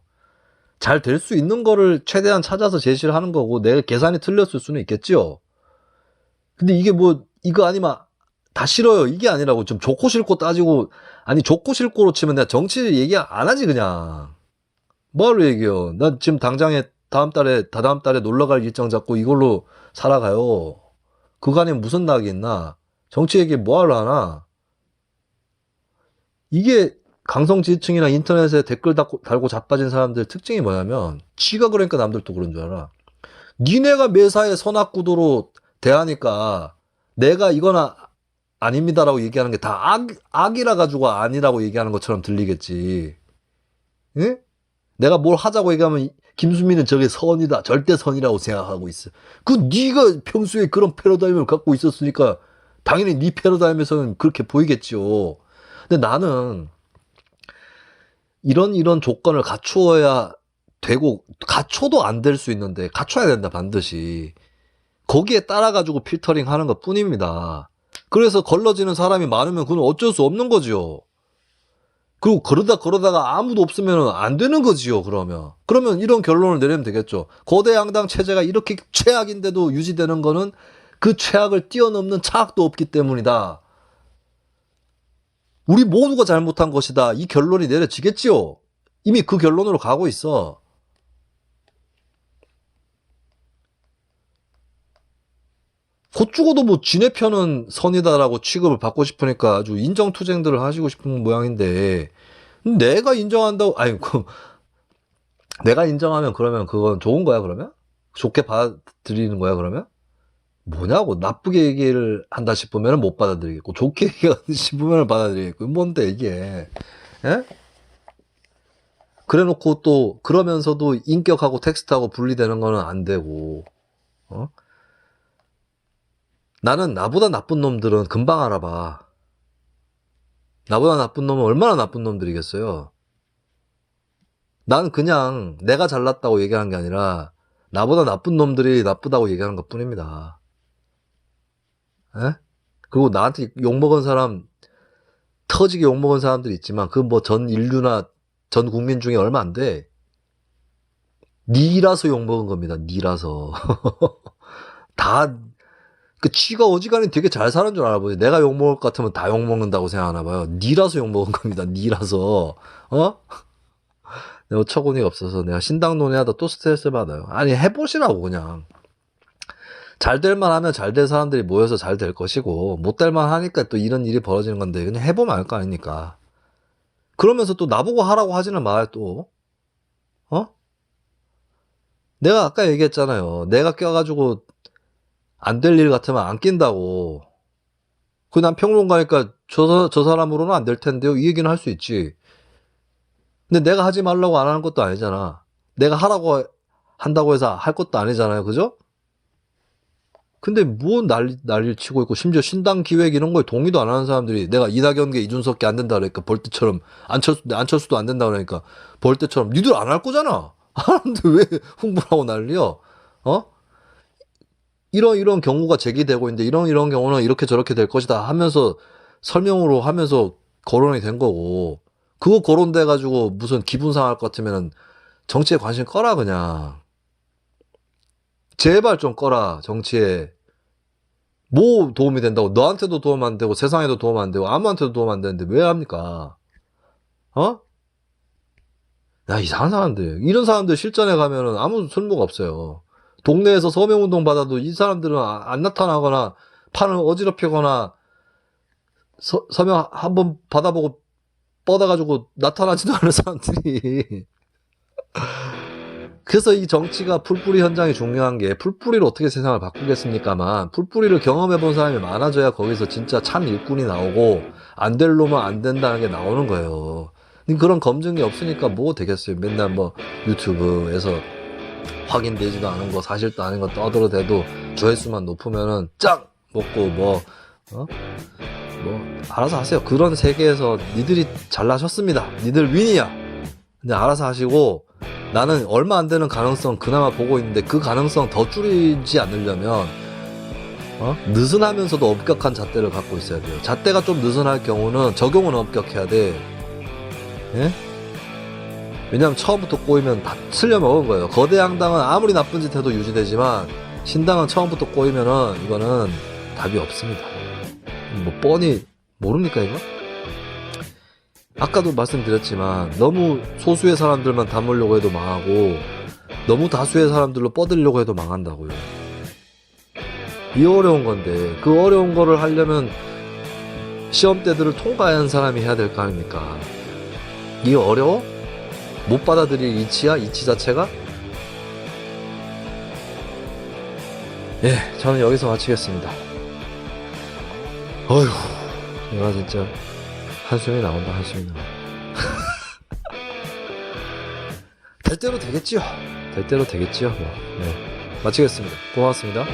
잘 될 수 있는 거를 최대한 찾아서 제시를 하는 거고 내가 계산이 틀렸을 수는 있겠지요. 근데 이게 뭐 이거 아니면 다 싫어요 이게 아니라고. 좀 좋고 싫고 따지고, 아니 좋고 싫고로 치면 내가 정치 얘기 안 하지 그냥. 뭐하러 얘기해요. 나 지금 당장에 다다음 달에 놀러 갈 일정 잡고 이걸로 살아가요. 그간에 무슨 낙이 있나? 정치 얘기 뭐하러 하나? 이게 강성지층이나 인터넷에 댓글 달고 자빠진 사람들 특징이 뭐냐면 지가 그러니까 남들도 그런 줄 알아. 니네가 매사에 선악구도로 대하니까 내가 이거나 아닙니다라고 얘기하는 게 다 악이라 가지고 아니라고 얘기하는 것처럼 들리겠지. 예? 내가 뭘 하자고 얘기하면 김수민은 저게 선이다, 절대 선이라고 생각하고 있어. 그 네가 평소에 그런 패러다임을 갖고 있었으니까 당연히 네 패러다임에서는 그렇게 보이겠죠. 근데 나는 이런 조건을 갖추어야 되고, 갖춰도 안 될 수 있는데 갖춰야 된다 반드시. 거기에 따라 가지고 필터링 하는 것 뿐입니다. 그래서 걸러지는 사람이 많으면 그건 어쩔 수 없는 거지요. 그리고 그러다가 아무도 없으면 안 되는 거지요. 그러면 이런 결론을 내리면 되겠죠. 거대 양당 체제가 이렇게 최악인데도 유지되는 거는 그 최악을 뛰어넘는 차악도 없기 때문이다. 우리 모두가 잘못한 것이다. 이 결론이 내려지겠지요. 이미 그 결론으로 가고 있어. 곧 죽어도 뭐 지네 편은 선이다라고 취급을 받고 싶으니까 아주 인정투쟁들을 하시고 싶은 모양인데, 내가 인정한다고, 아니, 내가 인정하면 그러면 그건 좋은 거야, 그러면? 좋게 받아들이는 거야, 그러면? 뭐냐고, 나쁘게 얘기를 한다 싶으면 못 받아들이겠고, 좋게 얘기한다 싶으면 받아들이겠고, 뭔데, 이게. 예? 그래 놓고 또, 그러면서도 인격하고 텍스트하고 분리되는 거는 안 되고, 어? 나는 나보다 나쁜 놈들은 금방 알아봐. 나보다 나쁜 놈은 얼마나 나쁜 놈들이겠어요? 난 그냥 내가 잘났다고 얘기하는 게 아니라 나보다 나쁜 놈들이 나쁘다고 얘기하는 것 뿐입니다. 에? 그리고 나한테 욕먹은 사람, 터지게 욕먹은 사람들이 있지만 그 뭐 전 인류나 전 국민 중에 얼마 안 돼. 니라서 욕먹은 겁니다. 니라서. 다, 그 지가 어지간히 되게 잘 사는 줄 알아보지. 내가 욕먹을 것 같으면 다 욕먹는다고 생각하나 봐요. 니라서 욕먹은 겁니다. 니라서. 어? 내가 어처구니가 없어서 내가 신당 논의하다 또 스트레스 받아요. 아니 해보시라고 그냥. 잘 될만 하면 잘 될 사람들이 모여서 잘 될 것이고, 못 될만 하니까 또 이런 일이 벌어지는 건데, 그냥 해보면 알 거 아닙니까? 그러면서 또 나보고 하라고 하지는 마요, 또. 어? 내가 아까 얘기했잖아요. 내가 껴가지고 안 될 일 같으면 안 낀다고. 그 난 평론가니까 저 사람으로는 안 될 텐데요. 이 얘기는 할 수 있지. 근데 내가 하지 말라고 안 하는 것도 아니잖아. 내가 하라고 한다고 해서 할 것도 아니잖아요. 그죠? 근데 뭐 난리를 치고 있고, 심지어 신당 기획 이런 거에 동의도 안 하는 사람들이, 내가 이낙연계 이준석계 안 된다 그러니까 벌떼처럼, 안철수도 안 된다 그러니까 벌떼처럼 니들 안 할 거잖아. 하는데 왜 흥분하고 난리여? 어? 이런 경우가 제기되고 있는데, 이런 경우는 이렇게 저렇게 될 것이다 하면서 설명으로 하면서 거론이 된 거고, 그거 거론돼 가지고 무슨 기분 상할 것 같으면은 정치에 관심 꺼라. 그냥 제발 좀 꺼라. 정치에 뭐 도움이 된다고? 너한테도 도움 안 되고 세상에도 도움 안 되고 아무한테도 도움 안 되는데 왜 합니까? 어? 야, 이상한 사람들. 이런 사람들 실전에 가면은 아무 쓸모가 없어요. 동네에서 서명운동 받아도 이 사람들은 안 나타나거나 판을 어지럽히거나 서명 한번 받아보고 뻗어가지고 나타나지도 않은 사람들이. 그래서 이 정치가 풀뿌리 현장이 중요한 게, 풀뿌리로 어떻게 세상을 바꾸겠습니까만, 풀뿌리를 경험해본 사람이 많아져야 거기서 진짜 참 일꾼이 나오고, 안 될 놈은 안 된다는 게 나오는 거예요. 근데 그런 검증이 없으니까 뭐 되겠어요. 맨날 뭐 유튜브에서 확인되지도 않은 거, 사실도 아닌 거 떠들어대도 조회수만 높으면은 짱! 먹고 뭐 알아서 하세요. 그런 세계에서 니들이 잘나셨습니다. 니들 윈이야. 근데 알아서 하시고, 나는 얼마 안 되는 가능성 그나마 보고 있는데, 그 가능성 더 줄이지 않으려면 느슨하면서도 엄격한 잣대를 갖고 있어야 돼요. 잣대가 좀 느슨할 경우는 적용은 엄격해야 돼. 예? 왜냐면 처음부터 꼬이면 다 틀려 먹은 거예요. 거대 양당은 아무리 나쁜 짓 해도 유지되지만, 신당은 처음부터 꼬이면은 이거는 답이 없습니다. 뭐 뻔히 모릅니까 이거? 아까도 말씀드렸지만, 너무 소수의 사람들만 담으려고 해도 망하고, 너무 다수의 사람들로 뻗으려고 해도 망한다고요. 이 어려운 건데, 그 어려운 거를 하려면 시험대들을 통과한 사람이 해야 될 거 아닙니까? 이게 어려워? 못 받아들일 이치야? 이치 자체가? 예, 저는 여기서 마치겠습니다. 어휴, 내가 진짜 한숨이 나온다. 한숨이 나와. 될 대로 되겠지요. 될 대로 되겠지요. 뭐. 네. 마치겠습니다. 고맙습니다.